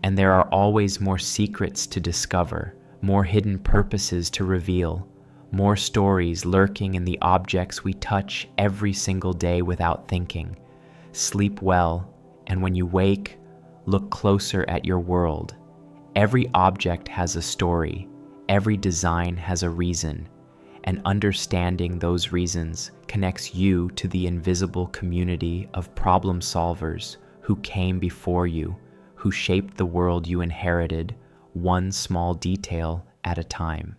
And there are always more secrets to discover, more hidden purposes to reveal, more stories lurking in the objects we touch every single day without thinking. Sleep well, and when you wake, look closer at your world. Every object has a story, every design has a reason, and understanding those reasons connects you to the invisible community of problem solvers who came before you, who shaped the world you inherited, one small detail at a time.